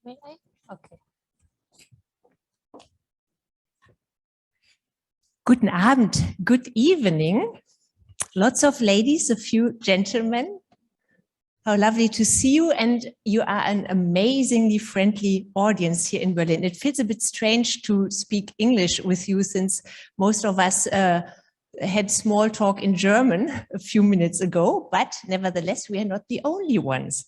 May I? Okay. Guten Abend, good evening. Lots of ladies, a few gentlemen. How lovely to see you, and you are an amazingly friendly audience here in Berlin. It feels a bit strange to speak English with you since most of us had small talk in German a few minutes ago, but nevertheless, we are not the only ones.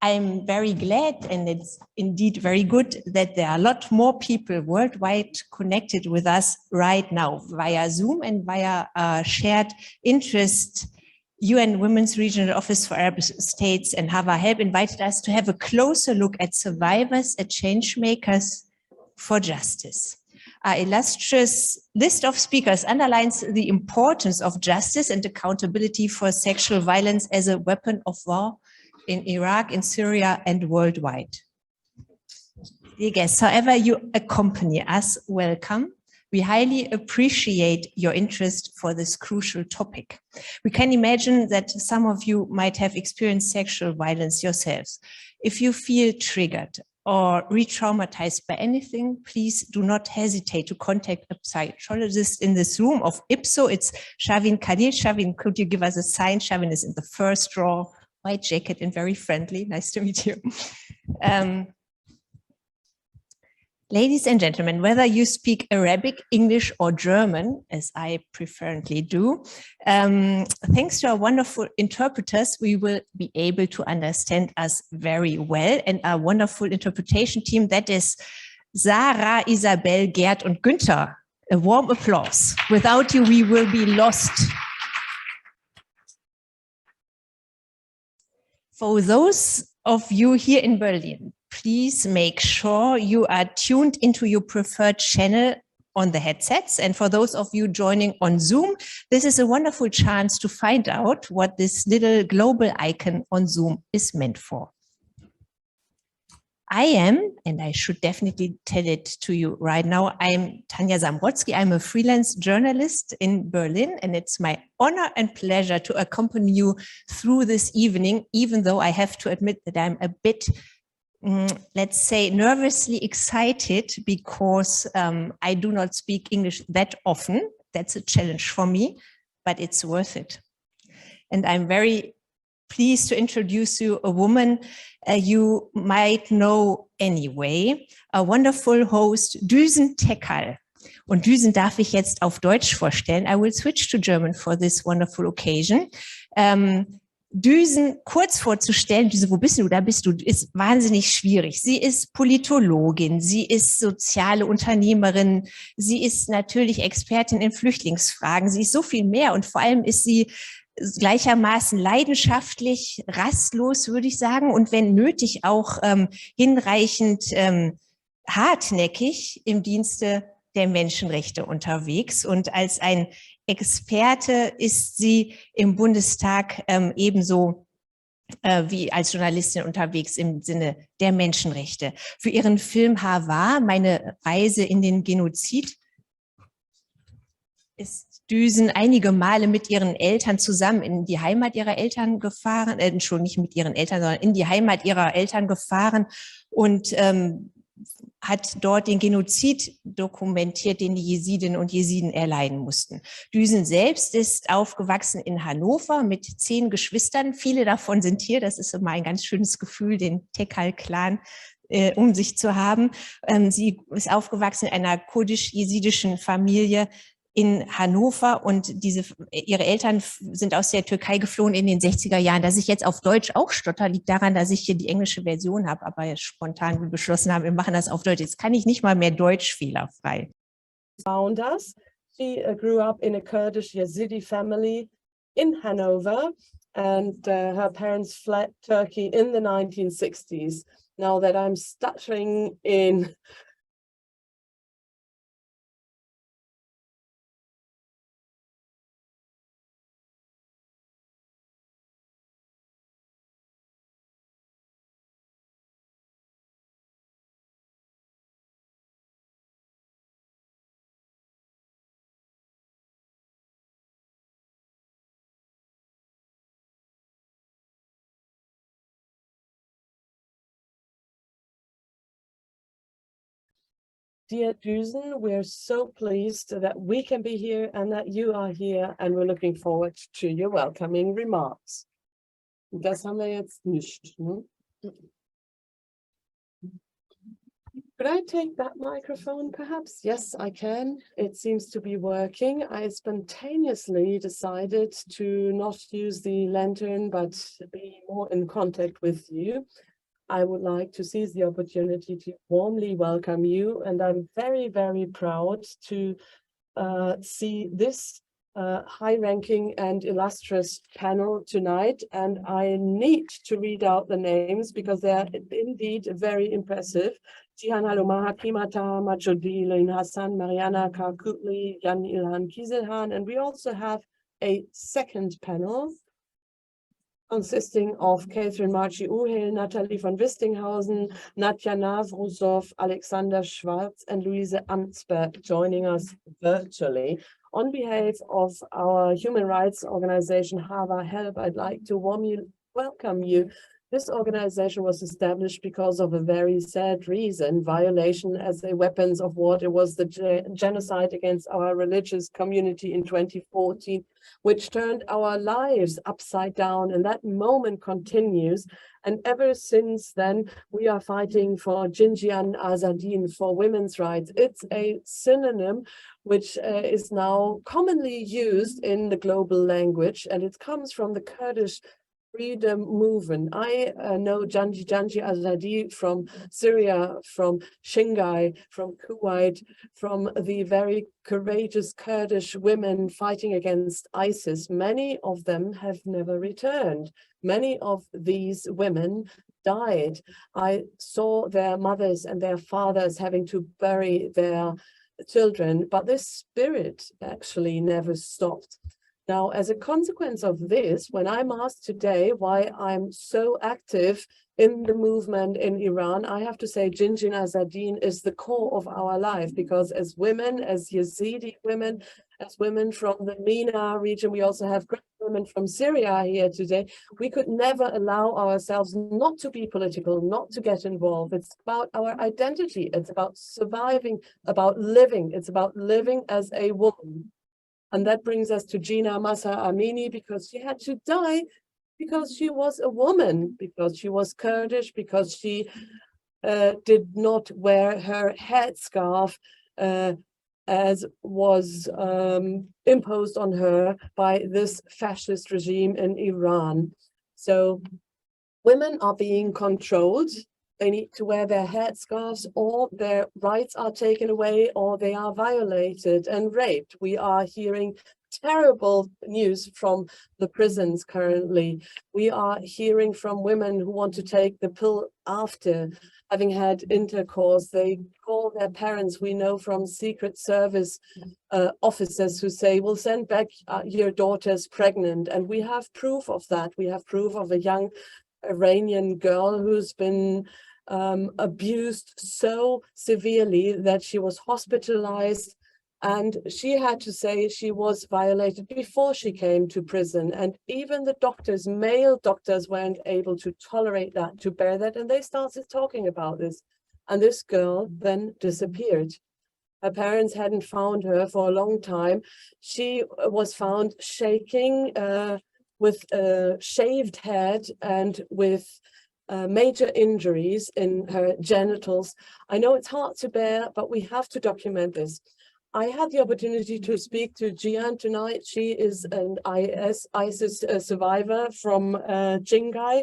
I'm very glad, and it's indeed very good that there are a lot more people worldwide connected with us right now via Zoom and via shared interest. UN Women's Regional Office for Arab States and HÁWAR.help invited us to have a closer look at survivors at Changemakers for Justice. Our illustrious list of speakers underlines the importance of justice and accountability for sexual violence as a weapon of war in Iraq, in Syria, and worldwide. Dear guests, however you accompany us, welcome. We highly appreciate your interest for this crucial topic. We can imagine that some of you might have experienced sexual violence yourselves. If you feel triggered or re-traumatized by anything, please do not hesitate to contact a psychologist in this room. Of Ipso, it's Shavin Khalil. Shavin, could you give us a sign? Shavin is in the first row, white jacket and very friendly. Nice to meet you. Ladies and gentlemen, whether you speak Arabic, English, or German, as I preferably do, thanks to our wonderful interpreters, we will be able to understand us very well. And our wonderful interpretation team, that is Sarah, Isabel, Gerd, and Günther. A warm applause. Without you, we will be lost. For those of you here in Berlin, please make sure you are tuned into your preferred channel on the headsets. And for those of you joining on Zoom, this is a wonderful chance to find out what this little global icon on Zoom is meant for. I am, and I should definitely tell it to you right now, I'm Tanja Zamrotsky. I'm a freelance journalist in Berlin, and it's my honor and pleasure to accompany you through this evening, even though I have to admit that I'm a bit, let's say, nervously excited because I do not speak English that often. That's a challenge for me, but it's worth it. And I'm very pleased to introduce you a woman you might know anyway, a wonderful host, Düsen Tekal. Und Düsen darf ich jetzt auf Deutsch vorstellen. I will switch to German for this wonderful occasion. Düsen kurz vorzustellen, Düsen, wo bist du? Da bist du, ist wahnsinnig schwierig. Sie ist Politologin, sie ist soziale Unternehmerin, sie ist natürlich Expertin in Flüchtlingsfragen, sie ist so viel mehr und vor allem ist sie gleichermaßen leidenschaftlich, rastlos, würde ich sagen, und wenn nötig auch hinreichend hartnäckig im Dienste der Menschenrechte unterwegs. Und als ein Experte ist sie im Bundestag ebenso wie als Journalistin unterwegs im Sinne der Menschenrechte. Für ihren Film HÁWAR, meine Reise in den Genozid, ist Düsen einige Male mit ihren Eltern zusammen in die Heimat ihrer Eltern gefahren, Entschuldigung, nicht mit ihren Eltern, sondern in die Heimat ihrer Eltern gefahren und hat dort den Genozid dokumentiert, den die Jesidinnen und Jesiden erleiden mussten. Düsen selbst ist aufgewachsen in Hannover mit 10 Geschwistern. Viele davon sind hier. Das ist immer ein ganz schönes Gefühl, den Tekal-Clan um sich zu haben. Sie ist aufgewachsen in einer kurdisch-jesidischen Familie in Hannover und ihre Eltern sind aus der Türkei geflohen in den 60er Jahren. Dass ich jetzt auf Deutsch auch stotter, liegt daran, dass ich hier die englische Version habe, aber spontan wir beschlossen haben, wir machen das auf Deutsch. Jetzt kann ich nicht mal mehr Deutsch fehlerfrei. Found us. She grew up in a Kurdish Yazidi family in Hanover, and her parents fled Turkey in the 1960s. Now that I'm stuttering in Dear Düsen, we're so pleased that we can be here and that you are here, and we're looking forward to your welcoming remarks. Das haben wir jetzt nicht, ne? Could I take that microphone, perhaps? Yes, I can. It seems to be working. I spontaneously decided to not use the lantern, but be more in contact with you. I would like to seize the opportunity to warmly welcome you, and I'm very, very proud to see this high-ranking and illustrious panel tonight, and I need to read out the names because they're indeed very impressive. Jihan Halumaha, Kimata, Majodi, Lane Hassan, Mariana Karkutli, Jan Ilhan Kieselhan, and we also have a second panel consisting of Catherine Marchi-Uhel, Natalie von Wistinghausen, Nadja Navruzov, Alexander Schwarz, and Luise Amtsberg joining us virtually. On behalf of our human rights organization, HÁWAR.help, I'd like to warmly welcome you. This organization was established because of a very sad reason, violation as a weapons of war. It was the genocide against our religious community in 2014, which turned our lives upside down, and that moment continues. And ever since then, we are fighting for Jinjian Azadin, for women's rights. It's a synonym which is now commonly used in the global language, and it comes from the Kurdish freedom movement. I know Janji Azadi from Syria, from Shingai, from Kuwait, from the very courageous Kurdish women fighting against ISIS. Many of them have never returned. Many of these women died. I saw their mothers and their fathers having to bury their children, but this spirit actually never stopped. Now, as a consequence of this, when I'm asked today why I'm so active in the movement in Iran, I have to say Jinjin Azadin is the core of our life, because as women, as Yazidi women, as women from the MENA region, we also have great women from Syria here today. We could never allow ourselves not to be political, not to get involved. It's about our identity. It's about surviving, about living. It's about living as a woman. And that brings us to Gina Massa Amini, because she had to die because she was a woman, because she was Kurdish, because she did not wear her headscarf as was imposed on her by this fascist regime in Iran. So women are being controlled. They need to wear their headscarves, or their rights are taken away, or they are violated and raped. We are hearing terrible news from the prisons currently. We are hearing from women who want to take the pill after having had intercourse. They call their parents. We know from Secret Service officers who say, we'll send back your daughter's pregnant. And we have proof of that. We have proof of a young Iranian girl who's been abused so severely that she was hospitalized, and she had to say she was violated before she came to prison. And even the doctors, male doctors, weren't able to tolerate that, to bear that, and they started talking about this. And this girl then disappeared. Her parents hadn't found her for a long time. She was found shaking, with a shaved head and with major injuries in her genitals. I know it's hard to bear, but we have to document this. I had the opportunity to speak to Jian tonight. She is an ISIS survivor from Jingai.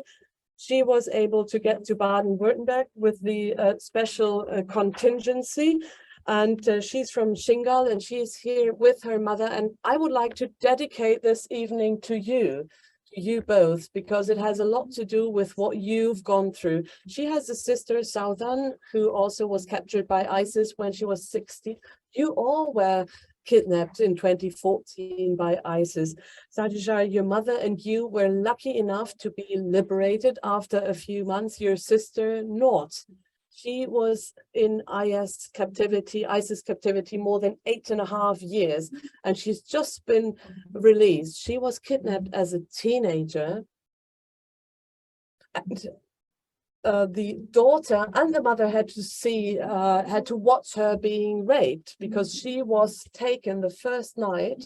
She was able to get to Baden-Württemberg with the special contingency. And she's from Shingal, and she's here with her mother. And I would like to dedicate this evening to you both, because it has a lot to do with what you've gone through. She has a sister, Saudan, who also was captured by ISIS when she was 60. You all were kidnapped in 2014 by ISIS. Sadija, your mother and you were lucky enough to be liberated after a few months. Your sister, not. She was in ISIS captivity more than 8.5 years, and she's just been released. She was kidnapped as a teenager, and the daughter and the mother had to watch her being raped because she was taken the first night.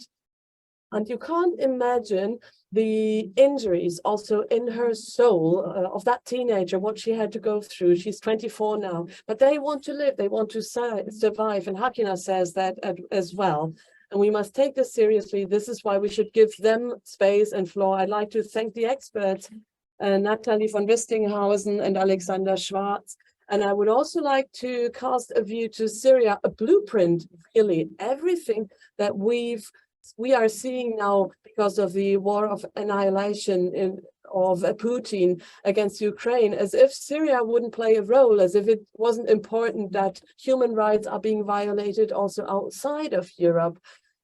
And you can't imagine the injuries also in her soul of that teenager, what she had to go through. She's 24 now, but they want to live, they want to survive. And Hakina says that as well. And we must take this seriously. This is why we should give them space and floor. I'd like to thank the experts, Nathalie von Wistinghausen and Alexander Schwarz. And I would also like to cast a view to Syria, a blueprint, really, everything that we are seeing now because of the war of annihilation of Putin against Ukraine, as if Syria wouldn't play a role, as if it wasn't important that human rights are being violated also outside of Europe.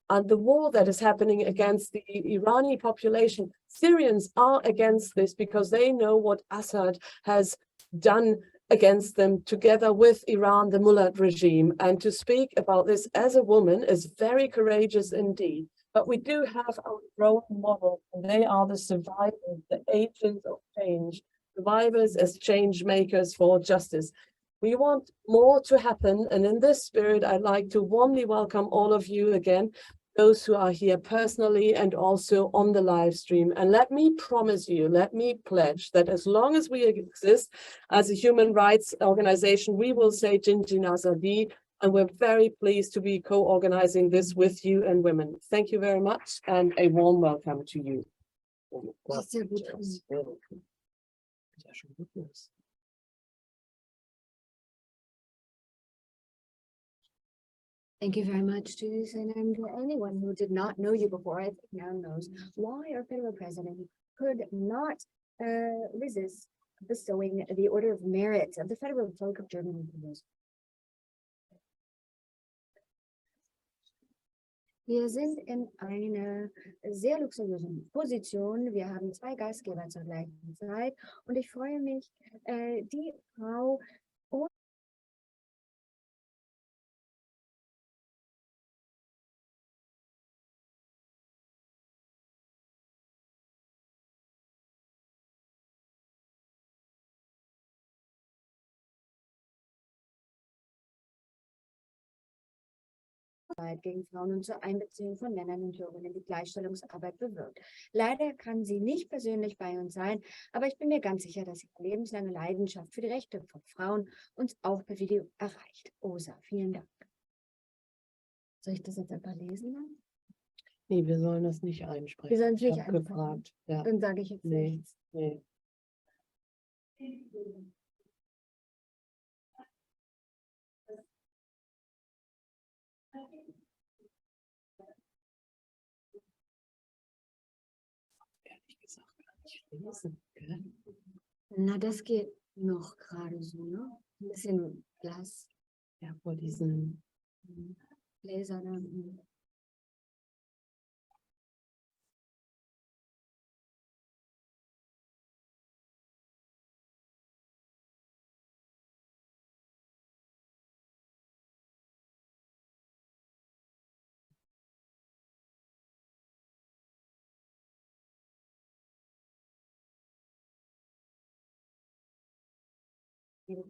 And the war that is happening against the Iranian population, Syrians are against this because they know what Assad has done against them together with Iran, the Mullah regime. And to speak about this as a woman is very courageous indeed. But we do have our role models, and they are the survivors, the agents of change, survivors as change makers for justice. We want more to happen, and in this spirit, I'd like to warmly welcome all of you again, those who are here personally and also on the live stream. And let me promise you, let me pledge that as long as we exist as a human rights organization, we will say Jinjin Azadi, and we're very pleased to be co-organizing this with you and women. Thank you very much, and a warm welcome to you. Thank you very much to you, and to anyone who did not know you before, I think now knows why our federal president could not resist bestowing the Order of Merit of the Federal Republic of Germany. Wir sind in einer sehr luxuriösen Position. Wir haben zwei Gastgeber zur gleichen Zeit und ich freue mich, die Frau gegen Frauen und zur Einbeziehung von Männern und Jungen in die Gleichstellungsarbeit bewirkt. Leider kann sie nicht persönlich bei uns sein, aber ich bin mir ganz sicher, dass ihre lebenslange Leidenschaft für die Rechte von Frauen uns auch per Video erreicht. Osa, vielen Dank. Soll ich das jetzt einfach lesen? Nee, wir sollen das nicht einsprechen. Wir sollen es nicht einsprechen. Gefragt. Ja. Dann sage ich jetzt nichts. Nee. Ehrlich gesagt gar nicht lesen. Gell? Na, das geht noch gerade so, ne? Ein bisschen blass. Ja, vor diesen Laser.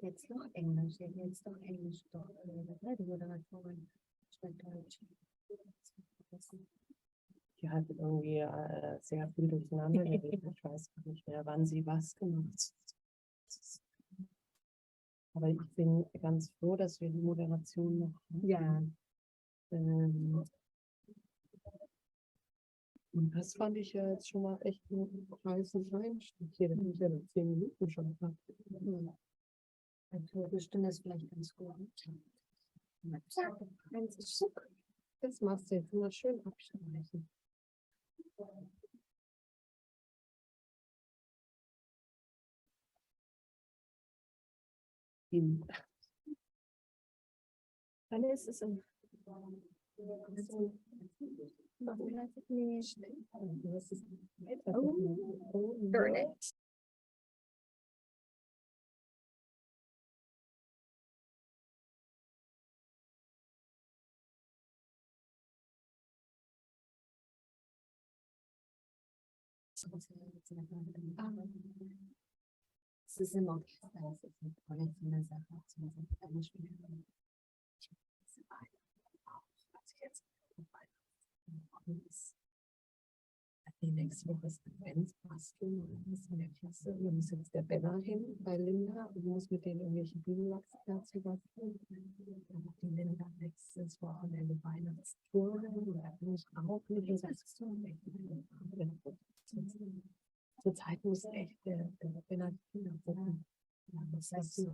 Jetzt noch Englisch, jetzt doch Englisch, doch, die Moderatorin spricht Deutsch. die hat irgendwie sehr viel durcheinander geredet. Ich weiß gar nicht mehr, wann sie was gemacht hat. Aber ich bin ganz froh, dass wir die Moderation noch haben. Ja. Und das fand ich ja jetzt schon mal echt einen heißen Einstieg hier. Das sind ja noch 10 Minuten schon fast. Eine Viertelstunde ist vielleicht ganz gut. Das machst du jetzt immer schön abschneiden. Dann ist es ein burn it. Es ist immer das ist eine tolle Sache zum Einspielen. Die nächste Woche ist Adventsbasteln und das in der Klasse. Wir müssen jetzt der Bella hin bei Linda und muss mit denen irgendwelche Bibelwachs dazu basteln. Die Linda nächstes Wochenende Weihnachtstour und da bin ich auch mit dieser Zurzeit muss echt der Bella die Kinder gucken. Das heißt so,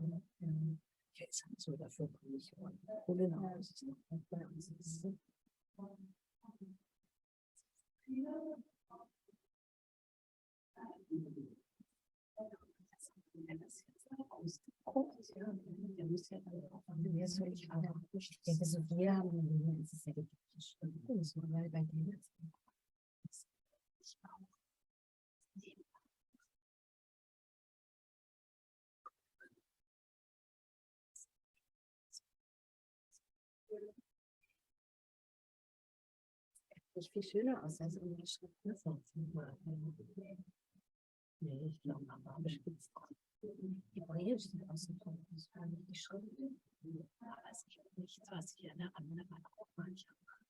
jetzt haben so dafür komme ich und Corinna ist noch bei uns. Wenn das jetzt ausgeguckt, ja, der muss ja dann auch mehr so ich habe nicht. Also wir haben das ist ja wirklich schlimm, weil bei denen ist ich auch. Nicht viel schöner aus als ungeschrieben. Nee, ich glaube, Arabisch gibt es auch. Hebräisch sieht aus dem Punkt, das war nicht die Schrift. Aber es gibt nichts, was hier eine andere auch manchmal macht.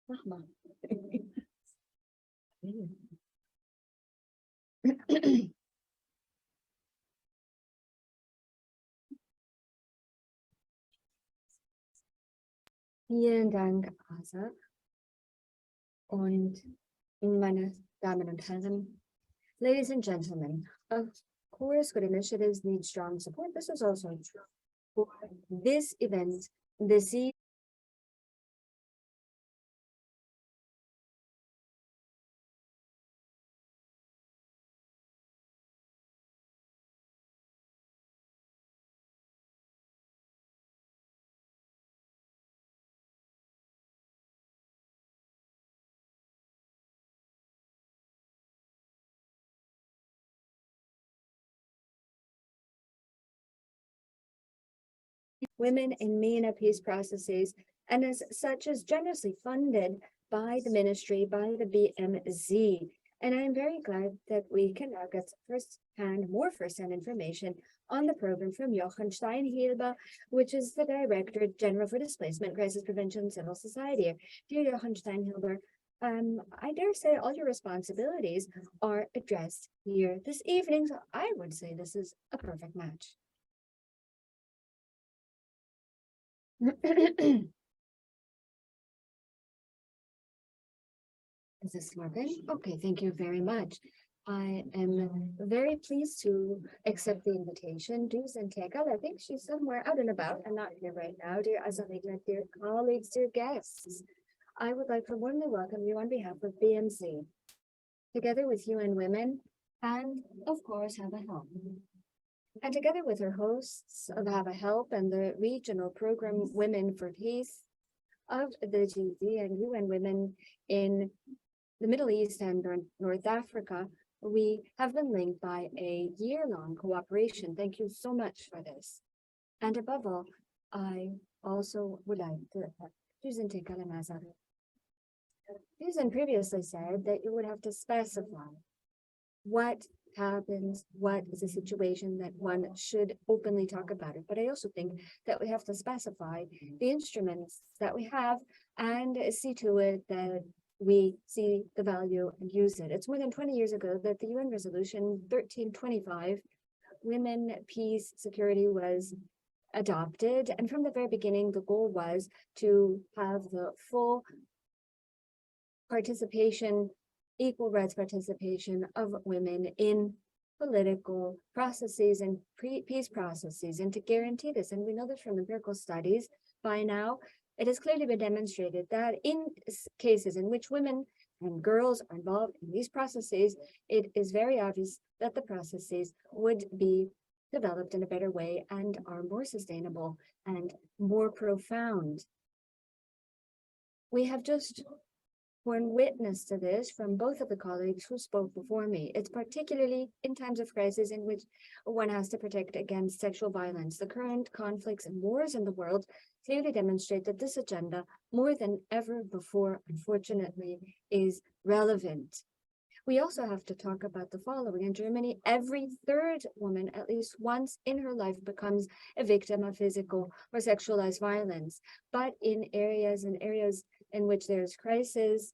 Mach mal. Vielen Dank, Asa. Und meine Damen und Herren, ladies and gentlemen, of course, good initiatives need strong support. This is also true for this event. This Women in MENA peace processes, and as such is generously funded by the ministry, by the BMZ. And I am very glad that we can now get more first-hand information on the program from Jochen Steinhilber, which is the Director General for Displacement, Crisis Prevention, and Civil Society. Dear Jochen Steinhilber, I dare say all your responsibilities are addressed here this evening, so I would say this is a perfect match. Is this working? Okay, thank you very much. I am very pleased to accept the invitation. Dues and Tegal, I think she's somewhere out and about and not here right now. Dear Azalina, dear colleagues, dear guests, I would like to warmly welcome you on behalf of BMC, together with UN Women and, of course, HÁWAR.help. And together with her hosts of HÁWAR.help and the regional program Women for Peace of the GD and UN Women in the Middle East and North Africa, we have been linked by a year-long cooperation. Thank you so much for this. And above all, I also would like to Susan previously said that you would have to specify what happens, what is a situation that one should openly talk about it. But I also think that we have to specify the instruments that we have and see to it that we see the value and use it. It's more than 20 years ago that the UN Resolution 1325, Women, Peace, Security was adopted. And from the very beginning, the goal was to have the full participation, equal rights participation of women in political processes and peace processes, and to guarantee this. And we know this from empirical studies by now. It has clearly been demonstrated that in cases in which women and girls are involved in these processes, it is very obvious that the processes would be developed in a better way and are more sustainable and more profound. We have just borne witness to this from both of the colleagues who spoke before me. It's particularly in times of crisis in which one has to protect against sexual violence. The current conflicts and wars in the world clearly demonstrate that this agenda, more than ever before, unfortunately, is relevant. We also have to talk about the following. In Germany, every third woman, at least once in her life, becomes a victim of physical or sexualized violence. But in areas in which there's crisis,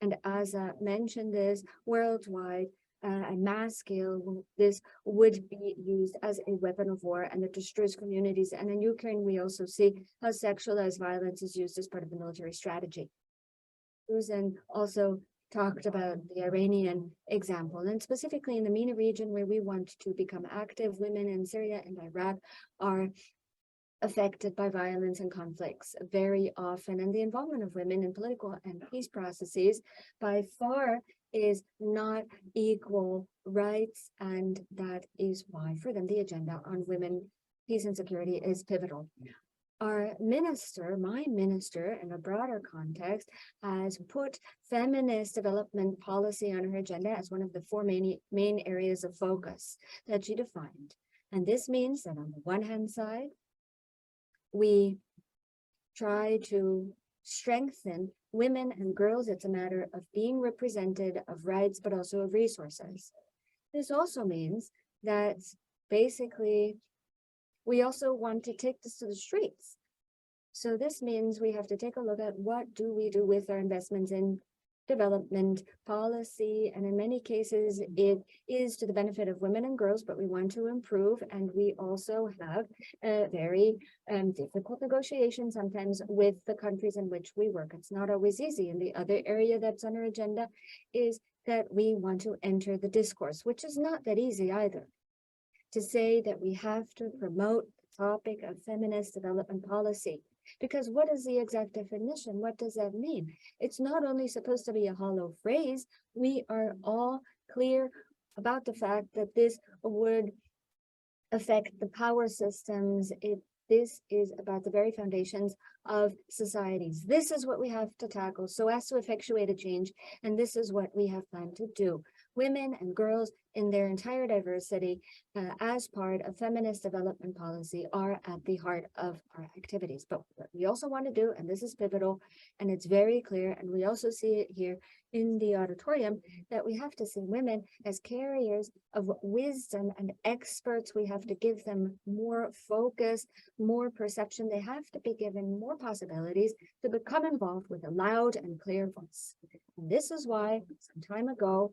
and Asa mentioned this, worldwide, a mass scale, this would be used as a weapon of war, and it destroys communities. And in Ukraine, we also see how sexualized violence is used as part of the military strategy. Susan also talked about the Iranian example, and specifically in the MENA region where we want to become active, women in Syria and Iraq are affected by violence and conflicts very often, and the involvement of women in political and peace processes by far is not equal rights, and that is why for them the agenda on women, peace and security is pivotal. Our minister, my minister, in a broader context, has put feminist development policy on her agenda as one of the four main areas of focus that she defined. And this means that on the one hand side, we try to strengthen women and girls. It's a matter of being represented, of rights, but also of resources. This also means that basically we also want to take this to the streets. So this means we have to take a look at what do we do with our investments in development policy, and in many cases it is to the benefit of women and girls, but we want to improve, and we also have a very difficult negotiation sometimes with the countries in which we work. It's not always easy. And the other area that's on our agenda is that we want to enter the discourse, which is not that easy either. To say that we have to promote the topic of feminist development policy. Because what is the exact definition? What does that mean? It's not only supposed to be a hollow phrase. We are all clear about the fact that this would affect the power systems. This is about the very foundations of societies. This is what we have to tackle so as to effectuate a change. And this is what we have planned to do. Women and girls in their entire diversity as part of feminist development policy are at the heart of our activities. But what we also want to do, and this is pivotal, and it's very clear, and we also see it here in the auditorium, that we have to see women as carriers of wisdom and experts. We have to give them more focus, more perception. They have to be given more possibilities to become involved with a loud and clear voice. And this is why some time ago,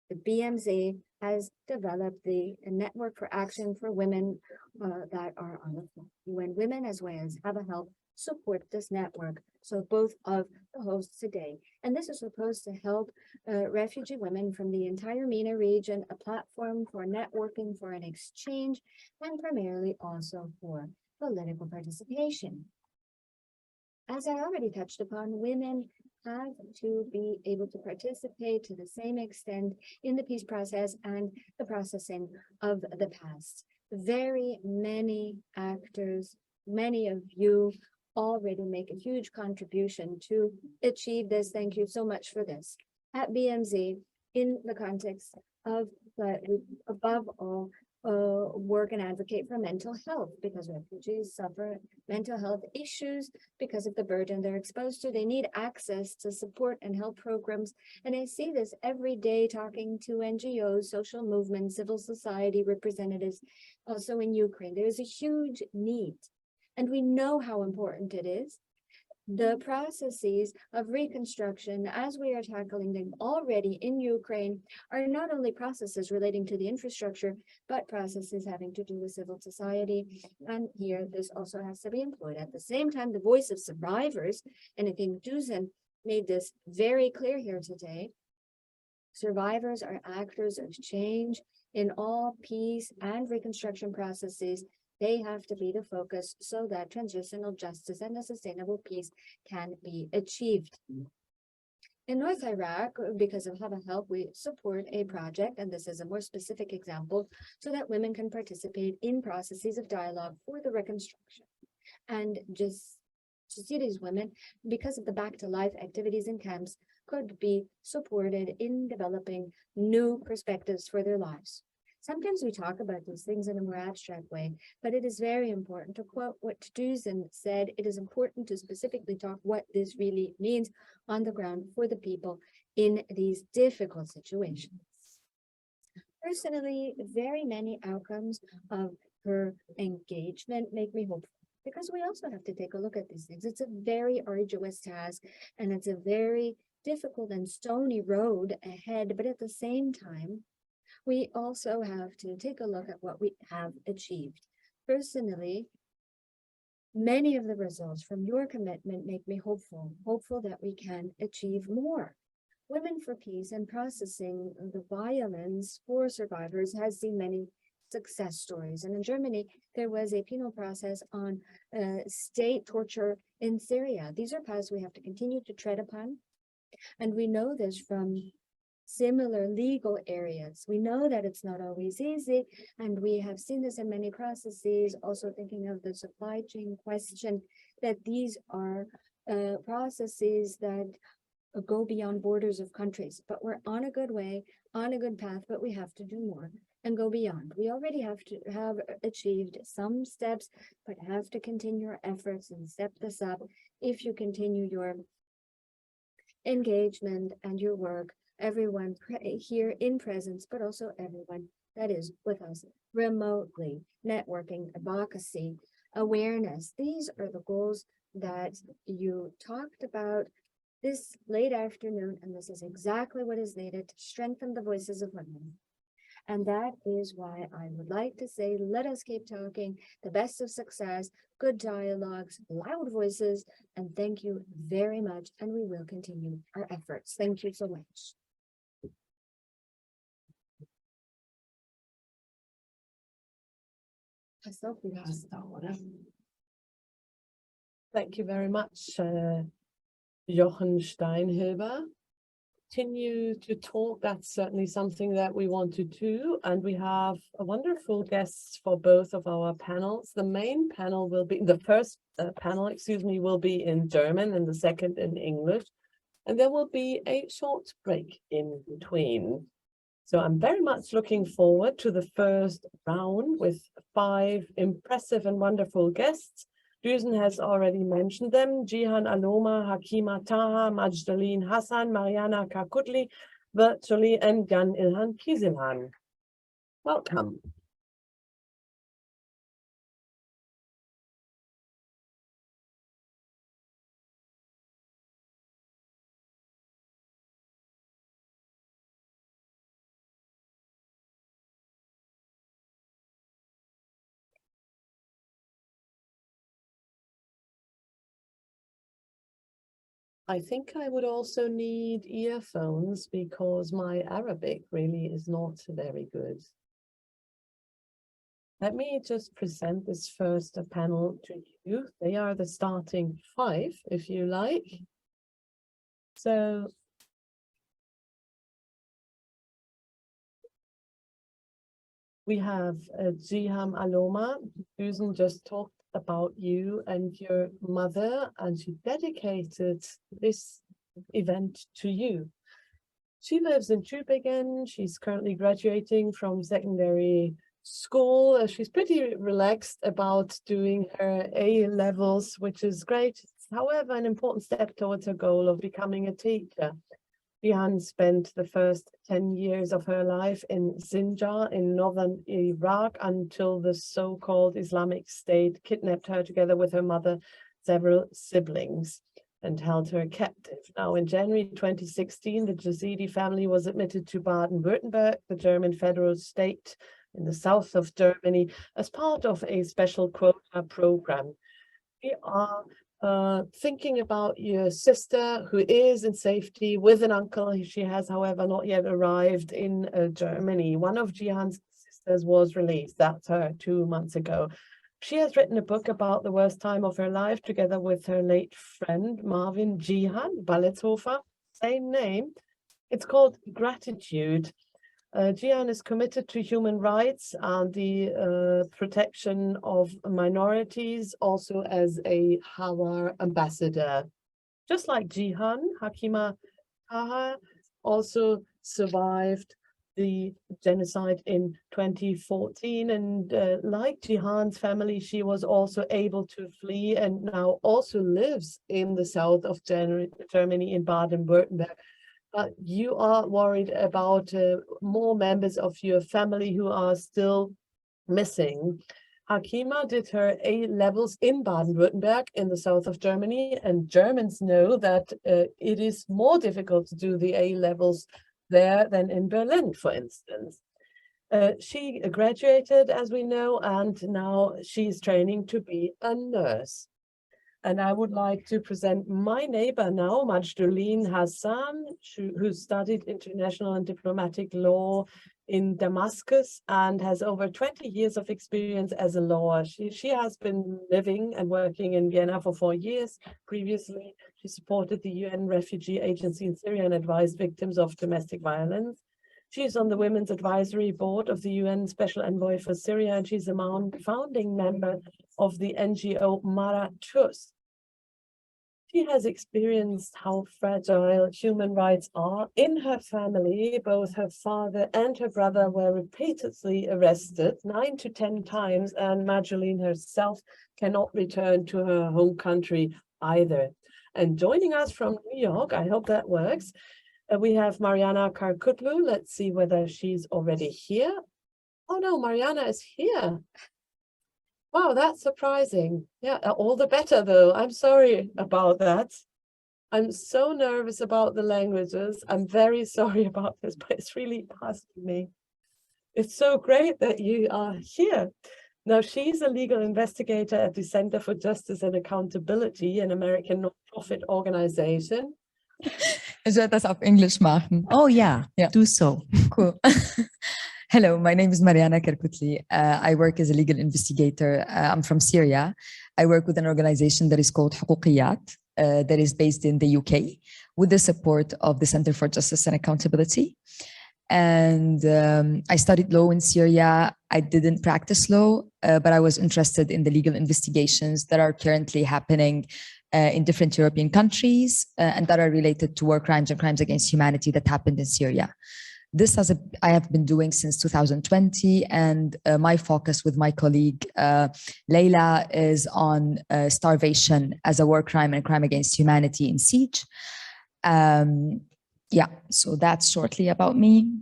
the BMZ has developed the Network for Action for Women that are on the floor. When Women as well as HÁWAR.help support this network. So both of the hosts today. And this is supposed to help refugee women from the entire MENA region, a platform for networking, for an exchange, and primarily also for political participation. As I already touched upon, women have to be able to participate to the same extent in the peace process and the processing of the past. Very many actors, many of you already make a huge contribution to achieve this. Thank you so much for this. At BMZ, in the context of that, we above all work and advocate for mental health, because refugees suffer mental health issues because of the burden they're exposed to. They need access to support and help programs. And I see this every day talking to NGOs, social movements, civil society representatives, also in Ukraine. There's a huge need, and we know how important it is. The processes of reconstruction, as we are tackling them already in Ukraine, are not only processes relating to the infrastructure, but processes having to do with civil society. And here, this also has to be employed. At the same time, the voice of survivors, and I think Dusan made this very clear here today, survivors are actors of change in all peace and reconstruction processes. They have to be the focus so that transitional justice and a sustainable peace can be achieved. In North Iraq, because of HÁWAR.help, we support a project, and this is a more specific example, so that women can participate in processes of dialogue for the reconstruction. And just to see these women, because of the back to life activities in camps, could be supported in developing new perspectives for their lives. Sometimes we talk about these things in a more abstract way, but it is very important to quote what Dusan said. It is important to specifically talk what this really means on the ground for the people in these difficult situations. Personally, very many outcomes of her engagement make me hopeful, because we also have to take a look at these things. It's a very arduous task, and it's a very difficult and stony road ahead, but at the same time, we also have to take a look at what we have achieved. Personally, many of the results from your commitment make me hopeful that we can achieve more. Women for Peace and Processing the Violence for Survivors has seen many success stories. And in Germany, there was a penal process on state torture in Syria. These are paths we have to continue to tread upon. And we know this from similar legal areas. We know that it's not always easy, and we have seen this in many processes, also thinking of the supply chain question, that these are processes that go beyond borders of countries. But we're on a good way, on a good path, but we have to do more and go beyond. We already have achieved some steps, but have to continue our efforts and step this up. If you continue your engagement and your work, everyone here in presence, but also everyone that is with us remotely, networking, advocacy, awareness. These are the goals that you talked about this late afternoon, and this is exactly what is needed to strengthen the voices of women. And that is why I would like to say, let us keep talking, the best of success, good dialogues, loud voices, and thank you very much. And we will continue our efforts. Thank you so much. Thank you very much, Jochen Steinhilber. Continue to talk. That's certainly something that we want to do. And we have a wonderful guests for both of our panels. The main panel will be, the first panel, will be in German and the second in English. And there will be a short break in between. So I'm very much looking forward to the first round with 5 impressive and wonderful guests. Dusan has already mentioned them: Jihan Aloma, Hakima Taha, Majdaleen Hassan, Mariana Kakutli, virtually, and Gan Ilhan Kizilhan. Welcome. I think I would also need earphones because my Arabic really is not very good. Let me just present this first panel to you. They are the starting 5, if you like. So we have Jiham Aloma. Dusan just talked about you and your mother, and she dedicated this event to you. She lives in Tübingen. She's currently graduating from secondary school. She's pretty relaxed about doing her A-levels, which is great. It's, however, an important step towards her goal of becoming a teacher. Jihan spent the first 10 years of her life in Sinjar in northern Iraq until the so-called Islamic State kidnapped her together with her mother, several siblings, and held her captive. Now, in January 2016, the Yazidi family was admitted to Baden-Württemberg, the German federal state in the south of Germany, as part of a special quota program. We are thinking about your sister, who is in safety with an uncle. She has, however, not yet arrived in Germany. One of Jihan's sisters was released. That's her 2 months ago. She has written a book about the worst time of her life together with her late friend, Marvin Jihan Balletshofer, same name. It's called Gratitude. Jihan is committed to human rights and the protection of minorities, also as a HÁWAR ambassador. Just like Jihan, Hakima Taha also survived the genocide in 2014, and like Jihan's family, she was also able to flee and now also lives in the south of Germany in Baden-Württemberg. But you are worried about more members of your family who are still missing. Hakima did her A-levels in Baden-Württemberg in the south of Germany, and Germans know that it is more difficult to do the A-levels there than in Berlin, for instance. She graduated, as we know, and now she's training to be a nurse. And I would like to present my neighbor now, Majdouline Hassan, who studied international and diplomatic law in Damascus and has over 20 years of experience as a lawyer. She has been living and working in Vienna for 4 years. Previously, she supported the UN Refugee Agency in Syria and advised victims of domestic violence. She is on the Women's Advisory Board of the UN Special Envoy for Syria, and she's a founding member of the NGO Maratus. She has experienced how fragile human rights are in her family. Both her father and her brother were repeatedly arrested 9 to 10 times, and Majdouline herself cannot return to her home country either. And joining us from New York, I hope that works, we have Mariana Karkutlu. Let's see whether she's already here. Oh no, Mariana is here. Wow, that's surprising. Yeah, all the better though. I'm sorry about that. I'm so nervous about the languages. I'm very sorry about this, but it's really past me. It's so great that you are here. Now, she's a legal investigator at the Center for Justice and Accountability, an American non-profit organization. Ich werde das auf Englisch machen. Oh yeah, Yeah. do so. Cool. Hello, my name is Mariana Kerkutli. I work as a legal investigator. I'm from Syria. I work with an organization that is called حقوقيات, that is based in the UK with the support of the Center for Justice and Accountability. And I studied law in Syria. I didn't practice law, but I was interested in the legal investigations that are currently happening in different European countries and that are related to war crimes and crimes against humanity that happened in Syria. This I have been doing since 2020, and my focus with my colleague Leila is on starvation as a war crime and crime against humanity in siege. Yeah, so that's shortly about me.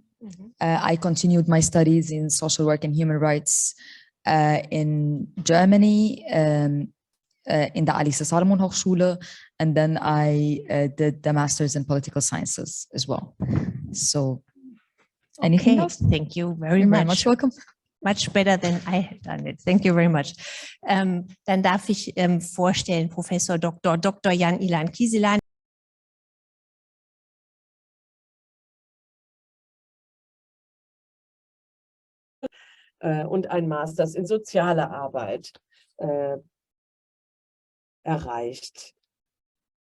I continued my studies in social work and human rights in Germany, in the Alice Salomon Hochschule, and then I did the master's in political sciences as well. So anything else? Thank you very You're much. very much welcome. Much better than I had done it. Thank you very much. Dann darf ich vorstellen, Professor Dr. Jan Ilan Kieselan. Und ein Masters in soziale Arbeit erreicht.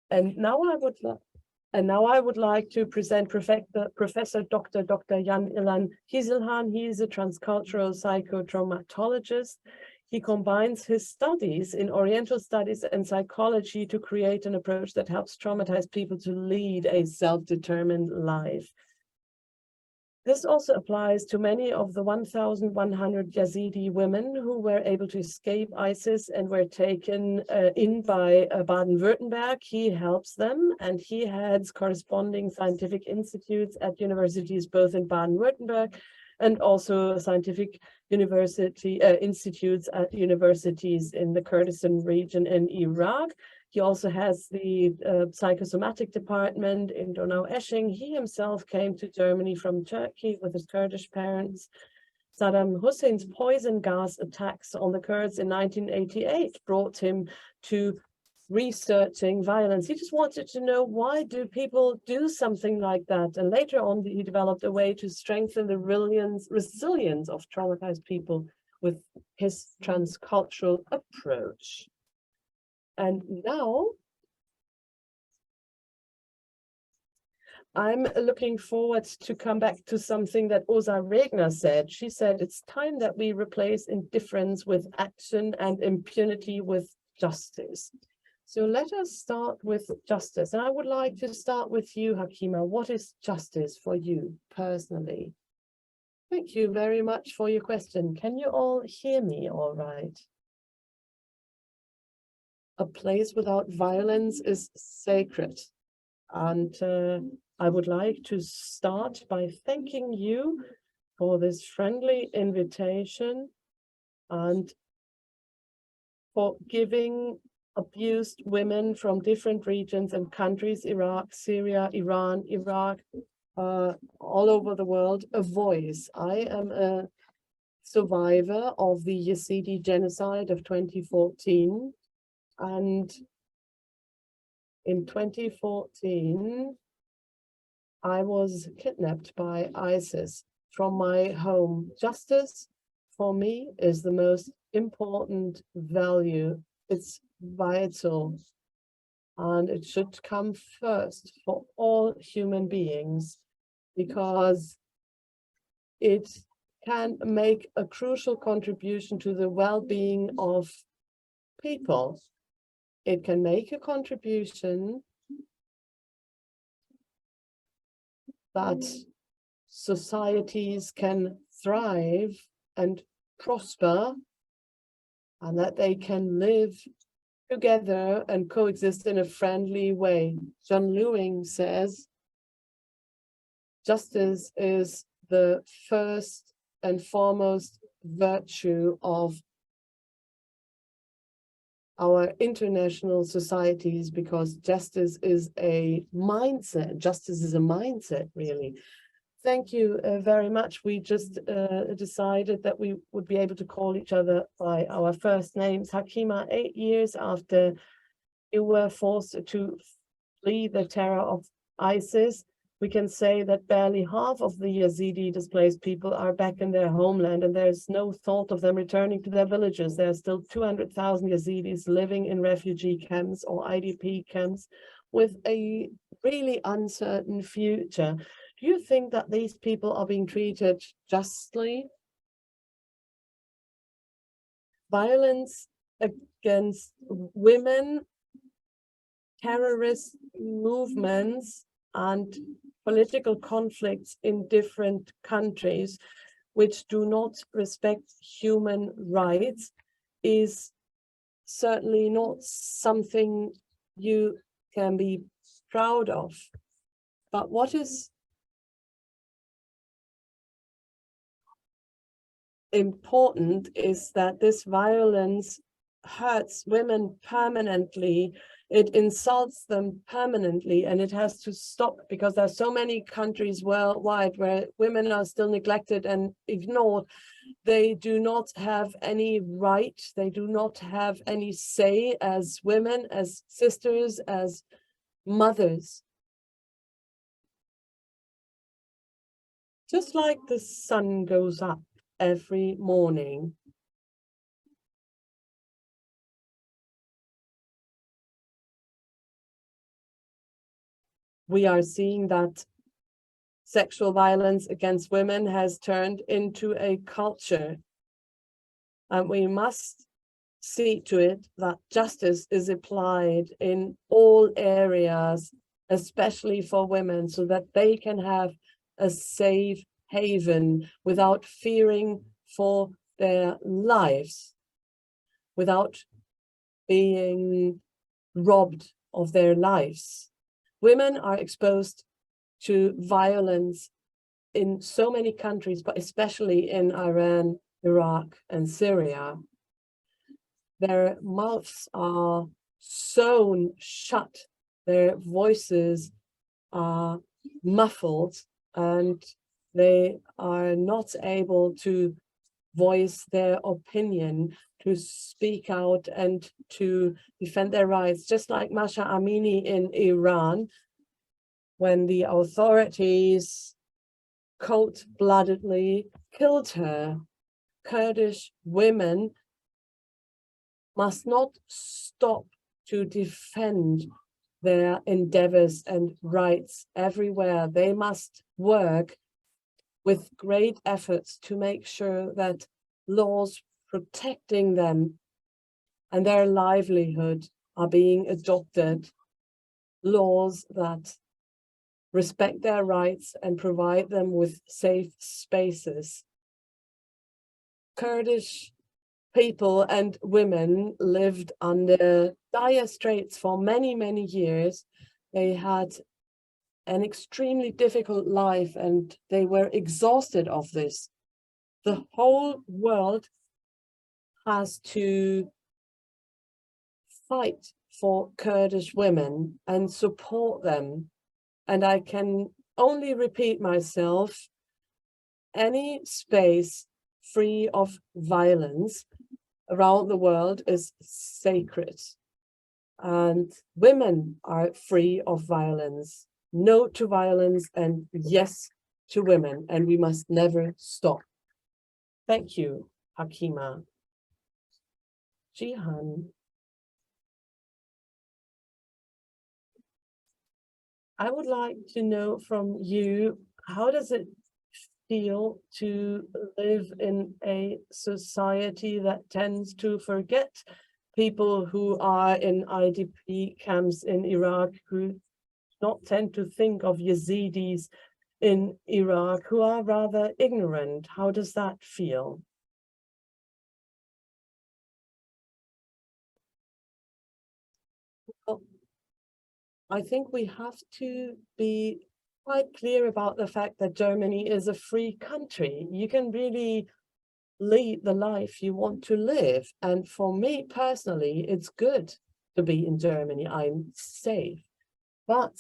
And now I would like to present Professor Dr. Jan Ilan Kieselan. He is a transcultural psychotraumatologist. He combines his studies in Oriental studies and psychology to create an approach that helps traumatized people to lead a self-determined life. This also applies to many of the 1,100 Yazidi women who were able to escape ISIS and were taken in by Baden-Württemberg. He helps them, and he heads corresponding scientific institutes at universities both in Baden-Württemberg and also scientific university institutes at universities in the Kurdistan region in Iraq. He also has the psychosomatic department in Donau-Esching. He himself came to Germany from Turkey with his Kurdish parents. Saddam Hussein's poison gas attacks on the Kurds in 1988 brought him to researching violence. He just wanted to know, why do people do something like that? And later on, he developed a way to strengthen the resilience of traumatized people with his transcultural approach. And now I'm looking forward to come back to something that Osa Regner said. She said, it's time that we replace indifference with action and impunity with justice. So let us start with justice. And I would like to start with you, Hakima. What is justice for you personally? Thank you very much for your question. Can you all hear me all right? A place without violence is sacred. And I would like to start by thanking you for this friendly invitation and for giving abused women from different regions and countries, Iraq, Syria, Iran, Iraq, all over the world, a voice. I am a survivor of the Yazidi genocide of 2014. And in 2014, I was kidnapped by ISIS from my home. Justice for me is the most important value. It's vital, and it should come first for all human beings, because it can make a crucial contribution to the well-being of people. It can make a contribution that societies can thrive and prosper, and that they can live together and coexist in a friendly way. John Lewing says, justice is the first and foremost virtue of our international societies, because justice is a mindset. Justice is a mindset, really. Thank you very much. We just decided that we would be able to call each other by our first names. Hakima, 8 years after you were forced to flee the terror of ISIS, we can say that barely half of the Yazidi displaced people are back in their homeland, and there's no thought of them returning to their villages. There are still 200,000 Yazidis living in refugee camps or IDP camps with a really uncertain future. Do you think that these people are being treated justly? Violence against women, terrorist movements, and political conflicts in different countries which do not respect human rights is certainly not something you can be proud of. But what is important is that this violence hurts women permanently. It insults them permanently, and it has to stop, because there are so many countries worldwide where women are still neglected and ignored. They do not have any right. They do not have any say as women, as sisters, as mothers. Just like the sun goes up every morning, we are seeing that sexual violence against women has turned into a culture. And we must see to it that justice is applied in all areas, especially for women, so that they can have a safe haven without fearing for their lives, without being robbed of their lives. Women are exposed to violence in so many countries, but especially in Iran, Iraq, and Syria. Their mouths are sewn shut, their voices are muffled, and they are not able to voice their opinion, to speak out and to defend their rights. Just like Masha Amini in Iran, when the authorities cold-bloodedly killed her. Kurdish women must not stop to defend their endeavors and rights everywhere. They must work with great efforts to make sure that laws protecting them and their livelihood are being adopted laws that respect their rights and provide them with safe spaces. Kurdish people and women lived under dire straits for many, many years. They had an extremely difficult life and they were exhausted of this. The whole world has to fight for Kurdish women and support them. And I can only repeat myself, any space free of violence around the world is sacred. And women are free of violence. No to violence and yes to women. And we must never stop. Thank you, Hakima. Jihan. I would like to know from you, how does it feel to live in a society that tends to forget people who are in IDP camps in Iraq, who not tend to think of Yazidis in Iraq, who are rather ignorant? How does that feel? Well, I think we have to be quite clear about the fact that Germany is a free country. You can really lead the life you want to live. And for me personally, it's good to be in Germany. I'm safe. But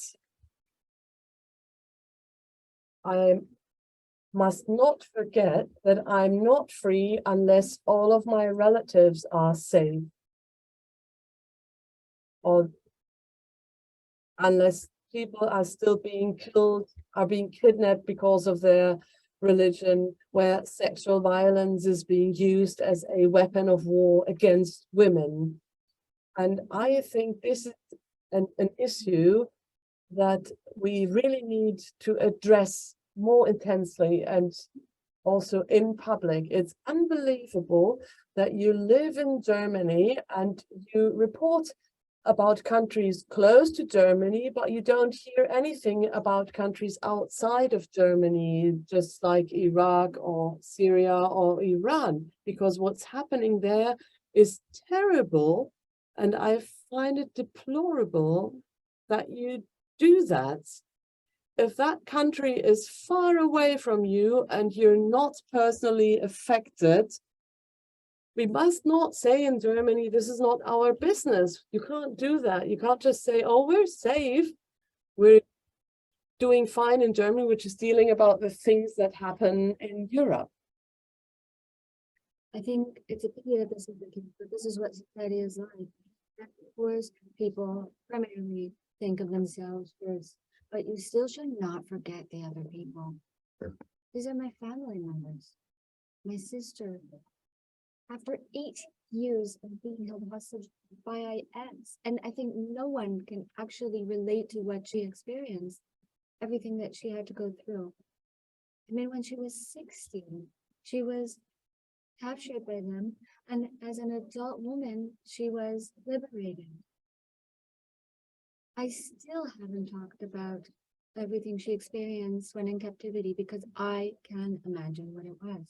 I must not forget that I'm not free unless all of my relatives are safe, or unless people are still being killed, are being kidnapped because of their religion, where sexual violence is being used as a weapon of war against women. And I think this is an issue that we really need to address more intensely and also in public. It's unbelievable that you live in Germany and you report about countries close to Germany, but you don't hear anything about countries outside of Germany, just like Iraq or Syria or Iran, because what's happening there is terrible. And I find it deplorable that you do that. If that country is far away from you and you're not personally affected, we must not say in Germany, this is not our business. You can't do that. You can't just say, oh, we're safe. We're doing fine in Germany, which is dealing about the things that happen in Europe. I think it's a pity that this is the case, but this is what society is like. Of course, people primarily think of themselves first, but you still should not forget the other people. These are my family members, my sister. After 8 years of being held hostage by IS, and I think no one can actually relate to what she experienced, everything that she had to go through. I mean, when she was 16, she was captured by them, and as an adult woman, she was liberated. I still haven't talked about everything she experienced when in captivity because I can imagine what it was.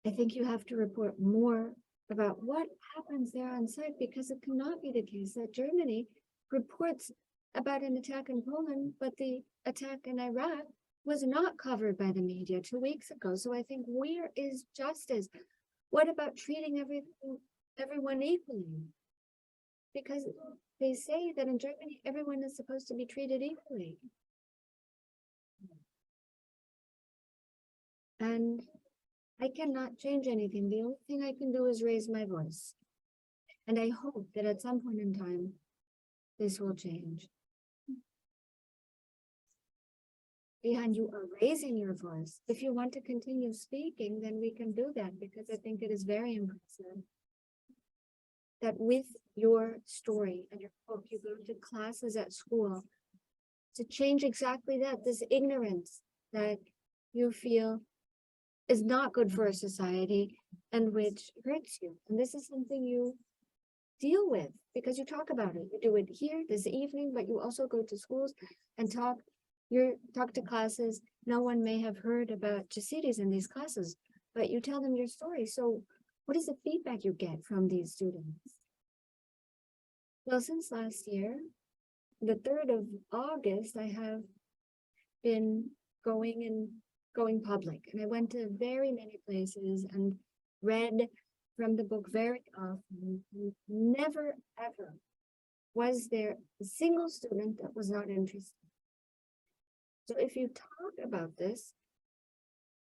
I think you have to report more about what happens there on site, because it cannot be the case that Germany reports about an attack in Poland, but the attack in Iraq was not covered by the media 2 weeks ago. So I think, where is justice? What about treating everyone equally? Because they say that in Germany, everyone is supposed to be treated equally. And I cannot change anything. The only thing I can do is raise my voice. And I hope that at some point in time, this will change. Behind you are raising your voice. If you want to continue speaking, then we can do that, because I think it is very impressive that with your story and your book, you go to classes at school to change exactly that, this ignorance that you feel is not good for a society, and which hurts you. And this is something you deal with because you talk about it. You do it here this evening, but you also go to schools and talk to classes. No one may have heard about Yazidis in these classes, but you tell them your story. So what is the feedback you get from these students? Well, since last year, the 3rd of August, I have been going public, and I went to very many places and read from the book very often. Never ever was there a single student that was not interested. So if you talk about this,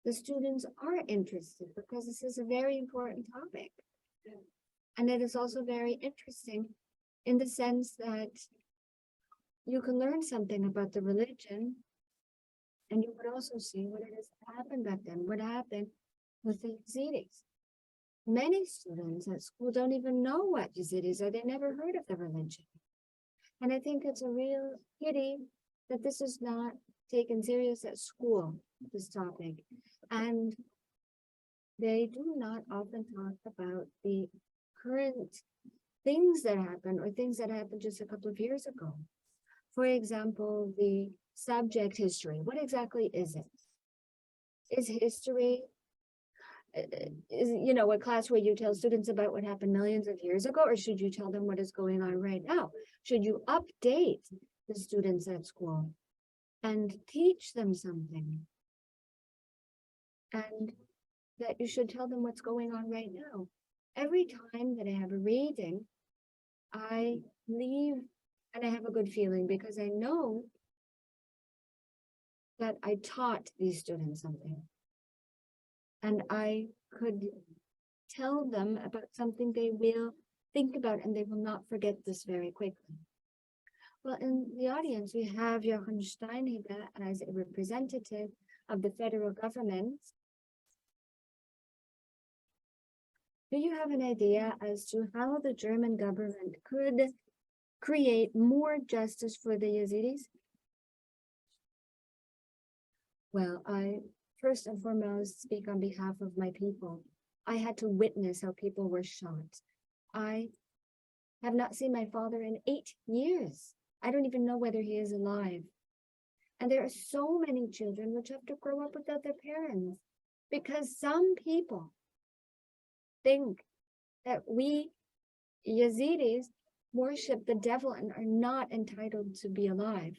the students are interested because this is a very important topic. And it is also very interesting in the sense that you can learn something about the religion, and you would also see what it is that happened back then, what happened with the Yazidis. Many students at school don't even know what Yazidis are. They never heard of the religion. And I think it's a real pity that this is not taken serious at school, this topic. And they do not often talk about the current things that happen or things that happened just a couple of years ago. For example, the subject history. What exactly is it? Is history, a class where you tell students about what happened millions of years ago, or should you tell them what is going on right now? Should you update the students at school and teach them something? And that you should tell them what's going on right now. Every time that I have a reading, I leave and I have a good feeling because I know that I taught these students something. And I could tell them about something they will think about and they will not forget this very quickly. Well, in the audience, we have Jochen Steinhebe as a representative of the federal government. Do you have an idea as to how the German government could create more justice for the Yazidis? Well, I first and foremost speak on behalf of my people. I had to witness how people were shot. I have not seen my father in 8 years. I don't even know whether he is alive. And there are so many children which have to grow up without their parents because some people think that we Yazidis worship the devil and are not entitled to be alive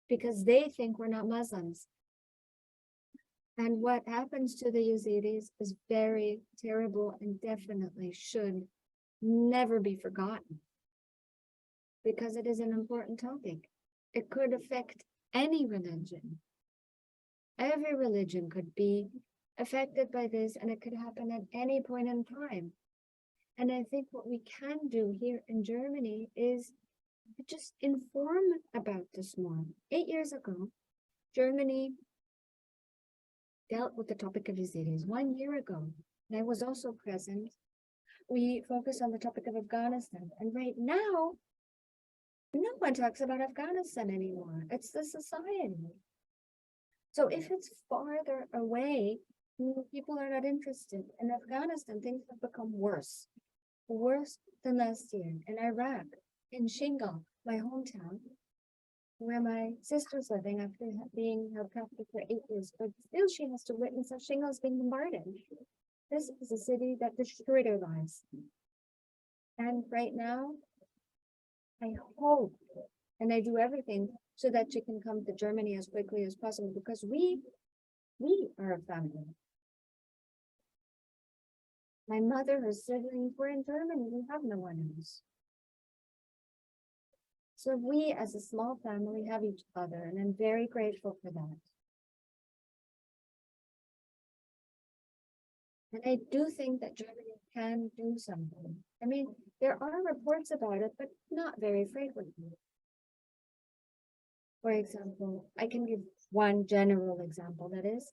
because they think we're not Muslims. And what happens to the Yazidis is very terrible and definitely should never be forgotten because it is an important topic. It could affect any religion. Every religion could be affected by this, and it could happen at any point in time. And I think what we can do here in Germany is just inform about this more. 8 years ago, Germany dealt with the topic of Yazidis 1 year ago, and I was also present. We focused on the topic of Afghanistan, and right now, no one talks about Afghanistan anymore. It's the society. So if it's farther away, people are not interested. In Afghanistan, things have become worse than last year. In Iraq, in Shingal, my hometown, where my sister's living after being held captive for 8 years, but still she has to witness how Shingal's being bombarded. This is a city that destroyed her lives. And right now, I hope, and I do everything so that she can come to Germany as quickly as possible because we are a family. My mother, her siblings were in Germany. We have no one else. So we as a small family have each other, and I'm very grateful for that. And I do think that Germany can do something. I mean, there are reports about it, but not very frequently. For example, I can give one general example, that is,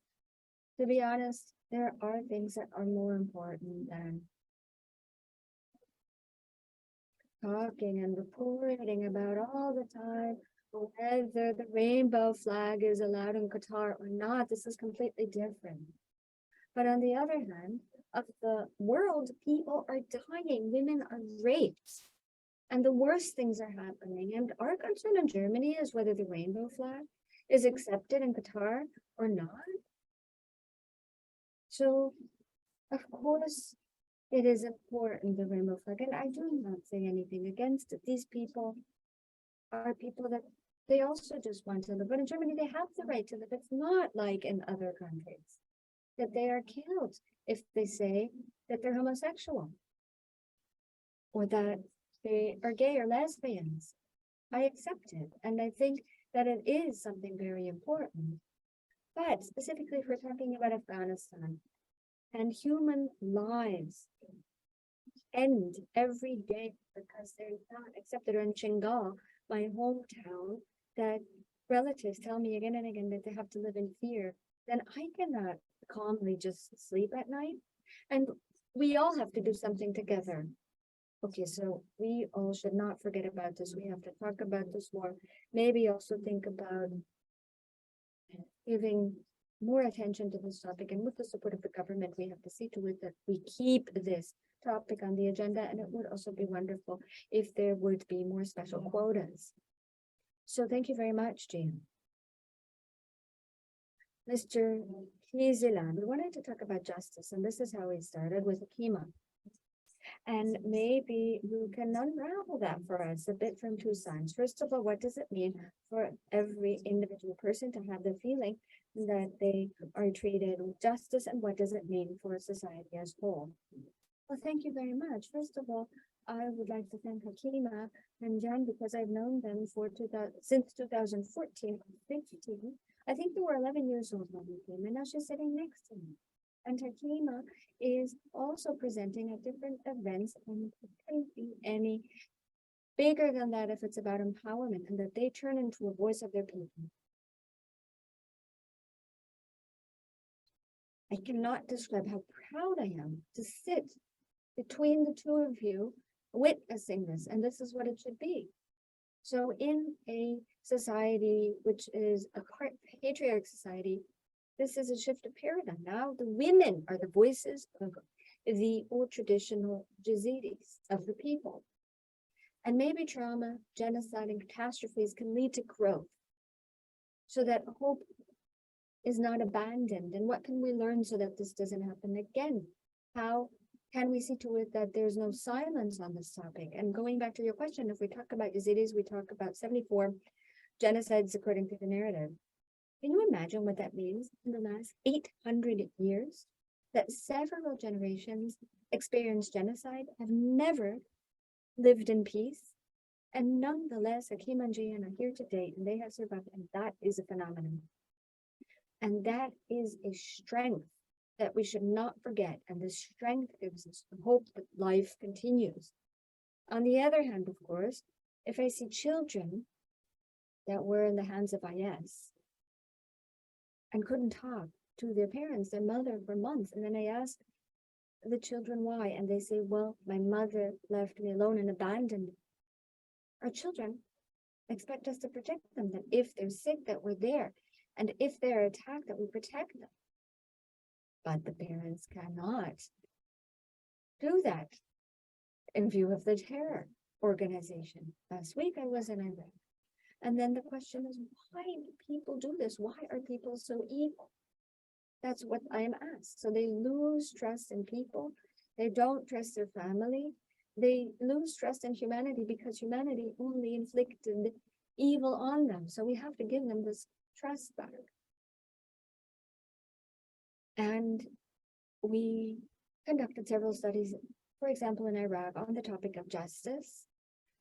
to be honest, there are things that are more important than talking and reporting about all the time whether the rainbow flag is allowed in Qatar or not. This is completely different. But on the other hand, are dying, women are raped, and the worst things are happening. And our concern in Germany is whether the rainbow flag is accepted in Qatar or not. So, of course, it is important, the rainbow flag, and I do not say anything against it. These people are people that they also just want to live. But in Germany, they have the right to live. It's not like in other countries that they are killed if they say that they're homosexual or that they are gay or lesbians. I accept it. And I think that it is something very important. But specifically, if we're talking about Afghanistan and human lives end every day because they're not accepted, or in Chingal, my hometown, that relatives tell me again and again that they have to live in fear, then I cannot calmly just sleep at night. And we all have to do something together. Okay, so we all should not forget about this. We have to talk about this more. Maybe also think about giving more attention to this topic, and with the support of the government, we have to see to it that we keep this topic on the agenda. And it would also be wonderful if there would be more special quotas. So thank you very much, Jean. Mr. Kizilan, we wanted to talk about justice, and this is how we started with Akima. And maybe you can unravel that for us a bit from two sides. First of all, what does it mean for every individual person to have the feeling that they are treated with justice, and what does it mean for society as a whole? Well, thank you very much. First of all, I would like to thank Hakima and Jan, because I've known them for since 2014, 15. I think they were 11 years old when we came, and now she's sitting next to me. And Hakima is also presenting at different events, and it can't be any bigger than that if it's about empowerment, and that they turn into a voice of their people. I cannot describe how proud I am to sit between the two of you witnessing this, and this is what it should be. So in a society which is a patriarch society, this is a shift of paradigm. Now the women are the voices of the old traditional Yazidis of the people. And maybe trauma, genocide, and catastrophes can lead to growth, so that hope is not abandoned. And what can we learn so that this doesn't happen again? How can we see to it that there's no silence on this topic? And going back to your question, if we talk about Yazidis, we talk about 74 genocides according to the narrative. Can you imagine what that means in the last 800 years? That several generations experienced genocide, have never lived in peace, and nonetheless, Hakim and Jian are here today, and they have survived, and that is a phenomenon. And that is a strength that we should not forget, and this strength gives us hope that life continues. On the other hand, of course, if I see children that were in the hands of IS and couldn't talk to their parents, their mother, for months, and then I ask the children why, and they say, well, my mother left me alone and abandoned me. Our children expect us to protect them, that if they're sick, that we're there, and if they're attacked, that we protect them. But the parents cannot do that in view of the terror organization. Last week I was in Iraq. And then the question is, why do people do this? Why are people so evil? That's what I am asked. So they lose trust in people. They don't trust their family. They lose trust in humanity because humanity only inflicted evil on them. So we have to give them this trust back. And we conducted several studies, for example, in Iraq on the topic of justice,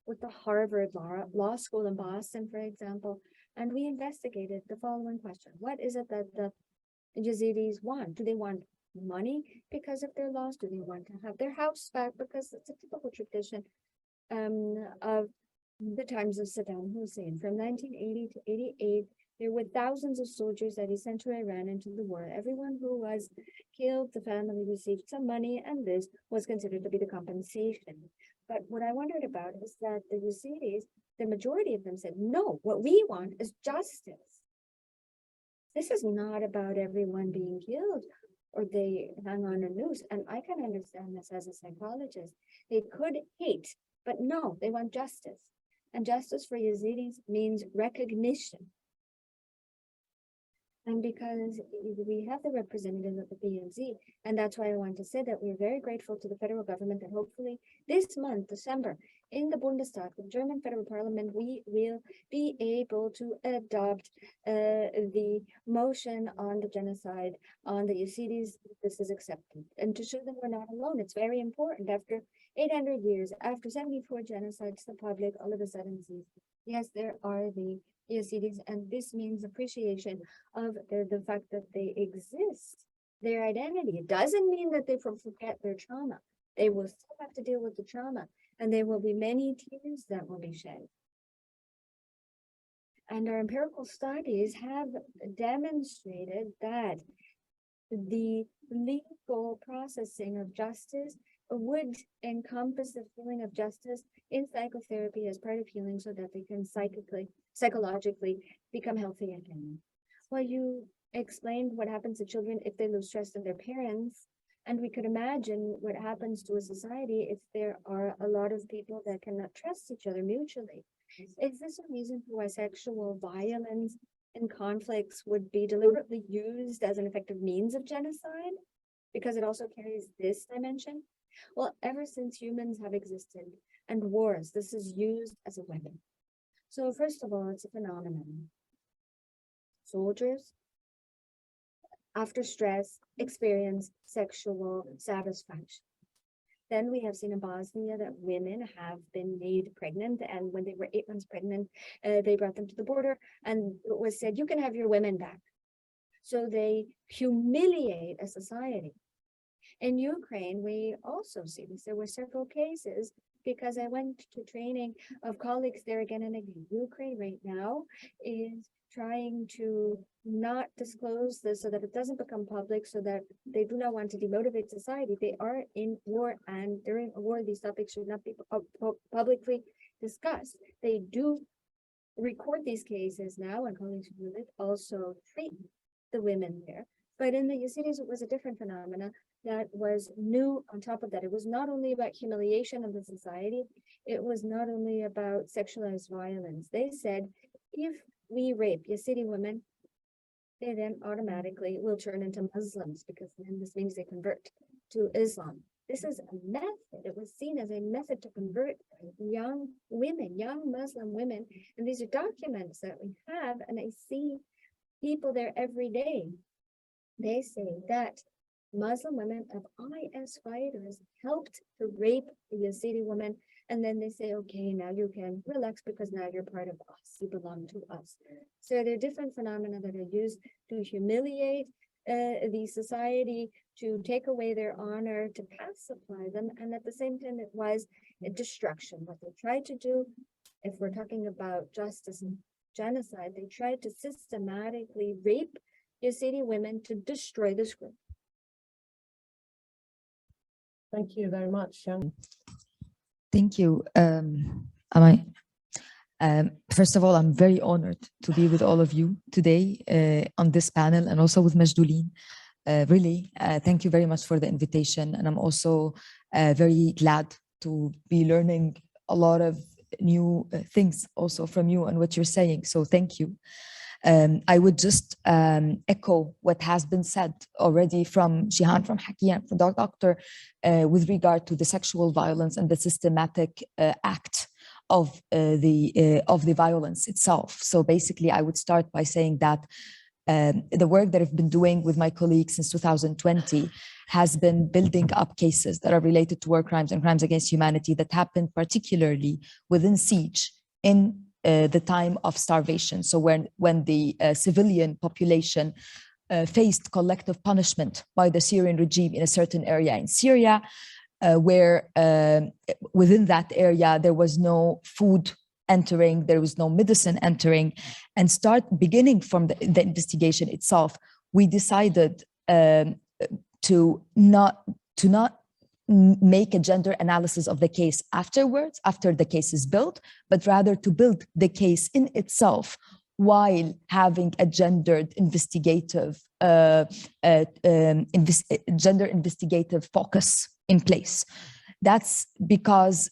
with the Harvard Law School in Boston, for example, and we investigated the following question. What is it that the Yazidis want? Do they want money because of their loss? Do they want to have their house back? Because it's a typical tradition of the times of Saddam Hussein. From 1980 to 88, there were thousands of soldiers that he sent to Iran into the war. Everyone who was killed, the family received some money, and this was considered to be the compensation. But what I wondered about is that the Yazidis, the majority of them said, no, what we want is justice. This is not about everyone being killed. or they hang on a noose. And I can understand this as a psychologist. They could hate, but no, they want justice. And justice for Yazidis means recognition. And because we have the representative of the BNZ, and that's why I want to say that we're very grateful to the federal government that hopefully this month, December, in the Bundestag, the German federal parliament, we will be able to adopt the motion on the genocide on the Yazidis. This is accepted. And to show them we're not alone, it's very important. After 800 years, after 74 genocides, the public all of a sudden sees, yes, there are the Yazidis, and this means appreciation of the fact that they exist, their identity. It doesn't mean that they forget their trauma. They will still have to deal with the trauma, and there will be many tears that will be shed. And our empirical studies have demonstrated that the legal processing of justice would encompass the feeling of justice in psychotherapy as part of healing so that they can psychologically become healthy again. Well, you explained what happens to children if they lose trust in their parents, and we could imagine what happens to a society if there are a lot of people that cannot trust each other mutually. Is this a reason for why sexual violence and conflicts would be deliberately used as an effective means of genocide? Because it also carries this dimension? Well, ever since humans have existed and wars, this is used as a weapon. So first of all, it's a phenomenon. Soldiers, after stress, experience sexual satisfaction. Then we have seen in Bosnia that women have been made pregnant, and when they were 8 months pregnant, they brought them to the border, and it was said, you can have your women back. So they humiliate a society. In Ukraine, we also see this. There were several cases because I went to training of colleagues there again and again. Ukraine right now is trying to not disclose this so that it doesn't become public, so that they do not want to demotivate society. They are in war, and during a war, these topics should not be publicly discussed. They do record these cases now, and colleagues who live also treat the women there. But in the Yazidis, it was a different phenomena that was new on top of that. It was not only about humiliation of the society, it was not only about sexualized violence. They said, if we rape Yazidi women, they then automatically will turn into Muslims, because then this means they convert to Islam. This is a method. It was seen as a method to convert young women, young Muslim women. And these are documents that we have, and I see people there every day. They say that Muslim women of IS fighters helped to rape the Yazidi woman, and then they say, okay, now you can relax because now you're part of us, you belong to us. So there are different phenomena that are used to humiliate the society, to take away their honor, to pacify them, and at the same time it was a destruction. What they tried to do, if we're talking about justice and genocide, they tried to systematically rape Yazidi women to destroy this group. Thank you very much, Young. Thank you. First of all, I'm very honored to be with all of you today on this panel, and also with Majdoulin. Really, thank you very much for the invitation. And I'm also very glad to be learning a lot of new things also from you and what you're saying. So thank you. I would just echo what has been said already from Jihan, from Haki, and from the doctor with regard to the sexual violence and the systematic act of the violence itself. So basically, I would start by saying that the work that I've been doing with my colleagues since 2020 has been building up cases that are related to war crimes and crimes against humanity that happened particularly within siege in the time of starvation. So when the civilian population faced collective punishment by the Syrian regime in a certain area in Syria, where within that area there was no food entering, there was no medicine entering, and beginning from the investigation itself, we decided to not make a gender analysis of the case afterwards, after the case is built, but rather to build the case in itself while having a gendered investigative focus in place. That's because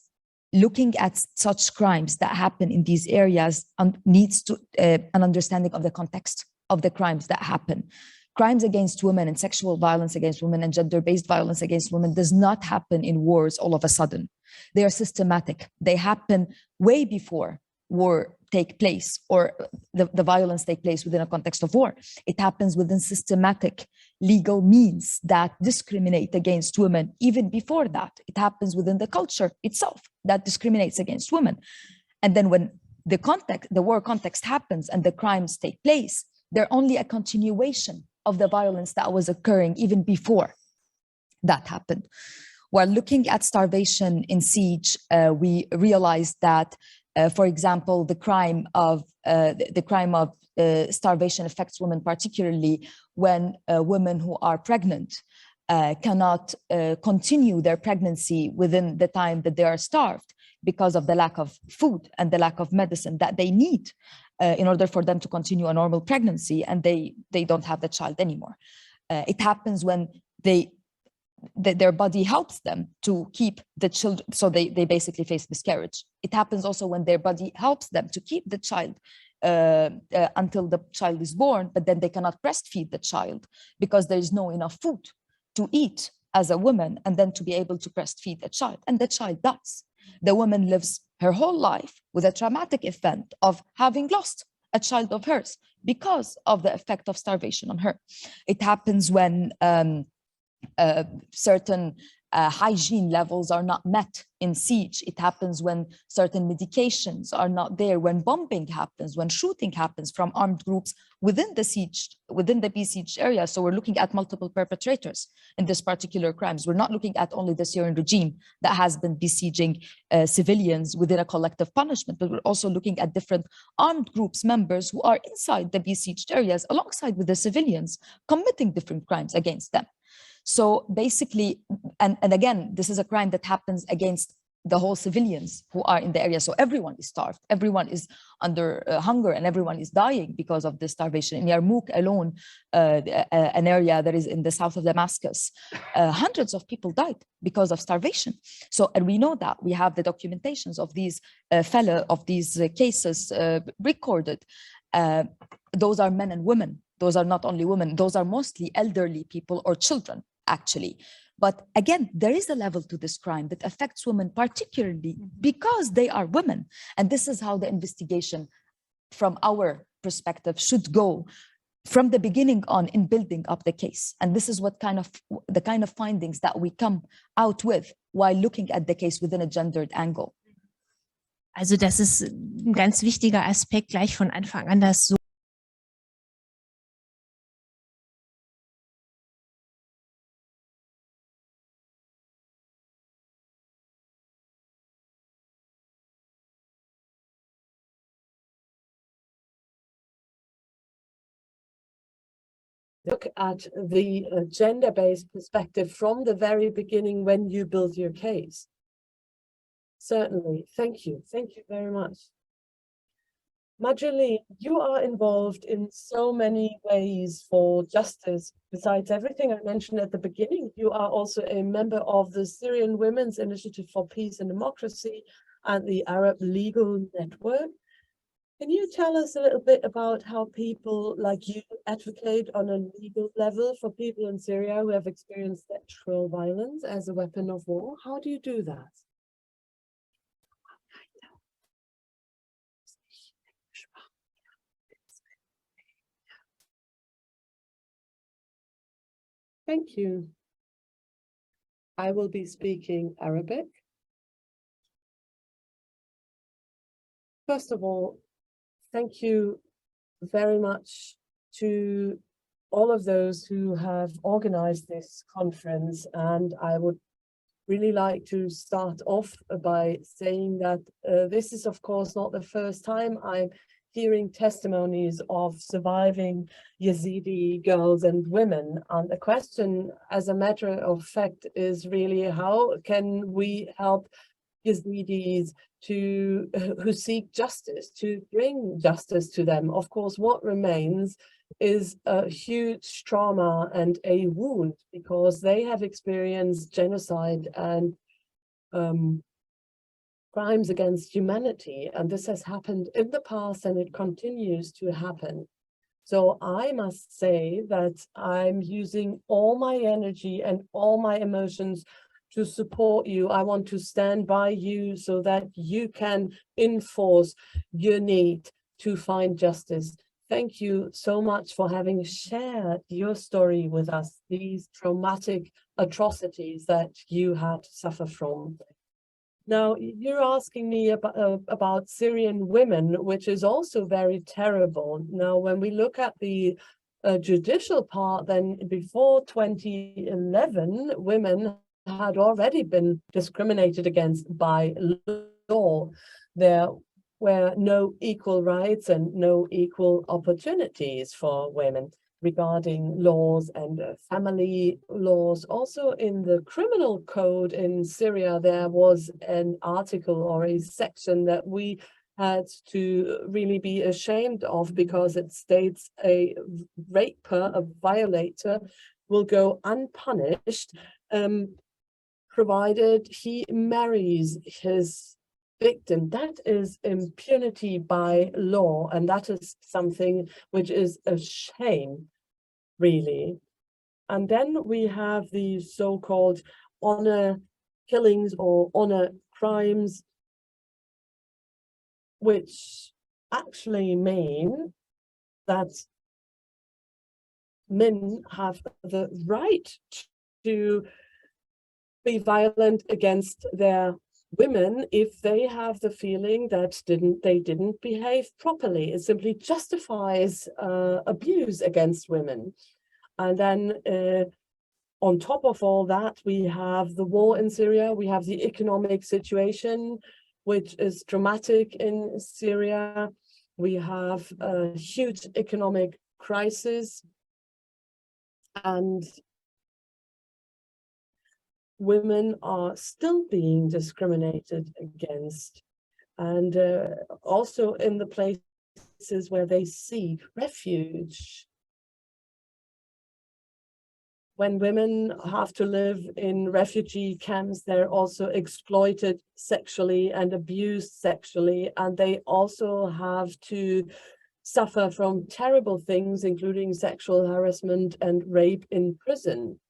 looking at such crimes that happen in these areas needs to an understanding of the context of the crimes that happen. Crimes against women and sexual violence against women and gender-based violence against women does not happen in wars all of a sudden. They are systematic. They happen way before war take place, or the violence take place within a context of war. It happens within systematic legal means that discriminate against women. Even before that, it happens within the culture itself that discriminates against women. And then when the war context happens and the crimes take place, they're only a continuation of the violence that was occurring even before that happened. While looking at starvation in siege, we realized that, for example, the crime of starvation affects women, particularly when women who are pregnant cannot continue their pregnancy within the time that they are starved because of the lack of food and the lack of medicine that they need in order for them to continue a normal pregnancy, and they don't have the child anymore. It happens when their body helps them to keep the children, so they basically face miscarriage. It happens also when their body helps them to keep the child until the child is born, but then they cannot breastfeed the child because there is no enough food to eat as a woman, and then to be able to breastfeed the child, and the child dies. The woman lives her whole life with a traumatic event of having lost a child of hers because of the effect of starvation on her. It happens when certain hygiene levels are not met in siege. It happens when certain medications are not there, when bombing happens, when shooting happens from armed groups within the besieged area. So we're looking at multiple perpetrators in this particular crimes. We're not looking at only the Syrian regime that has been besieging civilians within a collective punishment, but we're also looking at different armed groups members who are inside the besieged areas alongside with the civilians committing different crimes against them. So basically, and again, this is a crime that happens against the whole civilians who are in the area. So everyone is starved, everyone is under hunger, and everyone is dying because of this starvation. In Yarmouk alone, an area that is in the south of Damascus, hundreds of people died because of starvation. So, and we know that we have the documentations of these cases recorded. Those are men and women. Those are not only women, those are mostly elderly people or children, actually. But again, there is a level to this crime that affects women particularly because they are women. And this is how the investigation from our perspective should go from the beginning on in building up the case. And this is what the kind of findings that we come out with while looking at the case within a gendered angle. Also das ist ein ganz wichtiger Aspekt gleich von Anfang an, dass so look at the gender-based perspective from the very beginning when you build your case. Certainly. Thank you. Thank you very much. Majuli, you are involved in so many ways for justice. Besides everything I mentioned at the beginning, you are also a member of the Syrian Women's Initiative for Peace and Democracy and the Arab Legal Network. Can you tell us a little bit about how people like you advocate on a legal level for people in Syria who have experienced sexual violence as a weapon of war? How do you do that? Thank you. I will be speaking Arabic. First of all, thank you very much to all of those who have organized this conference. And I would really like to start off by saying that this is, of course, not the first time I'm hearing testimonies of surviving Yazidi girls and women. And the question, as a matter of fact, is really how can we help Yazidis who seek justice, to bring justice to them. Of course, what remains is a huge trauma and a wound, because they have experienced genocide and crimes against humanity, and this has happened in the past and it continues to happen. So I must say that I'm using all my energy and all my emotions to support you. I want to stand by you so that you can enforce your need to find justice. Thank you so much for having shared your story with us, these traumatic atrocities that you had to suffer from. Now, you're asking me about Syrian women, which is also very terrible. Now, when we look at the judicial part, then before 2011, women had already been discriminated against by law. There were no equal rights and no equal opportunities for women regarding laws and family laws. Also in the criminal code in Syria, there was an article or a section that we had to really be ashamed of, because it states a raper, a violator, will go unpunished, provided he marries his victim. That is impunity by law, and that is something which is a shame, really. And then we have the so-called honor killings or honor crimes, which actually mean that men have the right to be violent against their women if they have the feeling that they didn't behave properly. It simply justifies abuse against women. And then on top of all that, we have the war in Syria. We have the economic situation, which is dramatic in Syria. We have a huge economic crisis, and women are still being discriminated against. And also in the places where they seek refuge. When women have to live in refugee camps, they're also exploited sexually and abused sexually, and they also have to suffer from terrible things, including sexual harassment and rape in prison.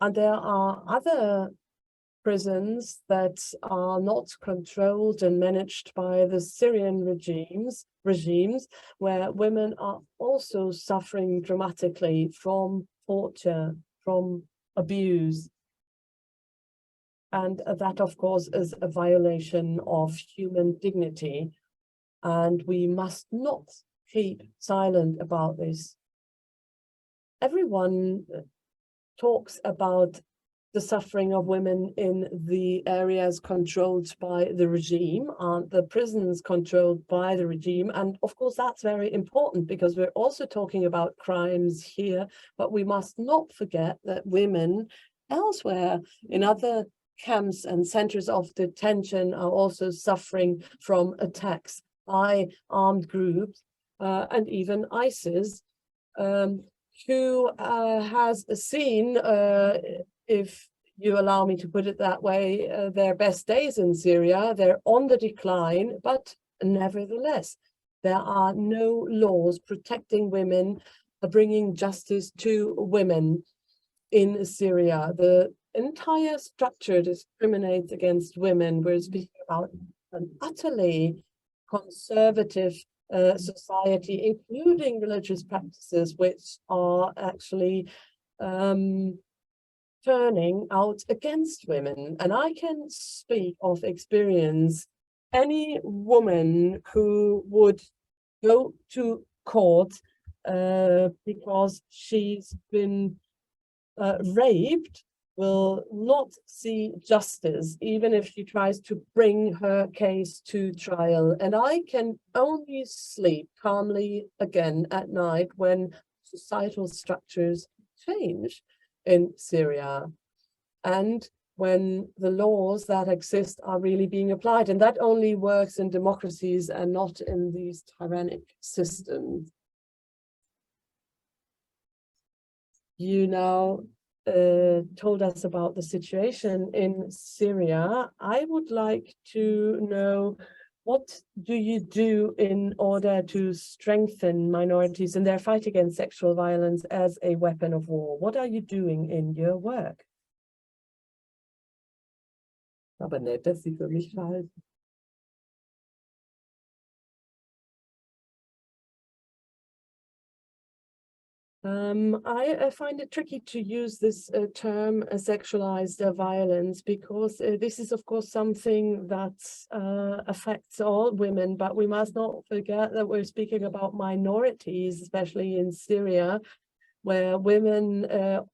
And there are other prisons that are not controlled and managed by the Syrian regimes, where women are also suffering dramatically from torture, from abuse. And that, of course, is a violation of human dignity. And we must not keep silent about this. Everyone talks about the suffering of women in the areas controlled by the regime, the prisons controlled by the regime. And of course, that's very important, because we're also talking about crimes here, but we must not forget that women elsewhere in other camps and centers of detention are also suffering from attacks by armed groups and even ISIS, who has seen, if you allow me to put it that way, their best days in Syria. They're on the decline, but nevertheless, there are no laws protecting women, bringing justice to women in Syria. The entire structure discriminates against women. We're speaking about an utterly conservative society, including religious practices, which are actually turning out against women. And I can speak of experience. Any woman who would go to court because she's been raped will not see justice, even if she tries to bring her case to trial. And I can only sleep calmly again at night when societal structures change in Syria. and when the laws that exist are really being applied. And that only works in democracies and not in these tyrannic systems. You now told us about the situation in Syria. I would like to know, what do you do in order to strengthen minorities in their fight against sexual violence as a weapon of war? What are you doing in your work? Aber nett, dass Sie für mich verhalten. I find it tricky to use this term sexualized violence, because this is, of course, something that affects all women, but we must not forget that we're speaking about minorities, especially in Syria, where women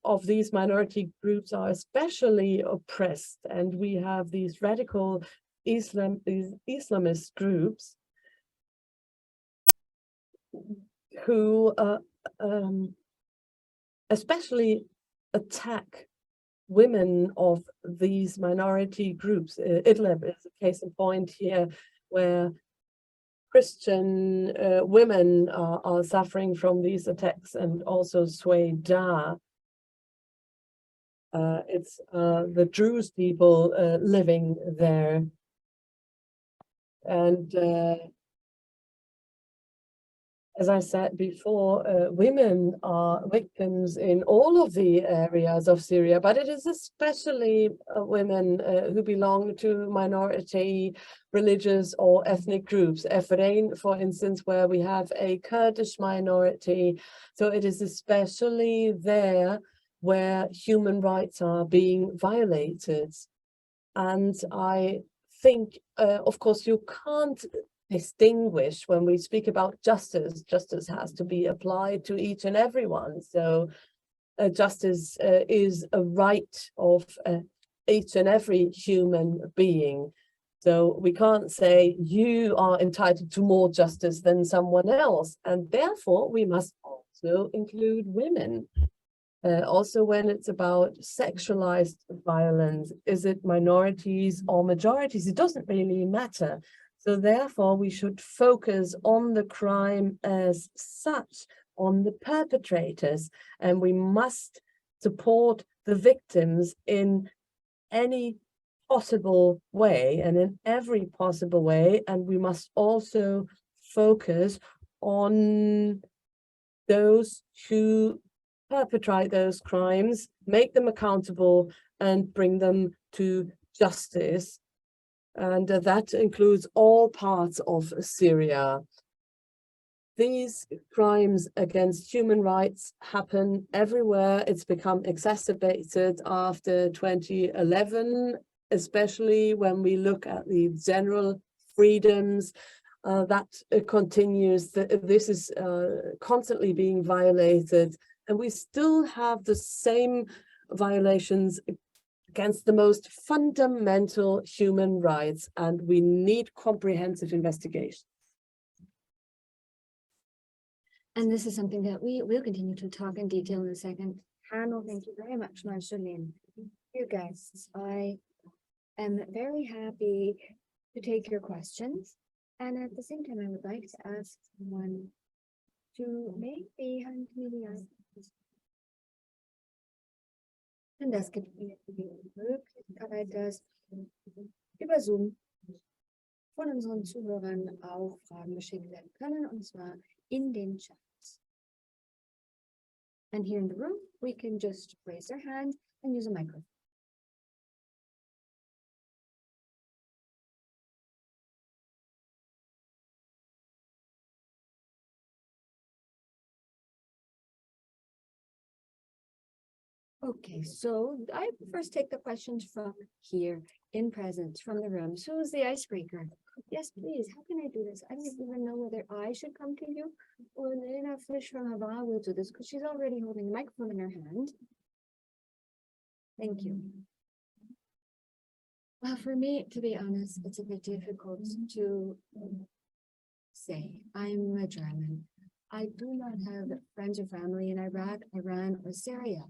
of these minority groups are especially oppressed. And we have these radical Islamist groups who especially attack women of these minority groups. Idlib is a case in point here, where Christian women are suffering from these attacks, and also Sweda. It's the Druze people living there. And as I said before, women are victims in all of the areas of Syria, but it is especially women who belong to minority religious or ethnic groups. Efrain, for instance, where we have a Kurdish minority. So it is especially there where human rights are being violated. And I think, of course, you can't distinguish when we speak about justice. Justice has to be applied to each and everyone. So justice is a right of each and every human being. So we can't say you are entitled to more justice than someone else. And therefore, we must also include women. Also, when it's about sexualized violence, is it minorities or majorities? It doesn't really matter. So therefore, we should focus on the crime as such, on the perpetrators, and we must support the victims in any possible way and in every possible way. And we must also focus on those who perpetrate those crimes, make them accountable, and bring them to justice. And that includes all parts of Syria. These crimes against human rights happen everywhere. It's become exacerbated after 2011, especially when we look at the general freedoms that continues. This is constantly being violated, and we still have the same violations against the most fundamental human rights, and we need comprehensive investigation. And this is something that we will continue to talk in detail in a second. Hanno, thank you very much, Marceline. You guys, I am very happy to take your questions. And at the same time, I would like to ask someone to maybe hand me the und das gibt mir die Möglichkeit, dass über Zoom von unseren Zuhörern auch Fragen geschickt werden können, und zwar in den Chats. And here in the room, we can just raise their hand and use a microphone. Okay, so I first take the questions from here in presence from the room. So who's the icebreaker? Yes, please. How can I do this? I don't even know whether I should come to you or Lena Fish from Hava will do this because she's already holding the microphone in her hand. Thank you. Well, for me, to be honest, it's a bit difficult to say. I'm a German. I do not have friends or family in Iraq, Iran, or Syria.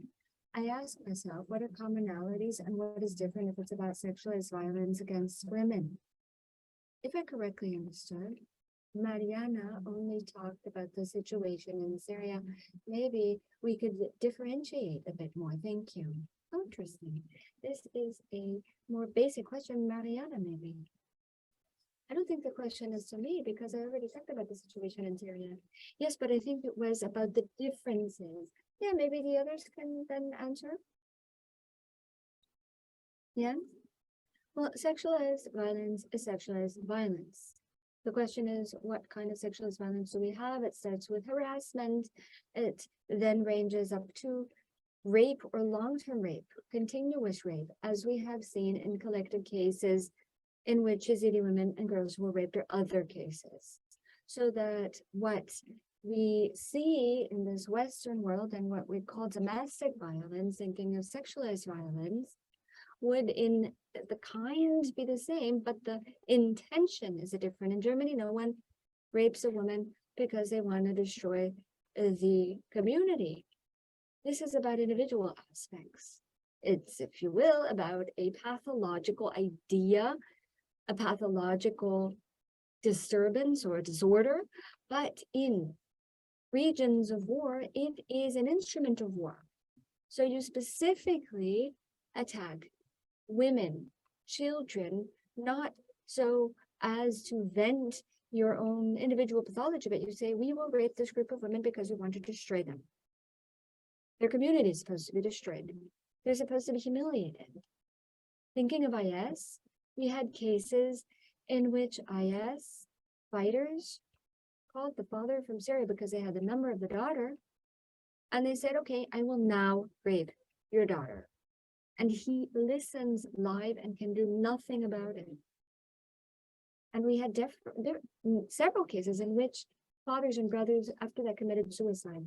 I ask myself, what are commonalities and what is different if it's about sexualized violence against women? If I correctly understood, Mariana only talked about the situation in Syria. Maybe we could differentiate a bit more. Thank you. Interesting. This is a more basic question, Mariana, maybe. I don't think the question is to me because I already talked about the situation in Syria. Yes, but I think it was about the differences. Yeah, maybe the others can then answer. Yeah. Well, sexualized violence is sexualized violence. The question is, what kind of sexualized violence do we have? It starts with harassment. It then ranges up to rape or long-term rape, continuous rape, as we have seen in collective cases in which Yazidi women and girls were raped or other cases. So that what we see in this Western world and what we call domestic violence, thinking of sexualized violence, would in the kind be the same, but the intention is different. In Germany, no one rapes a woman because they want to destroy the community. This is about individual aspects. It's, if you will, about a pathological idea, a pathological disturbance or disorder, but in regions of war, it is an instrument of war. So you specifically attack women, children, not so as to vent your own individual pathology, but you say, we will rape this group of women because we want to destroy them. Their community is supposed to be destroyed. They're supposed to be humiliated. Thinking of IS, we had cases in which IS fighters called the father from Syria because they had the number of the daughter, and they said, okay, I will now rape your daughter. And he listens live and can do nothing about it. And we had several cases in which fathers and brothers after that committed suicide.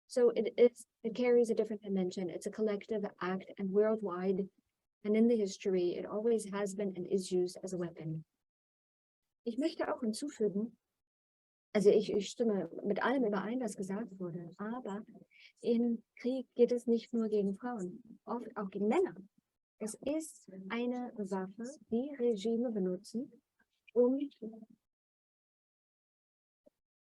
So it carries a different dimension. It's a collective act, and worldwide and in the history, it always has been and is used as a weapon. Ich möchte auch hinzufügen, also ich stimme mit allem überein, was gesagt wurde, aber im Krieg geht es nicht nur gegen Frauen, oft auch gegen Männer. Es ist eine Waffe, die Regime benutzen, um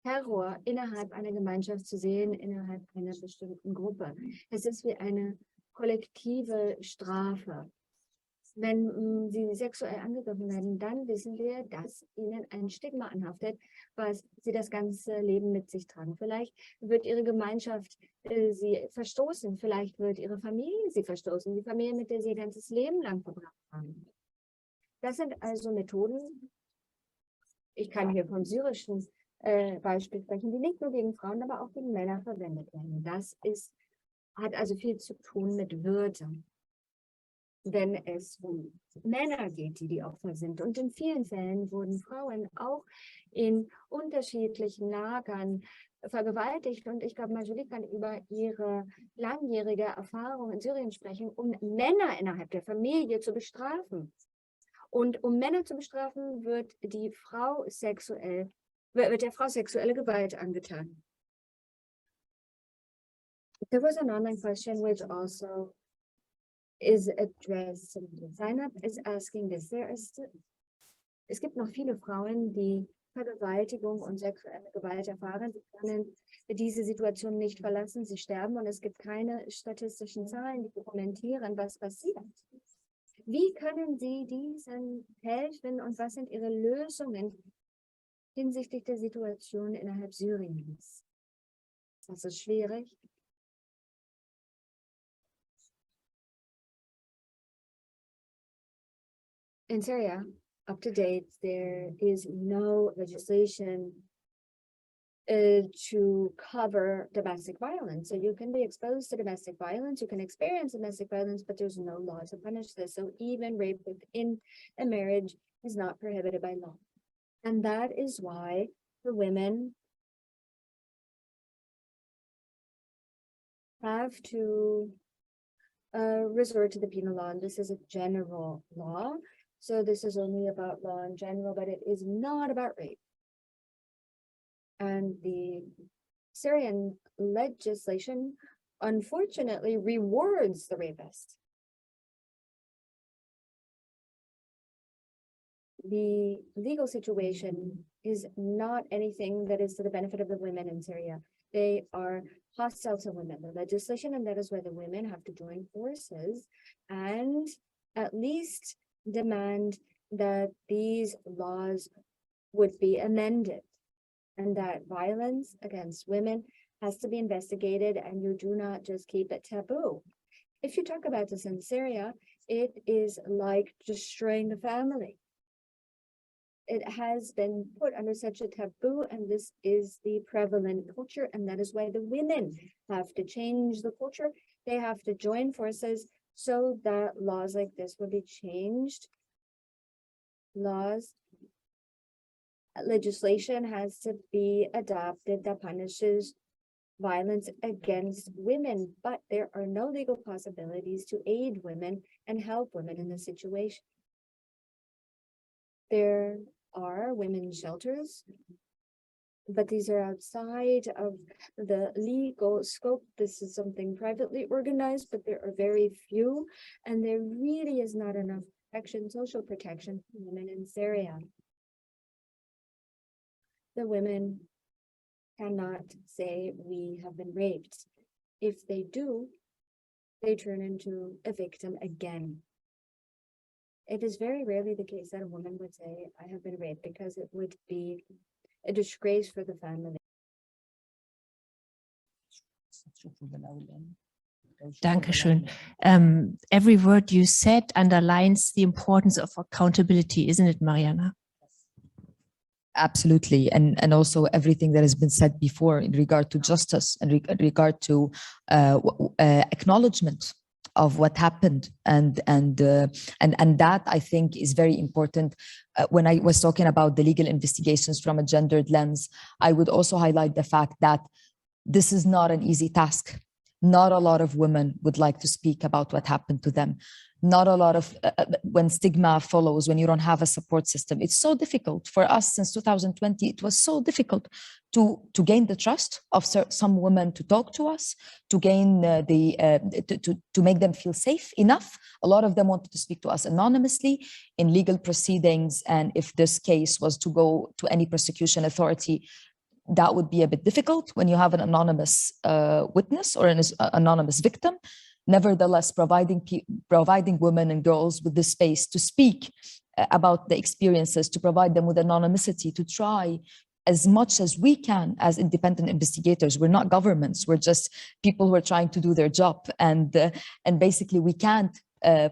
Terror innerhalb einer Gemeinschaft zu sehen, innerhalb einer bestimmten Gruppe. Es ist wie eine kollektive Strafe. Wenn sie sexuell angegriffen werden, dann wissen wir, dass ihnen ein Stigma anhaftet, was sie das ganze Leben mit sich tragen. Vielleicht wird ihre Gemeinschaft sie verstoßen, vielleicht wird ihre Familie sie verstoßen, die Familie, mit der sie ihr ganzes Leben lang verbracht haben. Das sind also Methoden, ich kann hier vom syrischen Beispiel sprechen, die nicht nur gegen Frauen, aber auch gegen Männer verwendet werden. Das hat also viel zu tun mit Würde. Wenn es um Männer geht, die Opfer sind. Und in vielen Fällen wurden Frauen auch in unterschiedlichen Lagern vergewaltigt. Und ich glaube, Marjorie kann über ihre langjährige Erfahrung in Syrien sprechen, um Männer innerhalb der Familie zu bestrafen. Und um Männer zu bestrafen, wird der Frau sexuelle Gewalt angetan. There was an online question which also is addressed. Zainab is asking this. Es gibt noch viele Frauen, die Vergewaltigung und sexuelle Gewalt erfahren. Sie können diese Situation nicht verlassen. Sie sterben und es gibt keine statistischen Zahlen, die dokumentieren, was passiert. Wie können Sie diesen helfen und was sind Ihre Lösungen hinsichtlich der Situation innerhalb Syriens? Das ist schwierig. In Syria, up to date, there is no legislation to cover domestic violence. So you can be exposed to domestic violence, you can experience domestic violence, but there's no law to punish this. So even rape within a marriage is not prohibited by law. And that is why the women have to resort to the penal law. And this is a general law. So this is only about law in general, but it is not about rape. And the Syrian legislation unfortunately rewards the rapist. The legal situation is not anything that is to the benefit of the women in Syria. They are hostile to women. The legislation, and that is why the women have to join forces and at least demand that these laws would be amended and that violence against women has to be investigated, and you do not just keep it taboo. If you talk about this in Syria, it is like destroying the family. It has been put under such a taboo, and this is the prevalent culture, and that is why the women have to change the culture. They have to join forces so that laws like this will be changed. Legislation has to be adopted that punishes violence against women, but there are no legal possibilities to aid women and help women in this situation. There are women's shelters, but these are outside of the legal scope. This is something privately organized, but there are very few, and there really is not enough protection, social protection for women in Syria. The women cannot say we have been raped. If they do, they turn into a victim again. It is very rarely the case that a woman would say, I have been raped, because it would be a disgrace for the family. Dankeschön. Every word you said underlines the importance of accountability, isn't it, Mariana? Absolutely, and also everything that has been said before in regard to justice and regard to acknowledgement of what happened, and that I think is very important. When I was talking about the legal investigations from a gendered lens, I would also highlight the fact that this is not an easy task. Not a lot of women would like to speak about what happened to them. Not a lot of, when stigma follows, when you don't have a support system, it's so difficult for us. Since 2020, it was so difficult to gain the trust of some women to talk to us, to gain to make them feel safe enough. A lot of them wanted to speak to us anonymously in legal proceedings, and if this case was to go to any prosecution authority, that would be a bit difficult when you have an anonymous witness or an anonymous victim. Nevertheless, providing women and girls with the space to speak about the experiences, to provide them with anonymity, to try as much as we can as independent investigators. We're not governments, we're just people who are trying to do their job. And basically we can't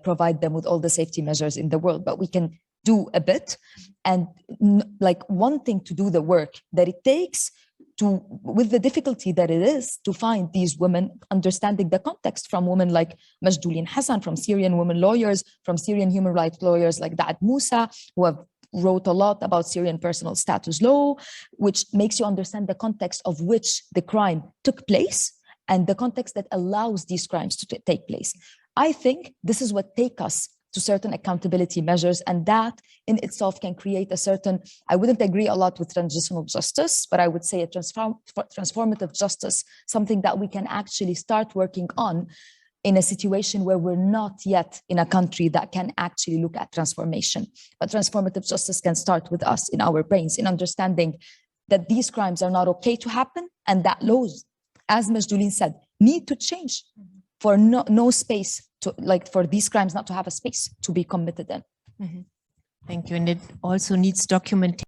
provide them with all the safety measures in the world, but we can do a bit. And like wanting to do the work that it takes to, with the difficulty that it is to find these women, understanding the context from women like Majdoulin Hassan, from Syrian women lawyers, from Syrian human rights lawyers like Daad Musa, who have wrote a lot about Syrian personal status law, which makes you understand the context of which the crime took place and the context that allows these crimes to take place. I think this is what takes us to certain accountability measures, and that in itself can create a certain, I wouldn't agree a lot with transitional justice, but I would say a transformative justice, something that we can actually start working on in a situation where we're not yet in a country that can actually look at transformation. But transformative justice can start with us, in our brains, in understanding that these crimes are not okay to happen, and that laws, as Majdoulin said, need to change for no space to, like, for these crimes not to have a space to be committed in. Mm-hmm. Thank you. And it also needs documentation.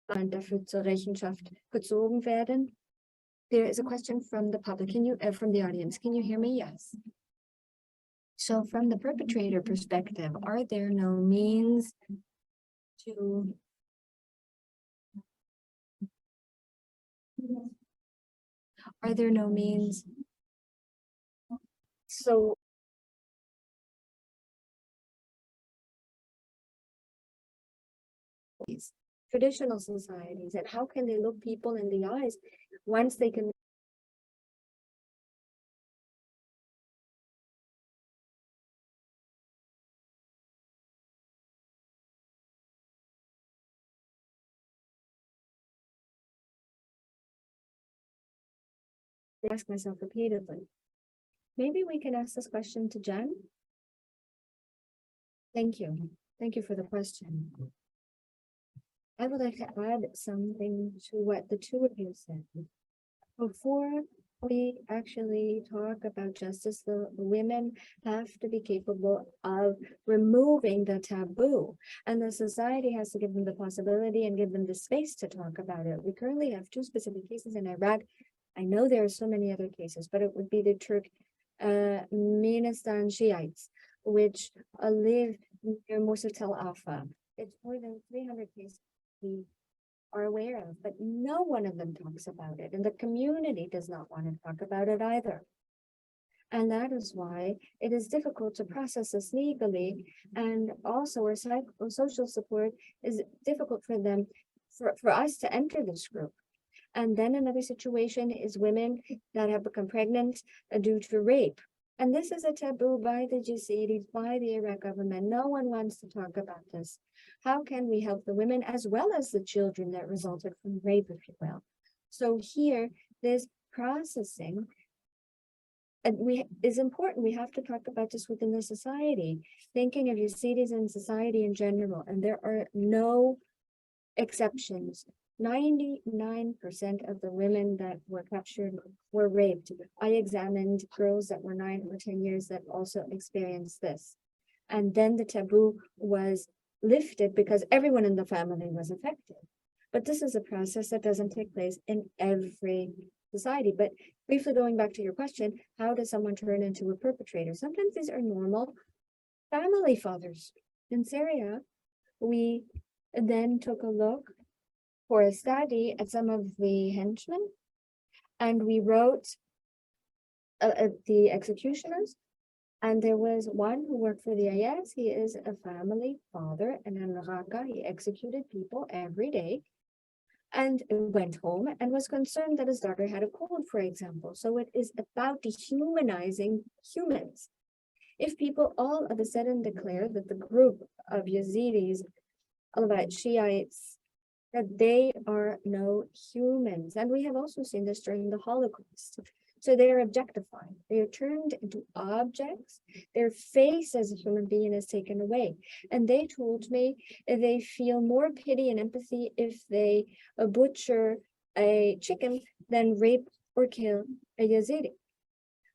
Und dafür zur Rechenschaft gezogen werden. There is a question from the public. Can you, from the audience, can you hear me? Yes. So from the perpetrator perspective, are there no means to So traditional societies, and how can they look people in the eyes once they can ask myself repeatedly. Maybe we can ask this question to Jen. Thank you. Thank you for the question. I would like to add something to what the two of you said. Before we actually talk about justice, the women have to be capable of removing the taboo, and the society has to give them the possibility and give them the space to talk about it. We currently have two specific cases in Iraq. I know there are so many other cases, but it would be the Turkmenistan Shiites, which live near Mosul Tel Afa. It's more than 300 cases we are aware of, but no one of them talks about it, and the community does not want to talk about it either. And that is why it is difficult to process this legally, and also our social support is difficult for them, for us to enter this group. And then another situation is women that have become pregnant due to rape. And this is a taboo by the Yazidis, by the Iraq government. No one wants to talk about this. How can we help the women as well as the children that resulted from rape, if you will? So here, this processing is important. We have to talk about this within the society, thinking of Yazidis and society in general. And there are no exceptions. 99% of the women that were captured were raped. I examined girls that were 9 or 10 years that also experienced this. And then the taboo was lifted because everyone in the family was affected. But this is a process that doesn't take place in every society. But briefly going back to your question, how does someone turn into a perpetrator? Sometimes these are normal family fathers. In Syria, we then took a look for a study at some of the henchmen, and we wrote the executioners, and there was one who worked for the IS. He is a family father, and in Raqqa, he executed people every day and went home and was concerned that his daughter had a cold, for example. So it is about dehumanizing humans. If people all of a sudden declare that the group of Yazidis, Alawite Shiites, that they are no humans. And we have also seen this during the Holocaust. So they are objectified. They are turned into objects. Their face as a human being is taken away. And they told me they feel more pity and empathy if they butcher a chicken than rape or kill a Yazidi.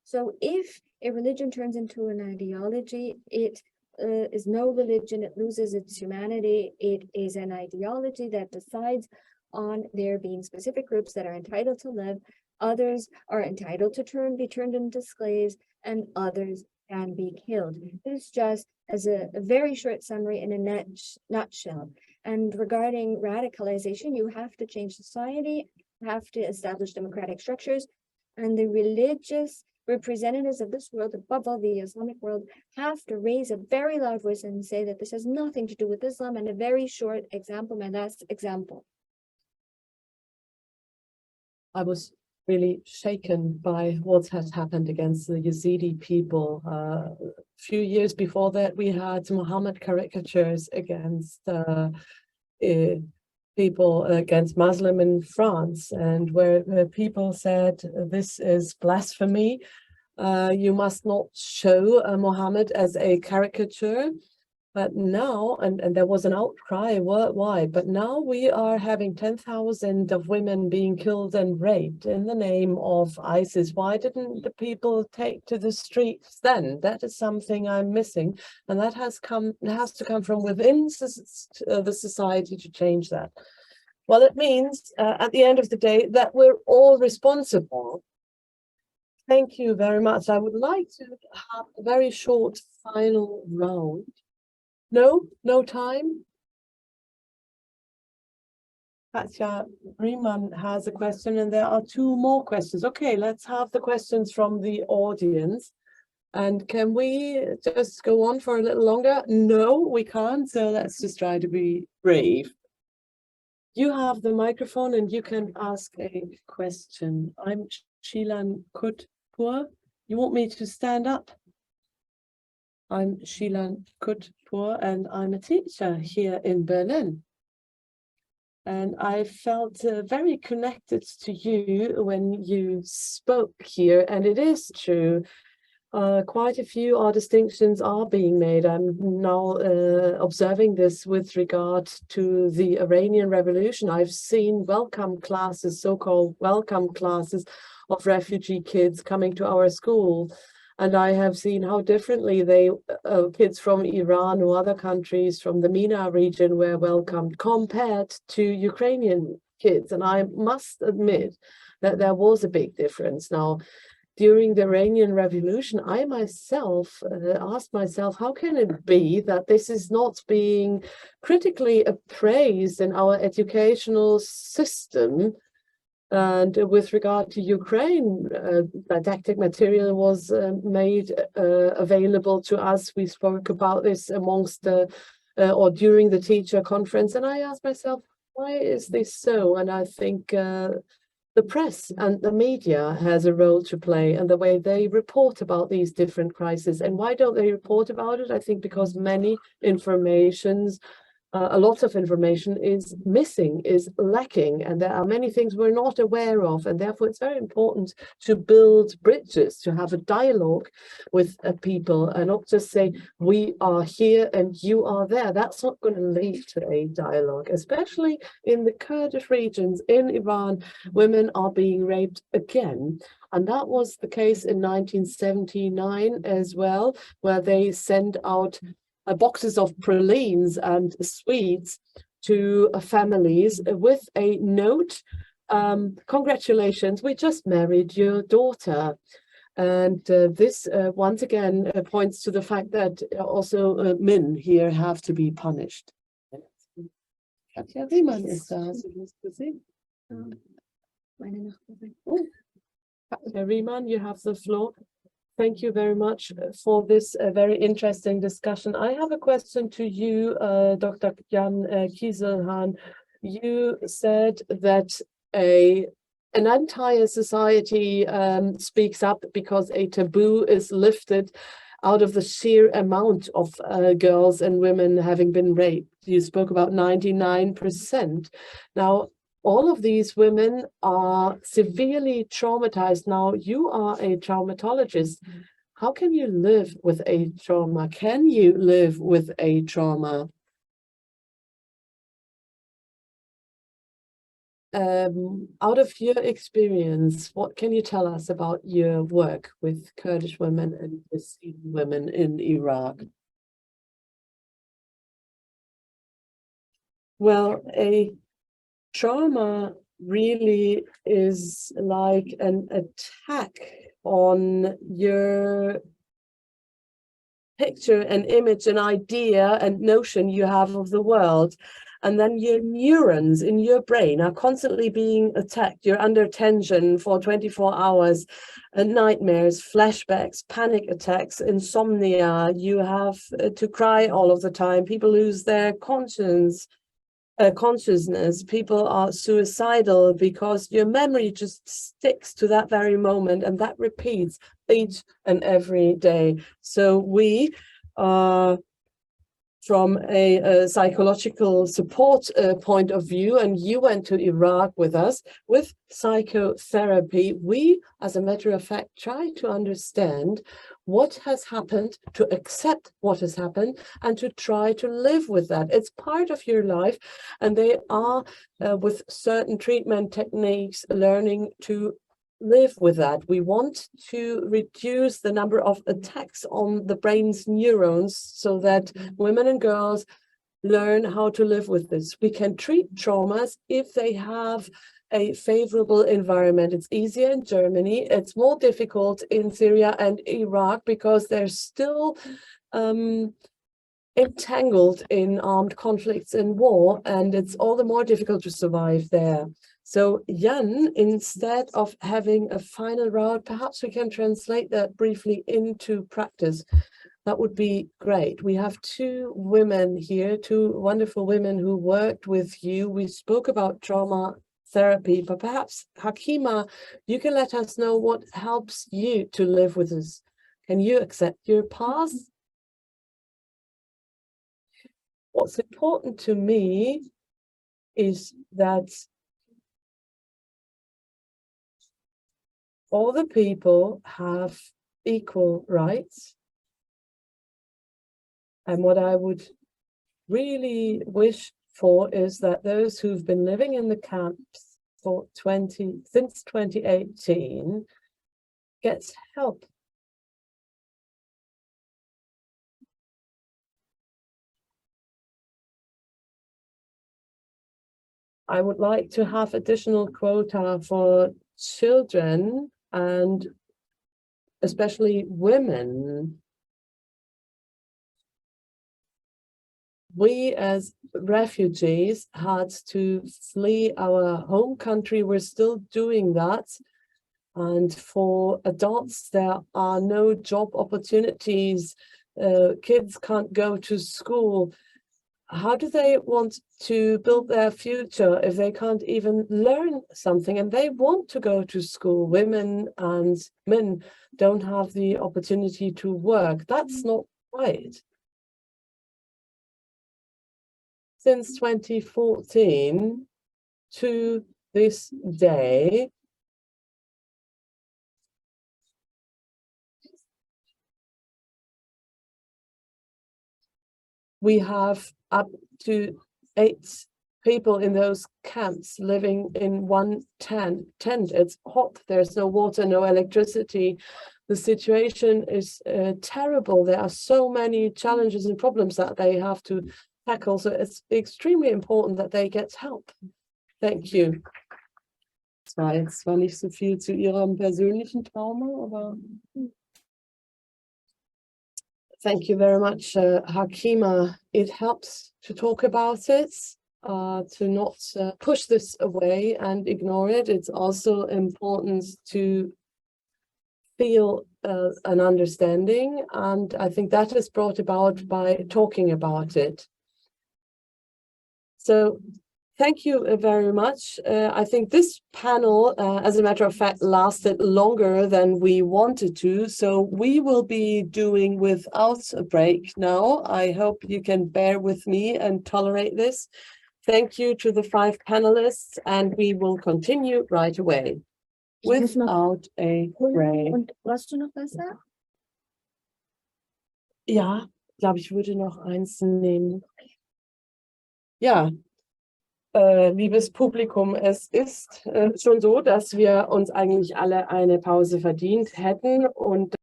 So if a religion turns into an ideology, it is no religion, it loses its humanity. It is an ideology that decides on there being specific groups that are entitled to live, others are entitled to be turned into slaves, and others can be killed. This is just as a very short summary in a nutshell. And regarding radicalization, you have to change society, you have to establish democratic structures, and the religious representatives of this world, above all the Islamic world, have to raise a very loud voice and say that this has nothing to do with Islam. And a very short example, my last example. I was really shaken by what has happened against the Yazidi people. A few years before that, we had Muhammad caricatures against people, against Muslim in France, and where people said, this is blasphemy. You must not show Muhammad as a caricature. But now, and there was an outcry worldwide, but now we are having 10,000 of women being killed and raped in the name of ISIS. Why didn't the people take to the streets then? That is something I'm missing, and that has to come from within the society to change that. Well, it means at the end of the day that we're all responsible. Thank you very much. I would like to have a very short final round. No time? Katja Riemann has a question, and there are 2 more questions. Okay, let's have the questions from the audience. And can we just go on for a little longer? No, we can't. So let's just try to be brave. You have the microphone and you can ask a question. I'm Shilan Kutpur. You want me to stand up? I'm Shilan Kutpur and I'm a teacher here in Berlin. And I felt very connected to you when you spoke here, and it is true. Quite a few distinctions are being made. I'm now observing this with regard to the Iranian Revolution. I've seen welcome classes, so-called welcome classes of refugee kids coming to our school. And I have seen how differently kids from Iran or other countries from the MENA region were welcomed compared to Ukrainian kids. And I must admit that there was a big difference. Now, during the Iranian Revolution, I myself asked myself, how can it be that this is not being critically appraised in our educational system? And with regard to Ukraine, didactic material was made available to us. We spoke about this amongst or during the teacher conference. And I asked myself, why is this so? And I think the press and the media has a role to play, and the way they report about these different crises. And why don't they report about it? I think because a lot of information is missing, is lacking, and there are many things we're not aware of, and therefore it's very important to build bridges, to have a dialogue with people, and not just say, we are here and you are there. That's not going to lead to a dialogue, especially in the Kurdish regions in Iran. Women are being raped again. And that was the case in 1979 as well, where they sent out boxes of pralines and sweets to families with a note, congratulations, we just married your daughter. And this once again points to the fact that also men here have to be punished. Katja Riemann ist da. Hast du das gesehen? Katja Riemann, you have the floor. Thank you very much for this very interesting discussion. I have a question to you, Dr. Jan Kieselhahn. You said that an entire society speaks up because a taboo is lifted out of the sheer amount of girls and women having been raped. You spoke about 99%. Now, all of these women are severely traumatized. Now, you are a traumatologist. How can you live with a trauma? Can you live with a trauma? Out of your experience, what can you tell us about your work with Kurdish women and Yazidi women in Iraq? Well, a trauma really is like an attack on your picture and image and idea and notion you have of the world. And then your neurons in your brain are constantly being attacked. You're under tension for 24 hours, nightmares, flashbacks, panic attacks, insomnia. You have to cry all of the time. People lose their consciousness. People are suicidal because your memory just sticks to that very moment, and that repeats each and every day. So we from a psychological support point of view, and you went to Iraq with us with psychotherapy, we, as a matter of fact, try to understand what has happened, to accept what has happened, and to try to live with that. It's part of your life, and they are, with certain treatment techniques, learning to live with that. We want to reduce the number of attacks on the brain's neurons so that women and girls learn how to live with this. We can treat traumas if they have a favorable environment. It's easier in Germany. It's more difficult in Syria and Iraq because they're still entangled in armed conflicts and war, and it's all the more difficult to survive there. So Jan, instead of having a final route, perhaps we can translate that briefly into practice. that would be great. We have two women here, two wonderful women who worked with you. We spoke about trauma therapy, but perhaps Hakima, you can let us know what helps you to live with this. Can you accept your past? What's important to me is that all the people have equal rights. And what I would really wish for is that those who've been living in the camps for since 2018 gets help. I would like to have additional quota for children and especially women. We as refugees had to flee our home country. We're still doing that. And for adults, there are no job opportunities. Kids can't go to school. How do they want to build their future if they can't even learn something? And they want to go to school. Women and men don't have the opportunity to work. That's not right. Since 2014 to this day, we have up to 8 people in those camps living in one tent. It's hot, there's no water, no electricity. The situation is terrible. There are so many challenges and problems that they have to tackle. So it's extremely important that they get help. Thank you. Es war jetzt zwar nicht so viel zu Ihrem persönlichen Trauma, aber thank you very much, Hakima. It helps to talk about it, to not push this away and ignore it. It's also important to feel an understanding, and I think that is brought about by talking about it. So thank you very much. I think this panel, as a matter of fact, lasted longer than we wanted to. So we will be doing without a break now. I hope you can bear with me and tolerate this. Thank you to the 5 panelists, and we will continue right away without a break. Und brauchst du noch Wasser? Ja, ich glaube, ich würde noch eins nehmen. Ja. Liebes Publikum, es ist schon so, dass wir uns eigentlich alle eine Pause verdient hätten und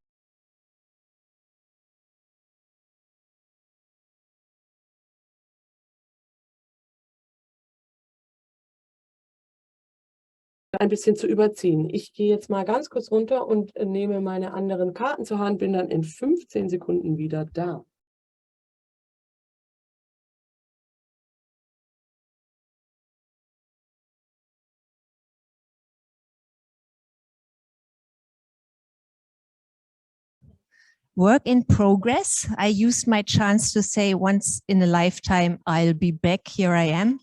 ein bisschen zu überziehen. Ich gehe jetzt mal ganz kurz runter und nehme meine anderen Karten zur Hand, bin dann in 15 Sekunden wieder da. Work in progress. I used my chance to say once in a lifetime, I'll be back, here I am.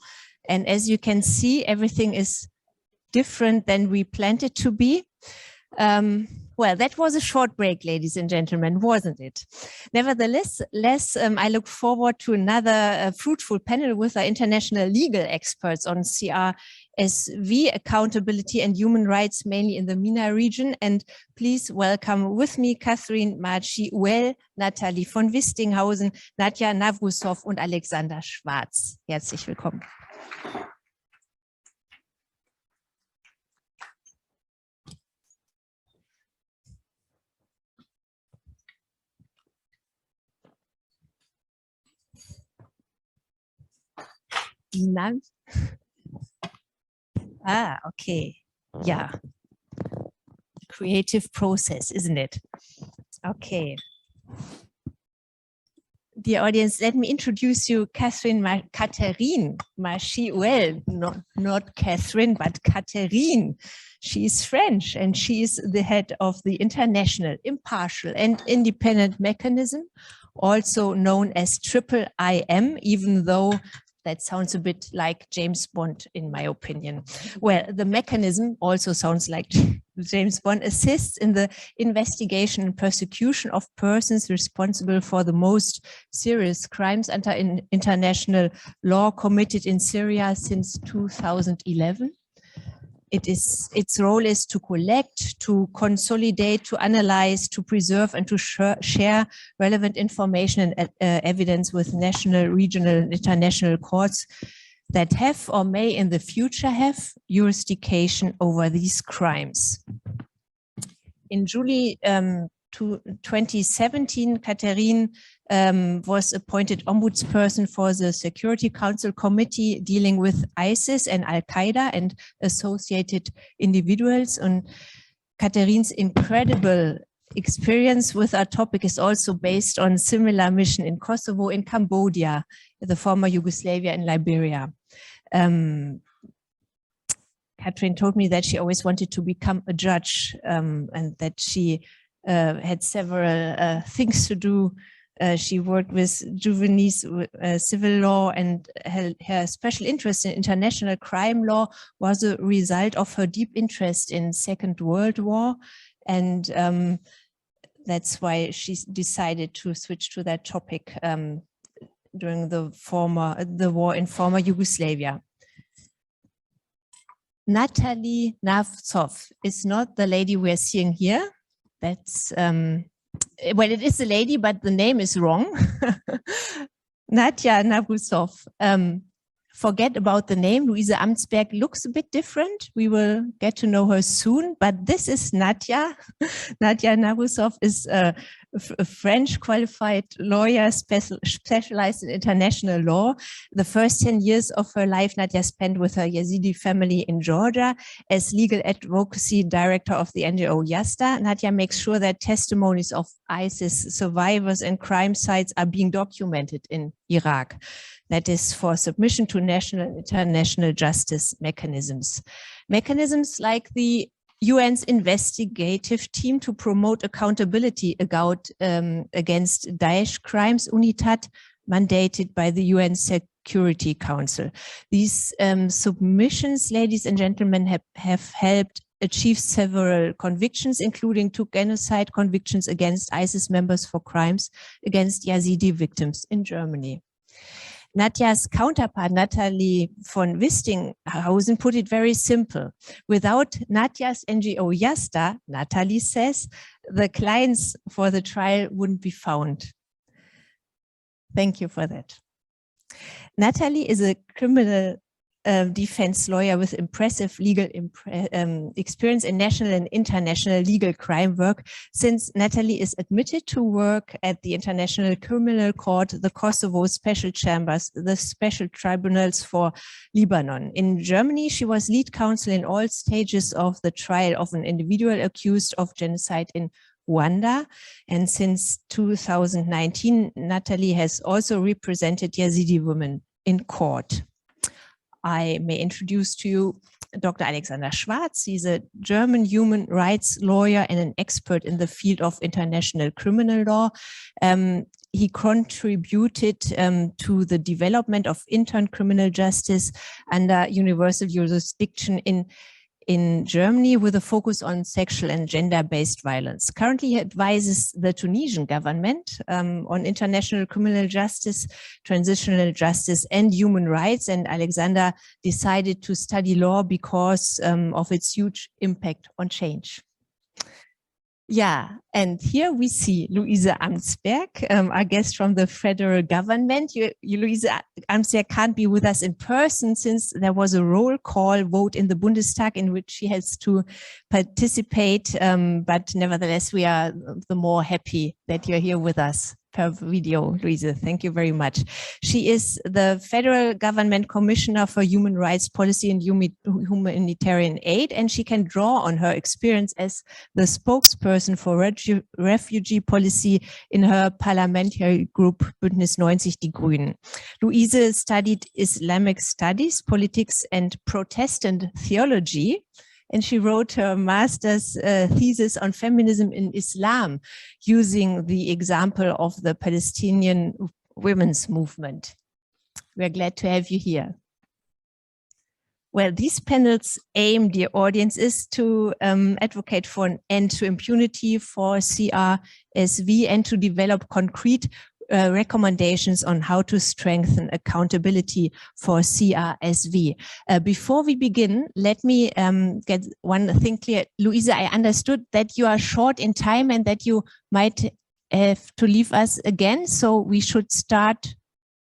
And as you can see, everything is different than we planned it to be. Well, that was a short break, ladies and gentlemen, wasn't it? Nevertheless, I look forward to another fruitful panel with our international legal experts on CRSV, accountability and human rights, mainly in the MENA region. And please welcome with me Catherine Marchi-Uell, Nathalie von Wistinghausen, Nadja Navrusov und Alexander Schwarz. Herzlich willkommen. Okay. Yeah. Creative process, isn't it? Okay. Dear audience, let me introduce you Catherine Machiuel, not Catherine, but Catherine. She is French and she is the head of the International Impartial and Independent Mechanism, also known as IIIM, even though that sounds a bit like James Bond, in my opinion. Well, the mechanism also sounds like James Bond, assists in the investigation and persecution of persons responsible for the most serious crimes under international law committed in Syria since 2011. Its role is to collect, to consolidate, to analyze, to preserve, and to share relevant information and evidence with national, regional, and international courts that have or may in the future have jurisdiction over these crimes. In July 2017, Catherine was appointed ombudsperson for the Security Council Committee dealing with ISIS and Al-Qaeda and associated individuals. And Catherine's incredible experience with our topic is also based on similar mission in Kosovo, in Cambodia, the former Yugoslavia, and Liberia. Catherine told me that she always wanted to become a judge and that she had several things to do. She worked with juvenile civil law, and her special interest in international crime law was a result of her deep interest in Second World War. And that's why she decided to switch to that topic during the war in former Yugoslavia. Natalie Navtsov is not the lady we're seeing here. That's, well, it is a lady, but the name is wrong. Nadja Navusov. Forget about the name. Luise Amtsberg looks a bit different. We will get to know her soon, but this is Nadja. Nadja Navusov is a French qualified lawyer specialized in international law. The first 10 years of her life, Nadja spent with her Yazidi family in Georgia as legal advocacy director of the NGO Yasta. Nadja makes sure that testimonies of ISIS survivors and crime sites are being documented in Iraq. That is for submission to national and international justice mechanisms. Mechanisms like the UN's investigative team to promote accountability against Daesh crimes, UNITAD, mandated by the UN Security Council. These submissions, ladies and gentlemen, have helped achieve several convictions, including 2 genocide convictions against ISIS members for crimes against Yazidi victims in Germany. Nadja's counterpart, Nathalie von Wistinghausen, put it very simple. Without Nadja's NGO Yasta, Nathalie says, the clients for the trial wouldn't be found. Thank you for that. Nathalie is a criminal defense lawyer with impressive legal experience in national and international legal crime work. Since Nathalie is admitted to work at the International Criminal Court, the Kosovo Special Chambers, the Special Tribunals for Lebanon. In Germany, she was lead counsel in all stages of the trial of an individual accused of genocide in Rwanda. And since 2019, Nathalie has also represented Yazidi women in court. I may introduce to you Dr. Alexander Schwarz. He's a German human rights lawyer and an expert in the field of international criminal law. He contributed to the development of intern criminal justice under universal jurisdiction in Germany with a focus on sexual and gender-based violence. Currently, he advises the Tunisian government on international criminal justice, transitional justice, and human rights. And Alexander decided to study law because of its huge impact on change. Yeah, and here we see Luise Amtsberg, our guest from the federal government. Luise Amtsberg can't be with us in person since there was a roll call vote in the Bundestag in which she has to participate. But nevertheless, we are the more happy that you're here with us. per video, Louise. Thank you very much. She is the Federal Government Commissioner for Human Rights Policy and Humanitarian Aid, and she can draw on her experience as the spokesperson for refugee policy in her parliamentary group Bündnis 90 Die Grünen. Louise studied Islamic studies, politics, and Protestant theology. And she wrote her master's thesis on feminism in Islam using the example of the Palestinian women's movement. We're glad to have you here. Well, these panels aim, dear audiences, to advocate for an end to impunity for CRSV and to develop concrete recommendations on how to strengthen accountability for CRSV. Before we begin, let me get one thing clear. Louise, I understood that you are short in time and that you might have to leave us again. So we should start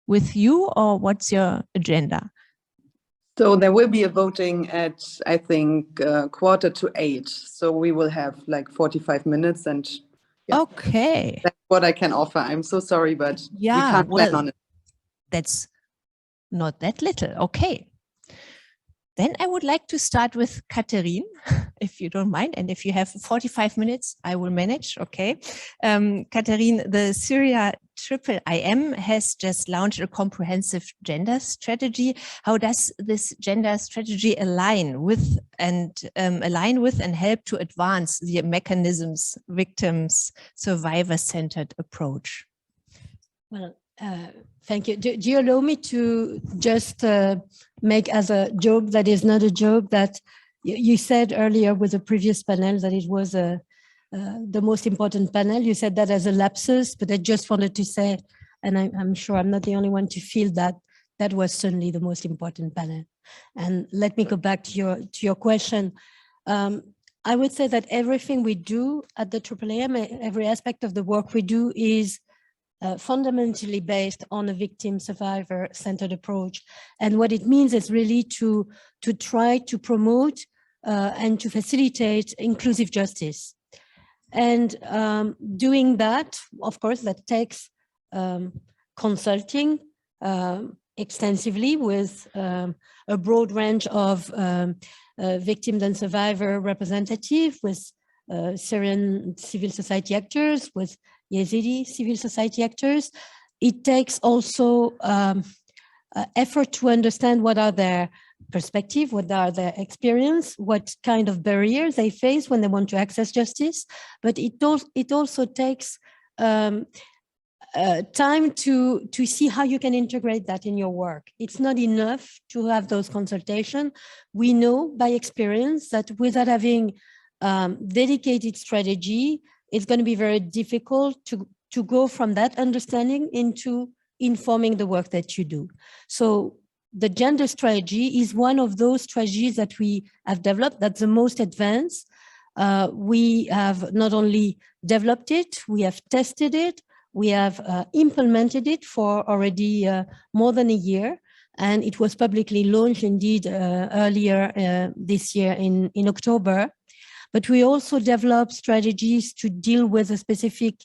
with you, or what's your agenda? So there will be a voting at, I think, 7:45. So we will have like 45 minutes and yeah, okay, that's what I can offer. I'm so sorry, but we can't plan on it. That's not that little. Okay. Then I would like to start with Catherine, if you don't mind. And if you have 45 minutes, I will manage. Okay. Catherine, the Syria IIIM has just launched a comprehensive gender strategy. How does this gender strategy align with and help to advance the mechanisms, victims, survivor-centered approach? Well, thank you. Do you allow me to just make as a joke that is not a joke, that you said earlier with the previous panel that it was the most important panel. You said that as a lapsus, but I just wanted to say, and I'm sure I'm not the only one to feel that that was certainly the most important panel. And let me go back to your question. I would say that everything we do at the IIIM, every aspect of the work we do is fundamentally based on a victim survivor centered approach. And what it means is really to try to promote and to facilitate inclusive justice. And doing that, of course, that takes consulting extensively with a broad range of victims and survivor representatives, with Syrian civil society actors, with Yazidi civil society actors. It takes also effort to understand what are their perspective, what are their experience, what kind of barriers they face when they want to access justice. But it also takes time to see how you can integrate that in your work. It's not enough to have those consultations. We know by experience that without having dedicated strategy, it's going to be very difficult to go from that understanding into informing the work that you do. So the gender strategy is one of those strategies that we have developed that's the most advanced. We have not only developed it, we have tested it, we have implemented it for already more than a year. And it was publicly launched indeed earlier this year in October. But we also develop strategies to deal with the specific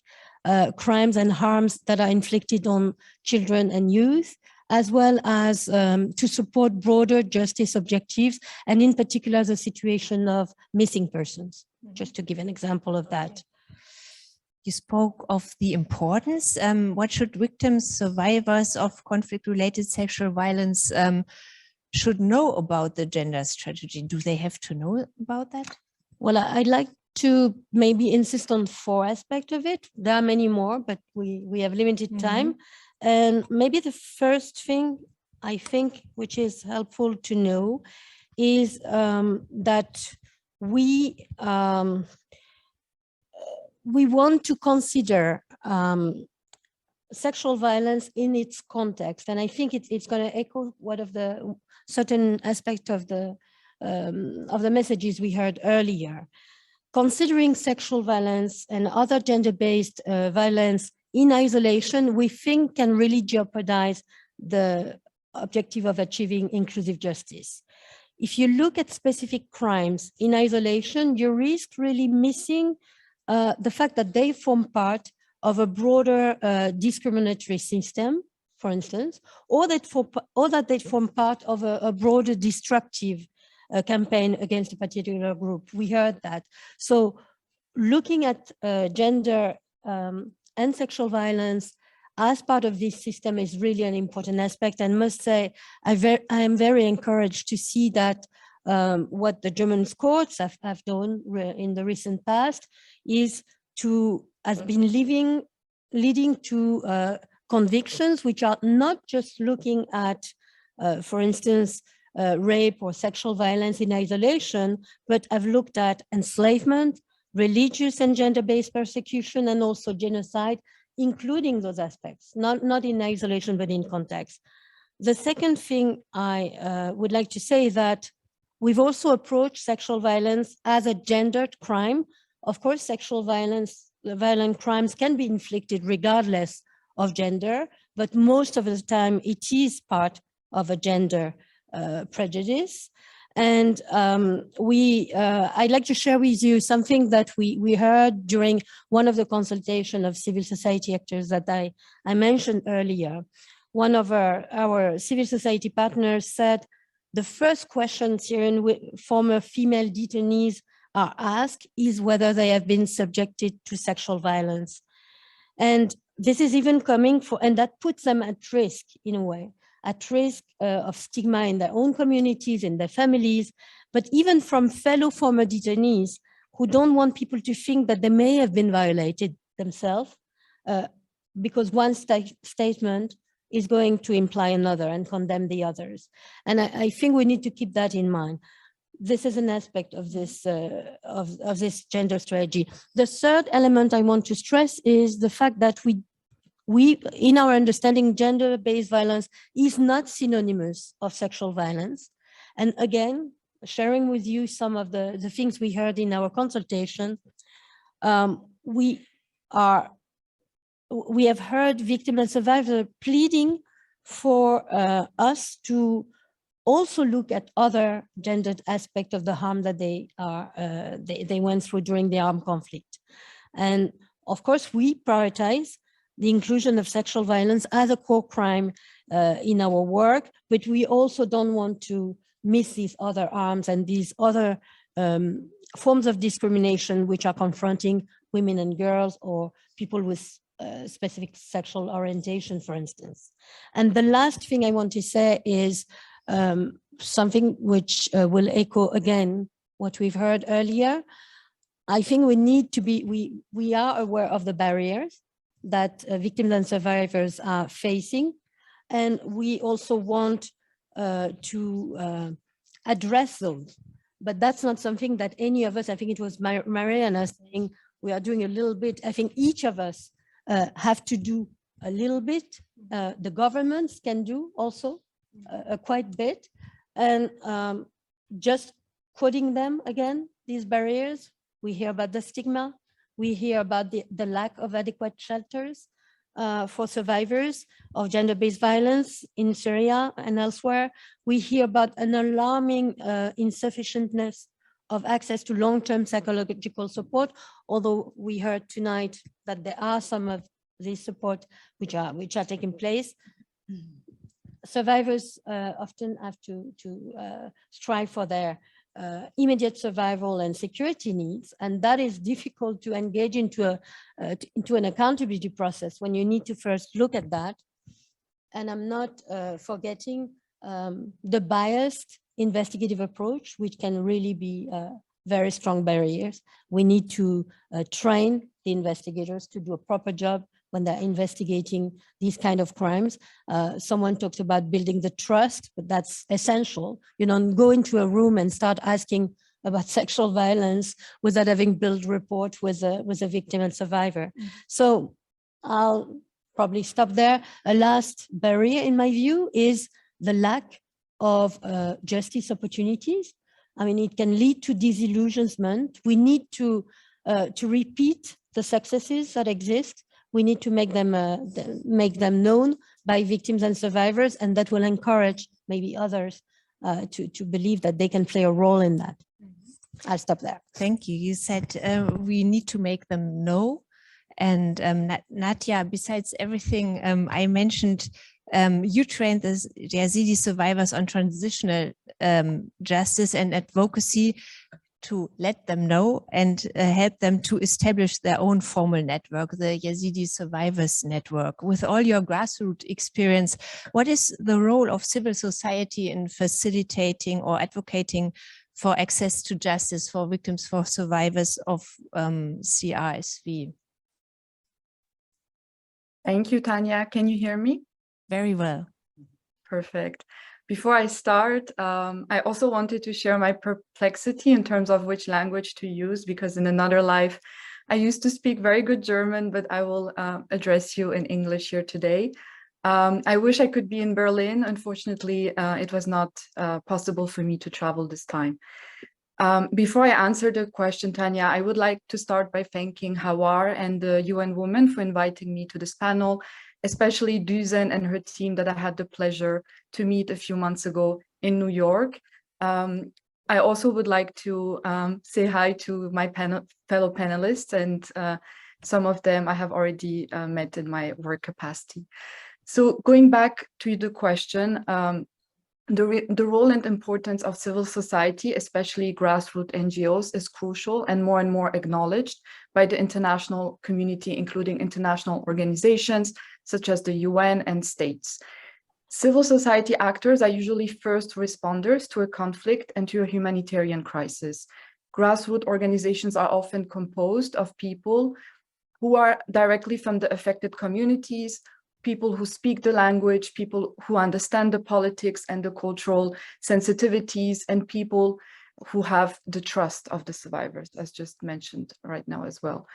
crimes and harms that are inflicted on children and youth, as well as to support broader justice objectives, and in particular, the situation of missing persons, just to give an example of that. You spoke of the importance. What should victims, survivors of conflict-related sexual violence should know about the gender strategy? Do they have to know about that? Well, I'd like to maybe insist on 4 aspects of it. There are many more, but we have limited time. And maybe the first thing I think which is helpful to know is that we want to consider sexual violence in its context. And I think it's going to echo one of the certain aspect of the messages we heard earlier. Considering sexual violence and other gender-based violence in isolation, we think can really jeopardize the objective of achieving inclusive justice. If you look at specific crimes in isolation, you risk really missing the fact that they form part of a broader discriminatory system, for instance, or that they form part of a broader destructive campaign against a particular group. We heard that. So looking at gender and sexual violence as part of this system is really an important aspect. And must say, I am very encouraged to see that what the German courts have done in the recent past has been leading to convictions which are not just looking at, for instance, rape or sexual violence in isolation, but have looked at enslavement, religious and gender-based persecution, and also genocide, including those aspects, not in isolation, but in context. The second thing I would like to say is that we've also approached sexual violence as a gendered crime. Of course, sexual violence, violent crimes can be inflicted regardless of gender, but most of the time it is part of a gender prejudice. And I'd like to share with you something that we heard during one of the consultation of civil society actors that I mentioned earlier. One of our civil society partners said, the first question Syrian former female detainees are asked is whether they have been subjected to sexual violence. And this is even coming and that puts them at risk in a way, at risk of stigma in their own communities, in their families, but even from fellow former detainees who don't want people to think that they may have been violated themselves, because one statement is going to imply another and condemn the others. And I think we need to keep that in mind. This is an aspect of this of this gender strategy. The third element I want to stress is the fact that we in our understanding, gender-based violence is not synonymous of sexual violence. And again, sharing with you some of the things we heard in our consultation, we have heard victims and survivors pleading for us to also look at other gendered aspects of the harm that they went through during the armed conflict. And of course, we prioritize the inclusion of sexual violence as a core crime in our work, but we also don't want to miss these other arms and these other forms of discrimination which are confronting women and girls or people with specific sexual orientation, for instance. And the last thing I want to say is something which will echo again what we've heard earlier. I think we need to be, we are aware of the barriers that victims and survivors are facing. And we also want to address those. But that's not something that any of us, I think it was Mariana saying, we are doing a little bit. I think each of us have to do a little bit. The governments can do also quite a bit. And just quoting them again, these barriers, we hear about the stigma, we hear about the lack of adequate shelters for survivors of gender-based violence in Syria and elsewhere. We hear about an alarming insufficientness of access to long-term psychological support, although we heard tonight that there are some of these support which are taking place. Survivors often have to strive for their immediate survival and security needs, and that is difficult to engage into an accountability process when you need to first look at that. And I'm not forgetting the biased investigative approach, which can really be very strong barriers. We need to train the investigators to do a proper job when they're investigating these kind of crimes. Someone talked about building the trust, but that's essential. You don't go into a room and start asking about sexual violence without having built rapport with a victim and survivor. So I'll probably stop there. A last barrier, in my view, is the lack of justice opportunities. I mean, it can lead to disillusionment. We need to repeat the successes that exist. We need to make them known by victims and survivors, and that will encourage maybe others to believe that they can play a role in that. I'll stop there. Thank you. You said we need to make them know And Nadia, besides everything I mentioned, you trained the Yazidi survivors on transitional justice and advocacy to let them know and help them to establish their own formal network, the Yazidi Survivors Network. With all your grassroots experience, what is the role of civil society in facilitating or advocating for access to justice for victims, for survivors of CRSV? Thank you, Tanya. Can you hear me? Very well. Perfect. Before I start, I also wanted to share my perplexity in terms of which language to use, because in another life, I used to speak very good German, but I will address you in English here today. I wish I could be in Berlin. Unfortunately, it was not possible for me to travel this time. Before I answer the question, Tanya, I would like to start by thanking Hawar and the UN Women for inviting me to this panel, especially Düzen and her team that I had the pleasure to meet a few months ago in New York. I also would like to say hi to my fellow panelists, and some of them I have already met in my work capacity. So going back to the question, the role and importance of civil society, especially grassroots NGOs, is crucial and more acknowledged by the international community, including international organizations such as the UN and states. Civil society actors are usually first responders to a conflict and to a humanitarian crisis. Grassroots organizations are often composed of people who are directly from the affected communities, people who speak the language, people who understand the politics and the cultural sensitivities, and people who have the trust of the survivors, as just mentioned right now as well.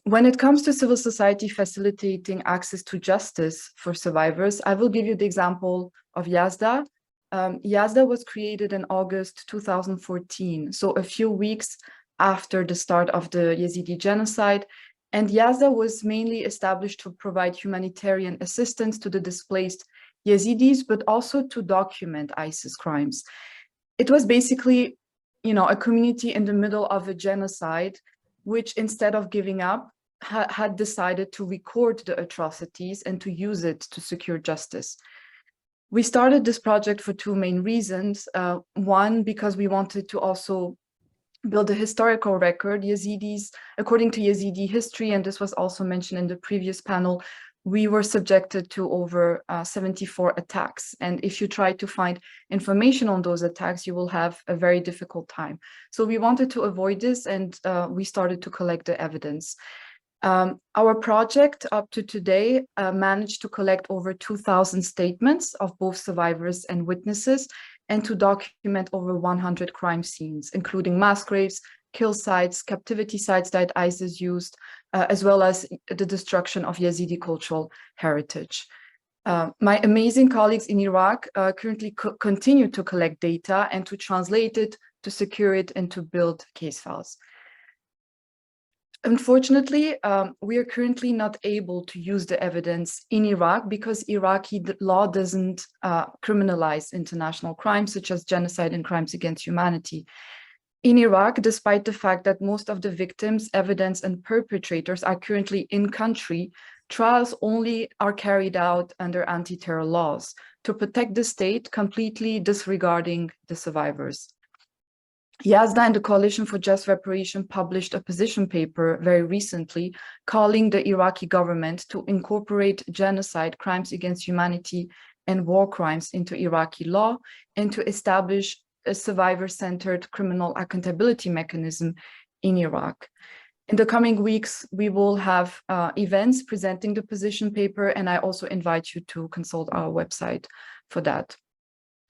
When it comes to civil society facilitating access to justice for survivors, I will give you the example of Yazda. Yazda was created in August 2014, so a few weeks after the start of the Yazidi genocide. And Yazda was mainly established to provide humanitarian assistance to the displaced Yazidis, but also to document ISIS crimes. It was basically, a community in the middle of a genocide, which instead of giving up, had decided to record the atrocities and to use it to secure justice. We started this project for two main reasons. One, because we wanted to also build a historical record. Yazidis, according to Yazidi history, and this was also mentioned in the previous panel, we were subjected to over 74 attacks. And if you try to find information on those attacks, you will have a very difficult time. So we wanted to avoid this, and we started to collect the evidence. Our project up to today managed to collect over 2,000 statements of both survivors and witnesses, and to document over 100 crime scenes, including mass graves, kill sites, captivity sites that ISIS used, as well as the destruction of Yazidi cultural heritage. My amazing colleagues in Iraq currently continue to collect data and to translate it, to secure it, and to build case files. Unfortunately, we are currently not able to use the evidence in Iraq because Iraqi law doesn't criminalize international crimes such as genocide and crimes against humanity. In Iraq, despite the fact that most of the victims, evidence, and perpetrators are currently in country, trials only are carried out under anti-terror laws to protect the state, completely disregarding the survivors. Yazda and the Coalition for Just Reparation published a position paper very recently calling the Iraqi government to incorporate genocide, crimes against humanity, and war crimes into Iraqi law, and to establish a survivor-centered criminal accountability mechanism in Iraq. In the coming weeks, we will have events presenting the position paper, and I also invite you to consult our website for that.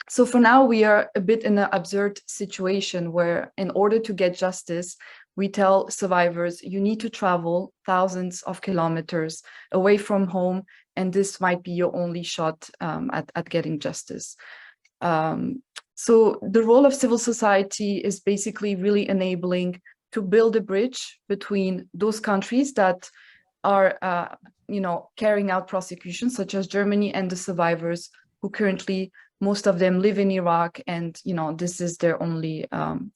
So for now, we are a bit in an absurd situation where in order to get justice, we tell survivors, you need to travel thousands of kilometers away from home, and this might be your only shot at getting justice. So the role of civil society is basically really enabling to build a bridge between those countries that are carrying out prosecutions, such as Germany, and the survivors who currently most of them live in Iraq, and this is their only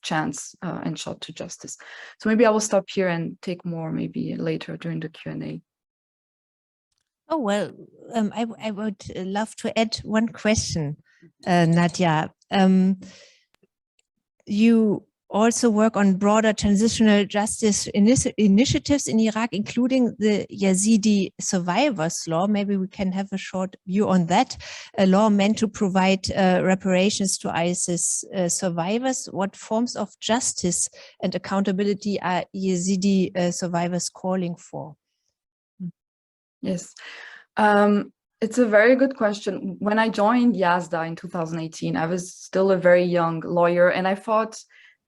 chance and shot to justice. So maybe I will stop here and take more maybe later during the Q&A. Oh, well, I would love to add one question, Nadia. You also work on broader transitional justice initiatives in Iraq, including the Yazidi Survivors Law. Maybe we can have a short view on that. A law meant to provide reparations to ISIS survivors. What forms of justice and accountability are Yazidi survivors calling for? Yes. It's a very good question. When I joined YASDA in 2018, I was still a very young lawyer, and I thought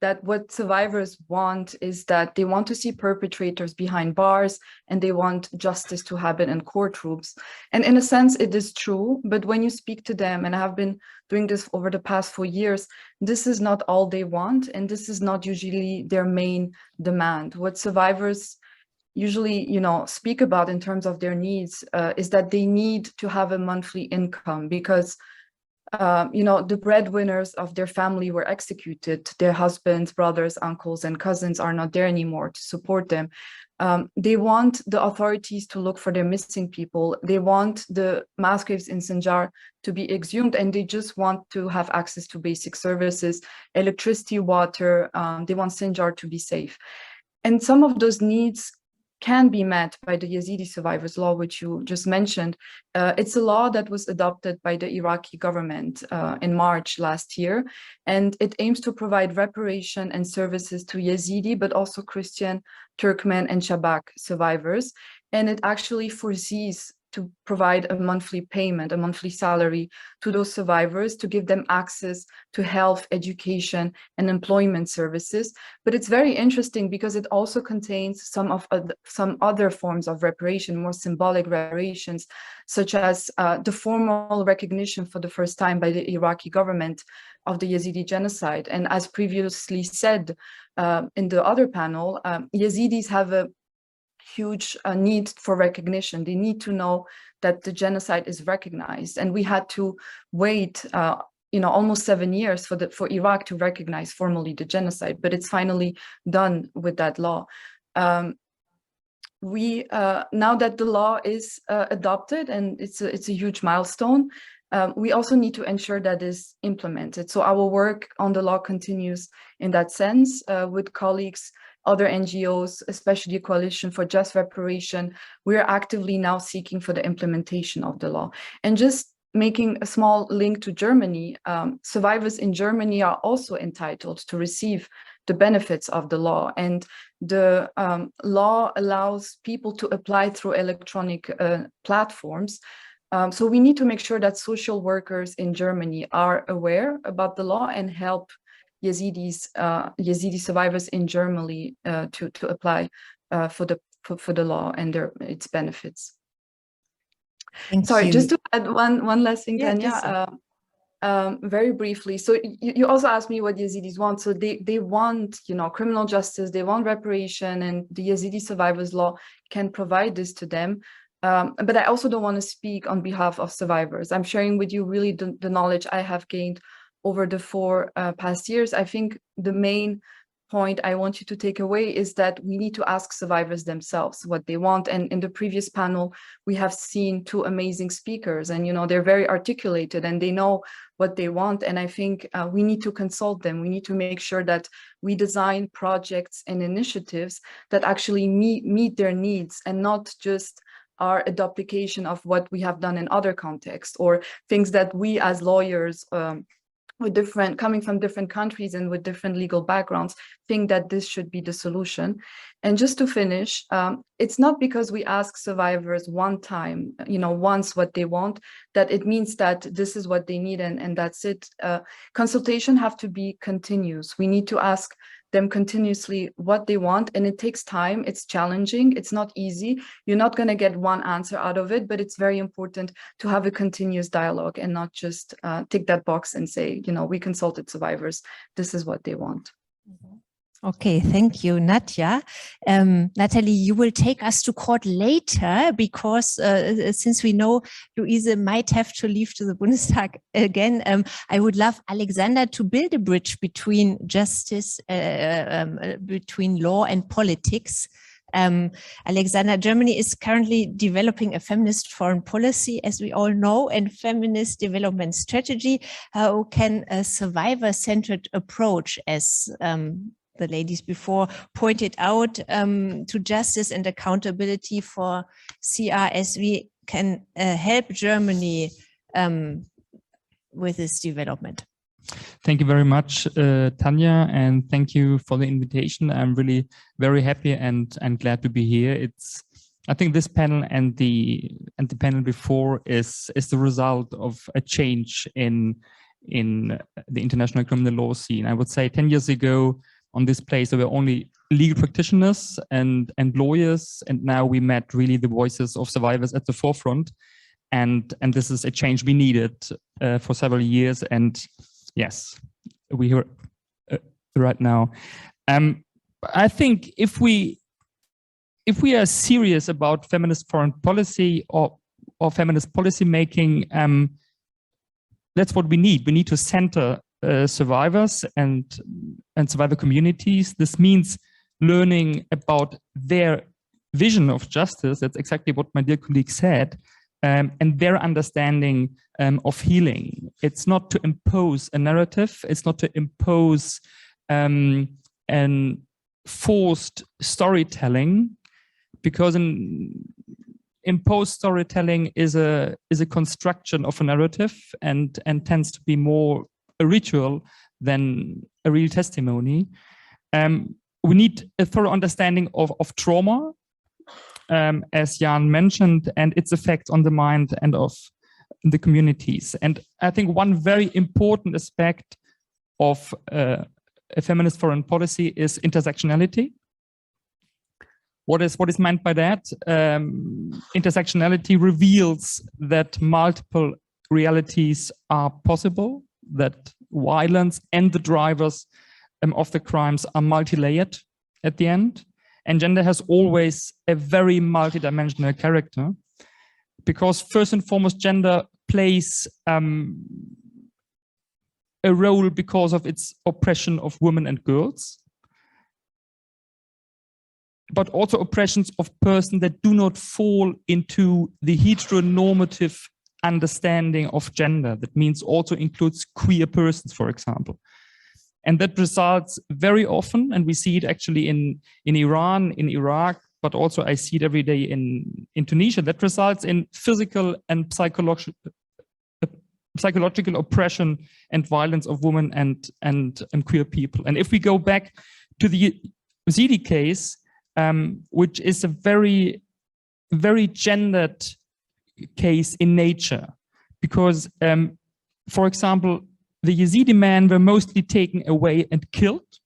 that what survivors want is that they want to see perpetrators behind bars, and they want justice to happen in courtrooms. And in a sense, it is true, but when you speak to them, and I have been doing this over the past 4 years, this is not all they want, and this is not usually their main demand. What survivors usually, speak about in terms of their needs is that they need to have a monthly income because, the breadwinners of their family were executed. Their husbands, brothers, uncles, and cousins are not there anymore to support them. They want the authorities to look for their missing people. They want the mass graves in Sinjar to be exhumed, and they just want to have access to basic services, electricity, water. They want Sinjar to be safe. And some of those needs can be met by the Yazidi Survivors Law, which you just mentioned. It's a law that was adopted by the Iraqi government in March last year, and it aims to provide reparation and services to Yazidi, but also Christian, Turkmen, and Shabak survivors. And it actually foresees to provide a monthly payment, a monthly salary to those survivors to give them access to health, education, and employment services. But it's very interesting because it also contains some other forms of reparation, more symbolic reparations, such as the formal recognition for the first time by the Iraqi government of the Yazidi genocide. And as previously said in the other panel, Yazidis have a huge need for recognition. They need to know that the genocide is recognized, and we had to wait almost 7 years for Iraq to recognize formally the genocide, but it's finally done with that law. We now that the law is adopted, and it's a huge milestone, we also need to ensure that it's implemented. So our work on the law continues in that sense with colleagues, other NGOs, especially Coalition for Just Reparation. We are actively now seeking for the implementation of the law. And just making a small link to Germany, survivors in Germany are also entitled to receive the benefits of the law. And the law allows people to apply through electronic platforms. So we need to make sure that social workers in Germany are aware about the law and help Yazidi survivors in Germany to apply for the law and its benefits. Sorry, just to add one last thing, Tanya, very briefly. So you also asked me what Yazidis want. So they want, criminal justice, they want reparation, and the Yazidi survivors law can provide this to them. But I also don't want to speak on behalf of survivors. I'm sharing with you really the knowledge I have gained over the 4 past years. I think the main point I want you to take away is that we need to ask survivors themselves what they want. And in the previous panel, we have seen 2 amazing speakers, and they're very articulated and they know what they want. And I think we need to consult them. We need to make sure that we design projects and initiatives that actually meet their needs, and not just are a duplication of what we have done in other contexts, or things that we as lawyers coming from different countries and with different legal backgrounds think that this should be the solution. And just to finish, it's not because we ask survivors one time, once what they want, that it means that this is what they need and that's it. Consultation have to be continuous. We need to ask them continuously what they want, and it takes time. It's challenging. It's not easy. You're not going to get one answer out of it, but it's very important to have a continuous dialogue and not just tick that box and say, we consulted survivors. This is what they want. Okay, thank you, Nadja. Natalie, you will take us to court later because since we know Luise might have to leave to the Bundestag again, I would love Alexander to build a bridge between justice, between law and politics. Alexander, Germany is currently developing a feminist foreign policy, as we all know, and feminist development strategy. How can a survivor-centered approach, as the ladies before pointed out, to justice and accountability for CRSV can help Germany with this development? Thank you very much, Tanya, and thank you for the invitation. I'm really very happy and glad to be here. I think this panel and the panel before is the result of a change in the international criminal law scene. I would say 10 years ago on this place there were only legal practitioners and lawyers, and now we met really the voices of survivors at the forefront, and this is a change we needed for several years, and yes, we hear right now. I think if we are serious about feminist foreign policy or feminist policy making, that's what we need. We need to center survivors and survivor communities. This means learning about their vision of justice. That's exactly what my dear colleague said. And their understanding of healing. It's not to impose a narrative. It's not to impose an forced storytelling, because imposed storytelling is a construction of a narrative and tends to be more a ritual than a real testimony. We need a thorough understanding of trauma, as Jan mentioned, and its effect on the mind and of the communities. And I think one very important aspect of a feminist foreign policy is intersectionality. What is meant by that? Intersectionality reveals that multiple realities are possible, that violence and the drivers of the crimes are multi-layered at the end. And gender has always a very multidimensional character, because first and foremost, gender plays a role because of its oppression of women and girls, but also oppressions of persons that do not fall into the heteronormative understanding of gender. That means also includes queer persons, for example. And that results very often, and we see it actually in Iran, in Iraq, but also I see it every day in Tunisia, that results in physical and psychological oppression and violence of women and queer people. And if we go back to the Yazidi case, which is a very, very gendered case in nature, because, for example, the Yazidi men were mostly taken away and killed,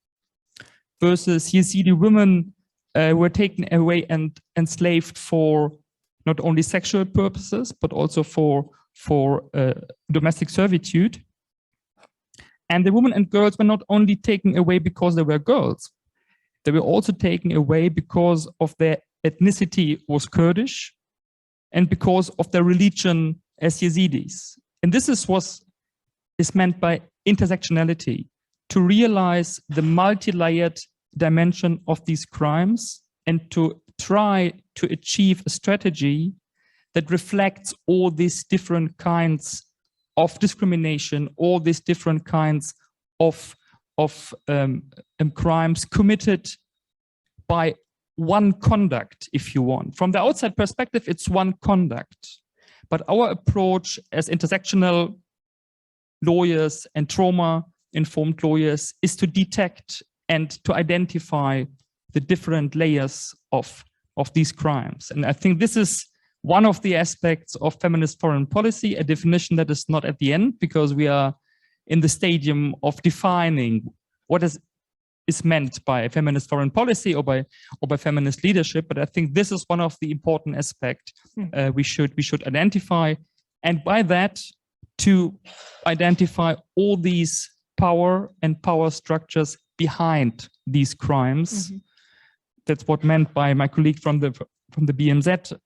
versus Yazidi women were taken away and enslaved for not only sexual purposes, but also for domestic servitude. And the women and girls were not only taken away because they were girls, they were also taken away because of their ethnicity was Kurdish and because of their religion as Yazidis. And this is meant by intersectionality, to realize the multi-layered dimension of these crimes and to try to achieve a strategy that reflects all these different kinds of discrimination, all these different kinds of crimes committed by one conduct, if you want. From the outside perspective, it's one conduct. But our approach as intersectional lawyers and trauma-informed lawyers is to detect and to identify the different layers of these crimes. And I think this is one of the aspects of feminist foreign policy, a definition that is not at the end, because we are in the stadium of defining what is meant by feminist foreign policy or by feminist leadership. But I think this is one of the important aspects we should identify, and by that to identify all these power structures behind these crimes. That's what meant by my colleague from the BMZ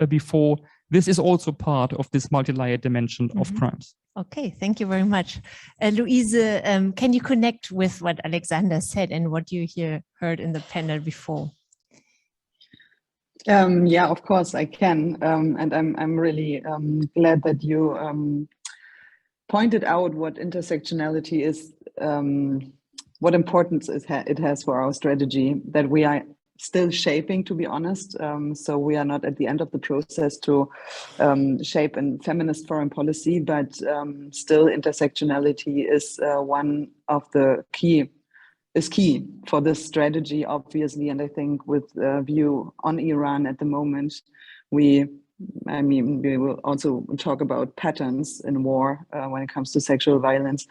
before. This is also part of this multi-layered dimension of crimes. Okay, thank you very much. Louise, can you connect with what Alexander said and what you heard in the panel before? Yeah, of course I can, and I'm really glad that you pointed out what intersectionality is, what importance it has for our strategy that we are still shaping, to be honest. So we are not at the end of the process to shape a feminist foreign policy, but still intersectionality is one of the key for this strategy, obviously. And I think with view on Iran at the moment, we will also talk about patterns in war when it comes to sexual violence.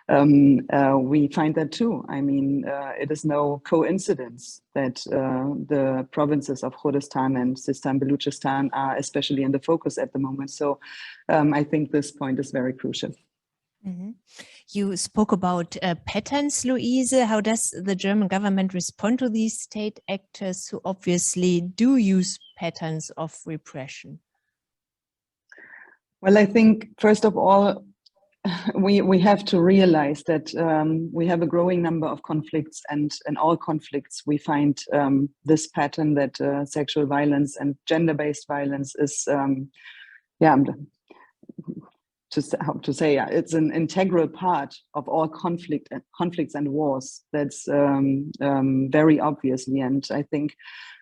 We find that too. I mean, it is no coincidence that the provinces of Kurdistan and Sistan Baluchistan are especially in the focus at the moment. So I think this point is very crucial. You spoke about patterns, Louise. How does the German government respond to these state actors who obviously do use patterns of repression? Well, I think, first of all, we have to realize that we have a growing number of conflicts, and in all conflicts we find this pattern that sexual violence and gender-based violence is, it's an integral part of all conflicts and wars. That's very obviously, and I think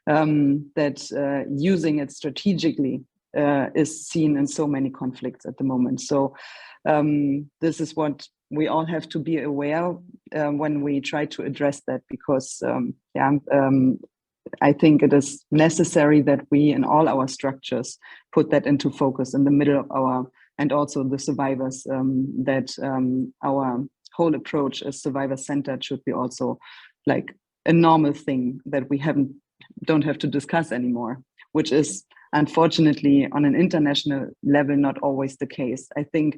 that using it strategically is seen in so many conflicts at the moment. So this is what we all have to be aware when we try to address that, because I think it is necessary that we in all our structures put that into focus in the middle of our, and also the survivors, that our whole approach as survivor-centered should be also like a normal thing that we don't have to discuss anymore, which is unfortunately on an international level not always the case. I think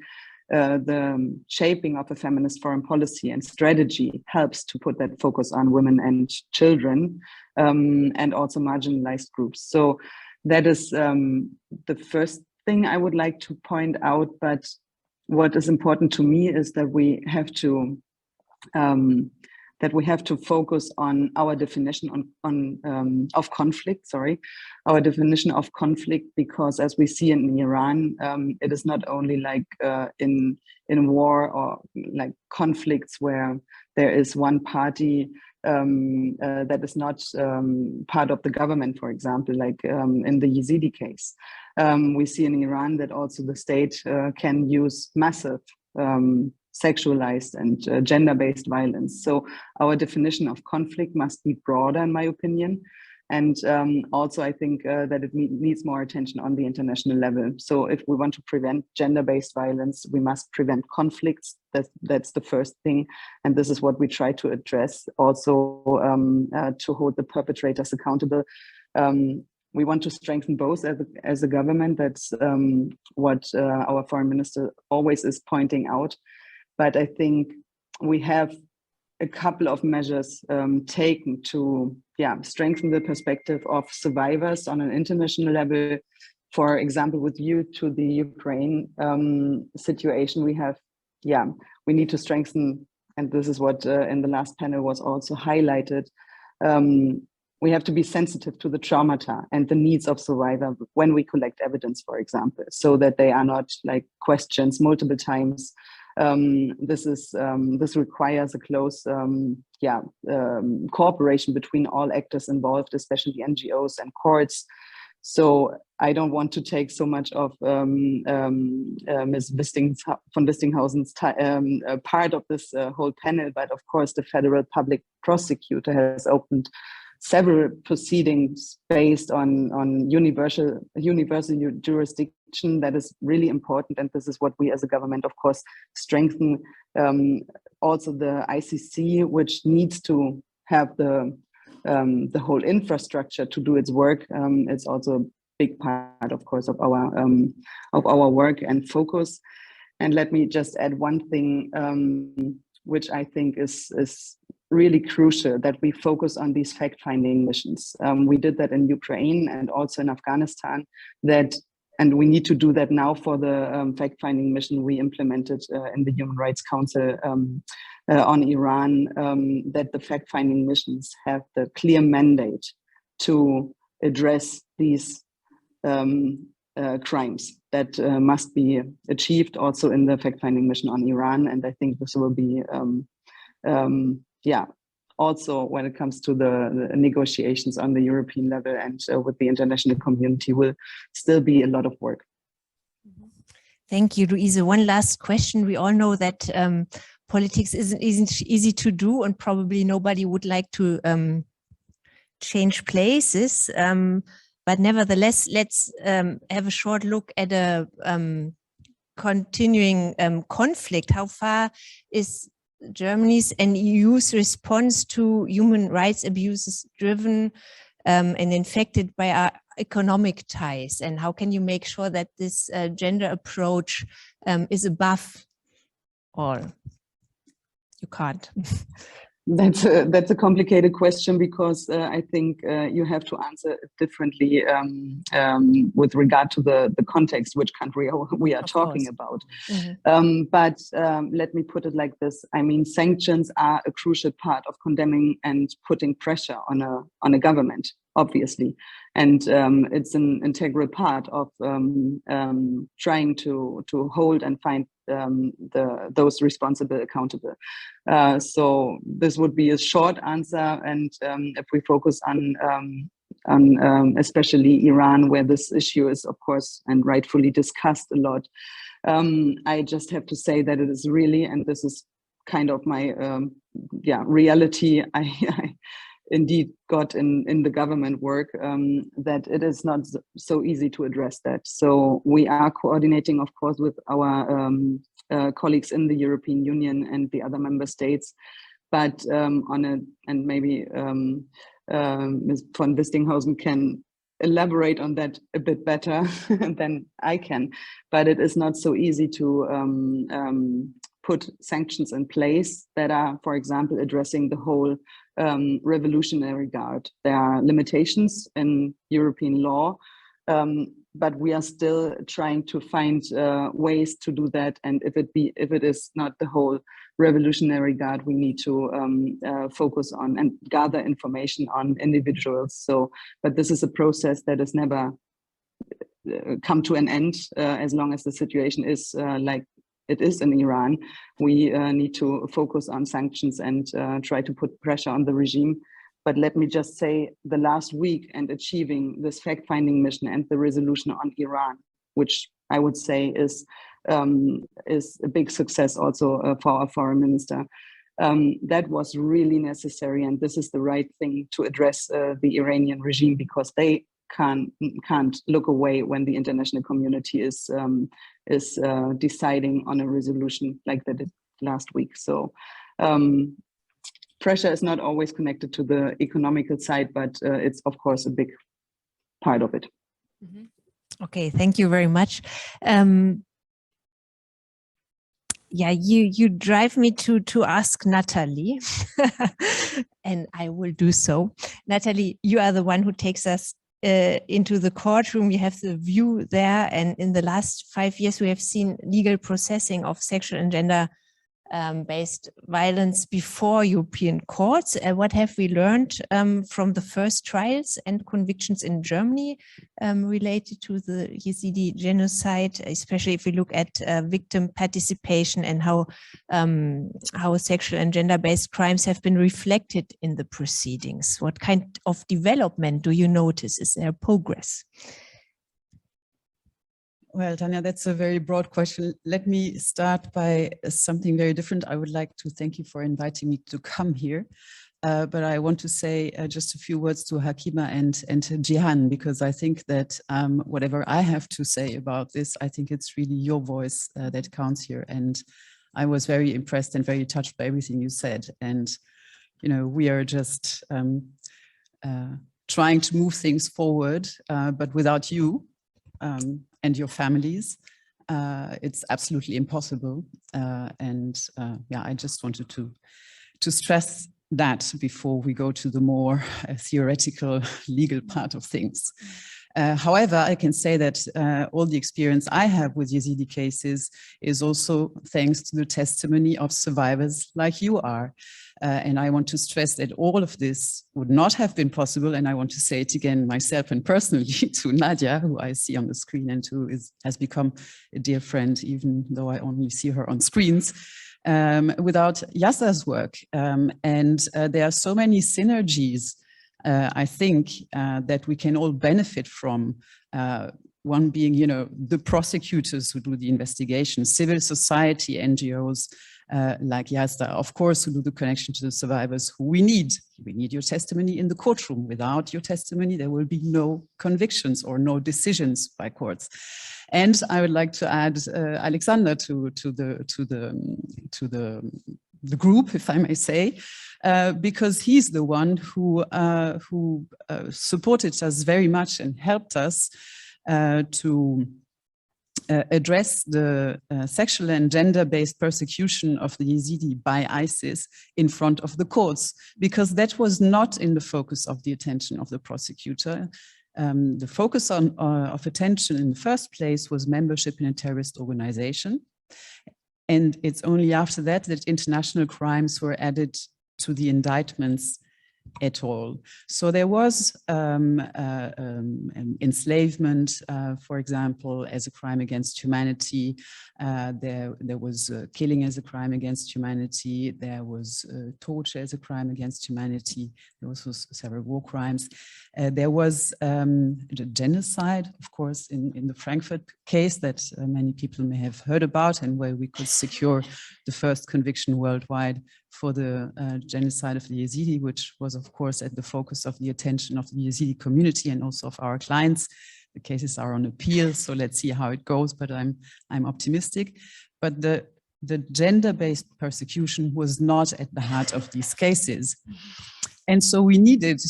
the shaping of a feminist foreign policy and strategy helps to put that focus on women and children, and also marginalized groups. So that is the first thing I would like to point out. But what is important to me is that we have to focus on our definition of conflict. Our definition of conflict, because as we see in Iran, it is not only like in war or like conflicts where there is one party that is not part of the government, for example, like in the Yazidi case. We see in Iran that also the state can use massive sexualized and gender-based violence. So our definition of conflict must be broader, in my opinion. And also I think that it needs more attention on the international level. So if we want to prevent gender-based violence, we must prevent conflicts. That's the first thing. And this is what we try to address, also to hold the perpetrators accountable. We want to strengthen both as a government. That's what our foreign minister always is pointing out. But I think we have a couple of measures taken to strengthen the perspective of survivors on an international level. For example, with view to the Ukraine situation, we need to strengthen, and this is what in the last panel was also highlighted. We have to be sensitive to the traumata and the needs of survivors when we collect evidence, for example, so that they are not like questions multiple times. This requires a close cooperation between all actors involved, especially NGOs and courts. So I don't want to take so much of Ms. von Wistinghausen's part of this whole panel, but of course the federal public prosecutor has opened several proceedings based on universal jurisdiction. That is really important, and this is what we as a government, of course, strengthen. Also the ICC, which needs to have the whole infrastructure to do its work. It's also a big part, of course, of our work and focus. And let me just add one thing. which I think is really crucial, that we focus on these fact-finding missions. We did that in Ukraine and also in Afghanistan, and we need to do that now for the fact-finding mission we implemented in the Human Rights Council on Iran, that the fact-finding missions have the clear mandate to address these crimes that must be achieved also in the fact-finding mission on Iran. And I think this will be, also when it comes to the negotiations on the European level and with the international community, will still be a lot of work. Thank you, Louise. One last question. We all know that politics isn't easy to do, and probably nobody would like to change places. But nevertheless, let's have a short look at a continuing conflict. How far is Germany's and EU's response to human rights abuses driven and infected by our economic ties? And how can you make sure that this gender approach is above all? You can't. That's a complicated question, because I think you have to answer it differently with regard to the context, which country we are talking about. But let me put it like this. I mean, sanctions are a crucial part of condemning and putting pressure on a government, obviously. And it's an integral part of trying to hold and find those responsible accountable. So this would be a short answer. And if we focus on especially Iran, where this issue is, of course, and rightfully discussed a lot, I just have to say that it is really, and this is kind of my reality I indeed got in the government work, that it is not so easy to address that. So we are coordinating, of course, with our colleagues in the European Union and the other member states, but and maybe Ms. von Wistinghausen can elaborate on that a bit better than I can, but it is not so easy to put sanctions in place that are, for example, addressing the whole revolutionary guard. There are limitations in European law, but we are still trying to find ways to do that. And if it is not the whole revolutionary guard, we need to focus on and gather information on individuals. So, but this is a process that is never come to an end as long as the situation is like it is in Iran. We need to focus on sanctions and try to put pressure on the regime. But let me just say, the last week and achieving this fact-finding mission and the resolution on Iran, which I would say is a big success also for our foreign minister. That was really necessary, and this is the right thing to address the Iranian regime, because they can't look away when the international community is deciding on a resolution like that last week. So pressure is not always connected to the economical side, but it's of course a big part of it. Okay, thank you very much. Yeah, you drive me to ask Natalie, and I will do so. Natalie, you are the one who takes us into the courtroom. We have the view there, and in the last 5 years, we have seen legal processing of sexual and gender based violence before European courts. What have we learned from the first trials and convictions in Germany related to the Yazidi genocide, especially if we look at victim participation and how sexual and gender-based crimes have been reflected in the proceedings? What kind of development do you notice? Is there progress? Well, Tanya, that's a very broad question. Let me start by something very different. I would like to thank you for inviting me to come here. But I want to say just a few words to Hakima and Jihan, because I think that whatever I have to say about this, I think it's really your voice that counts here. And I was very impressed and very touched by everything you said. And, you know, we are just trying to move things forward, but without you. And your families. it's absolutely impossible. Yeah, I just wanted to stress that before we go to the more theoretical legal part of things. However, I can say that all the experience I have with Yazidi cases is also thanks to the testimony of survivors like you are. And I want to stress that all of this would not have been possible. And I want to say it again myself and personally to Nadia, who I see on the screen and who has become a dear friend, even though I only see her on screens, without Yasser's work. There are so many synergies, I think, that we can all benefit from. One being, the prosecutors who do the investigation, civil society, NGOs, like Yasser, of course, who do the connection to the survivors who we need. We need your testimony in the courtroom. Without your testimony, there will be no convictions or no decisions by courts. And I would like to add Alexander to the group, if I may say, because he's the one who supported us very much and helped us to address the sexual and gender-based persecution of the Yazidi by ISIS in front of the courts, because that was not in the focus of the attention of the prosecutor. The focus of attention in the first place was membership in a terrorist organization. And it's only after that that international crimes were added to the indictments at all. So there was enslavement, for example, as a crime against humanity. There was killing as a crime against humanity. There was torture as a crime against humanity. There was also several war crimes. There was genocide, of course, in the Frankfurt case that many people may have heard about, and where we could secure the first conviction worldwide for the genocide of the Yazidi, which was, of course, at the focus of the attention of the Yazidi community and also of our clients. The cases are on appeal, so let's see how it goes, but I'm optimistic. But the gender-based persecution was not at the heart of these cases. And so we needed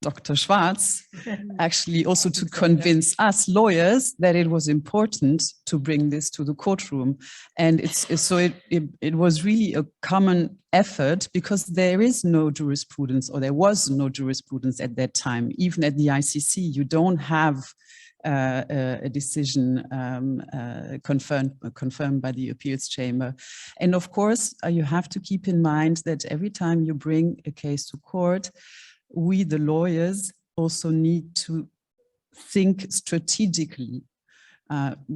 Dr. Schwarz actually also to convince us lawyers that it was important to bring this to the courtroom. And it was really a common effort, because there is no jurisprudence, or there was no jurisprudence at that time. Even at the ICC, you don't have a decision confirmed by the appeals chamber. And of course, you have to keep in mind that every time you bring a case to court, we, the lawyers, also need to think strategically,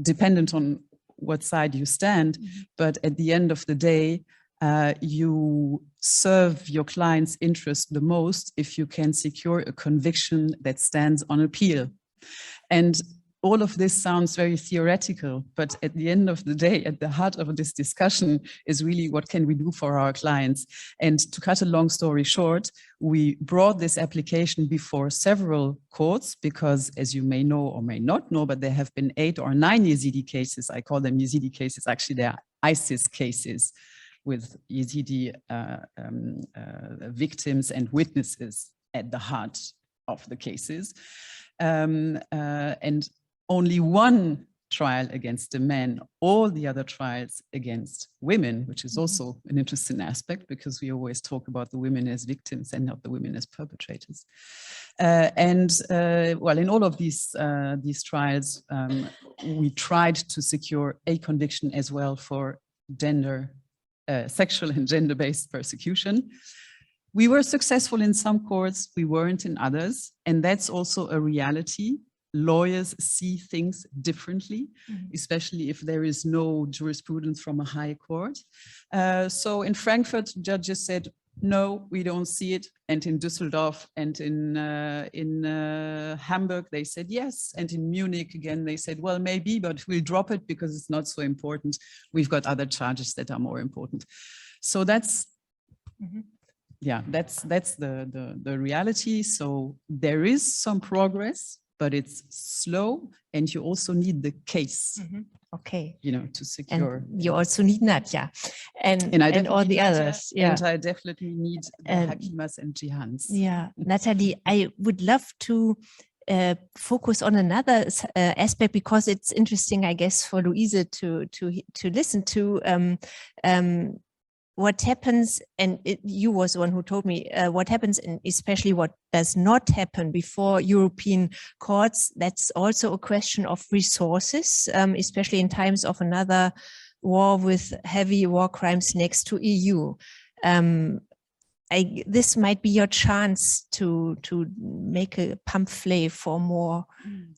dependent on what side you stand. But at the end of the day, you serve your client's interest the most if you can secure a conviction that stands on appeal. And all of this sounds very theoretical, but at the end of the day, at the heart of this discussion is really what can we do for our clients. And to cut a long story short, we brought this application before several courts, because as you may know or may not know, but there have been 8 or 9 Yazidi cases. I call them Yazidi cases. Actually, they are ISIS cases with Yazidi victims and witnesses at the heart of the cases. And only one trial against the men, all the other trials against women, which is also an interesting aspect, because we always talk about the women as victims and not the women as perpetrators. Well, in all of these trials, we tried to secure a conviction as well for sexual and gender-based persecution. We were successful in some courts, we weren't in others, and that's also a reality. Lawyers see things differently, especially if there is no jurisprudence from a high court. So in Frankfurt, judges said, no, we don't see it. And in Düsseldorf and in Hamburg, they said yes. And in Munich, again, they said, well, maybe, but we'll drop it because it's not so important. We've got other charges that are more important. So that's, yeah, that's the reality. So there is some progress, but it's slow, and you also need the case, okay, to secure. And you also need Nadia and all the others. Yeah. And I definitely need the Hakimas and Jihans. Yeah, Natalie, I would love to focus on another aspect, because it's interesting, I guess, for Louise to listen to what happens, and you was the one who told me what happens, and especially what does not happen before European courts. That's also a question of resources, especially in times of another war with heavy war crimes next to EU. This might be your chance to make a pamphlet for more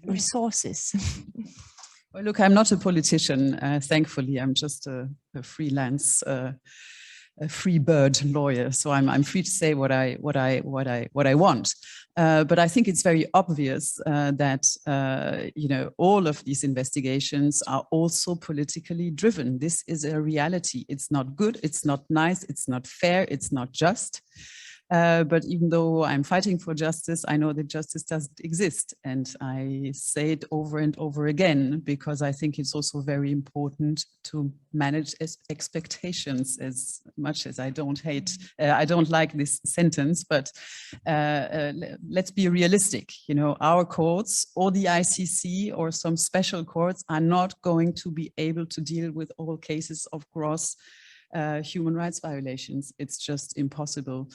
resources. Well, look, I'm not a politician, thankfully. I'm just a freelance, a free bird lawyer, so I'm free to say what I want. But I think it's very obvious that you know, all of these investigations are also politically driven. This is a reality. It's not good. It's not nice. It's not fair. It's not just. But even though I'm fighting for justice, I know that justice doesn't exist. And I say it over and over again, because I think it's also very important to manage expectations. As much as I don't like this sentence, but let's be realistic. You know, our courts or the ICC or some special courts are not going to be able to deal with all cases of gross human rights violations. It's just impossible.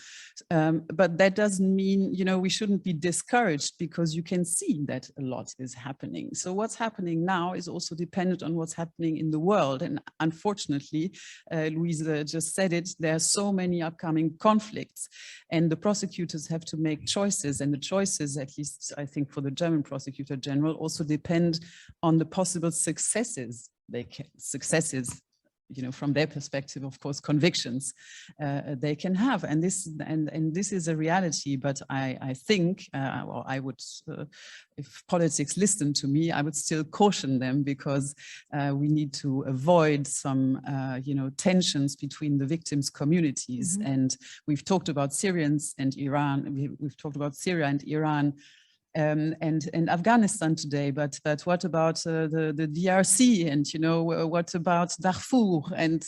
But that doesn't mean, you know, we shouldn't be discouraged, because you can see that a lot is happening. So what's happening now is also dependent on what's happening in the world. And unfortunately, Louise just said it, there are so many upcoming conflicts, and the prosecutors have to make choices. And the choices, at least I think for the German prosecutor general, also depend on the possible successes you know, from their perspective, of course, convictions they can have, and this is a reality. But I think, well, I would, if politics listened to me, I would still caution them, because we need to avoid some, you know, tensions between the victims' communities. Mm-hmm. And we've talked about Syrians and Iran. We've talked about Syria and Iran. And Afghanistan today, but what about the DRC, and, you know, what about Darfur, and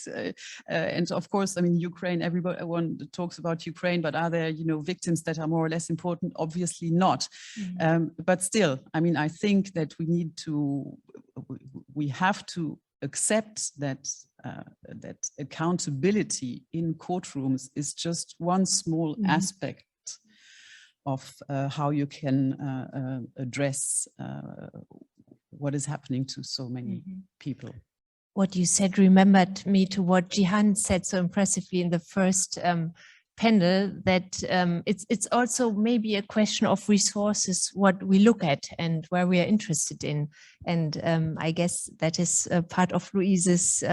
of course, I mean, Ukraine. Everyone talks about Ukraine, but are there, you know, victims that are more or less important? Obviously not. Mm-hmm. But still, I mean, I think that we have to accept that that accountability in courtrooms is just one small mm-hmm. aspect of how you can address what is happening to so many mm-hmm. people. What you said remembered me to what Jihan said so impressively in the first panel, that it's also maybe a question of resources, what we look at and where we are interested in. And I guess that is a part of Louise's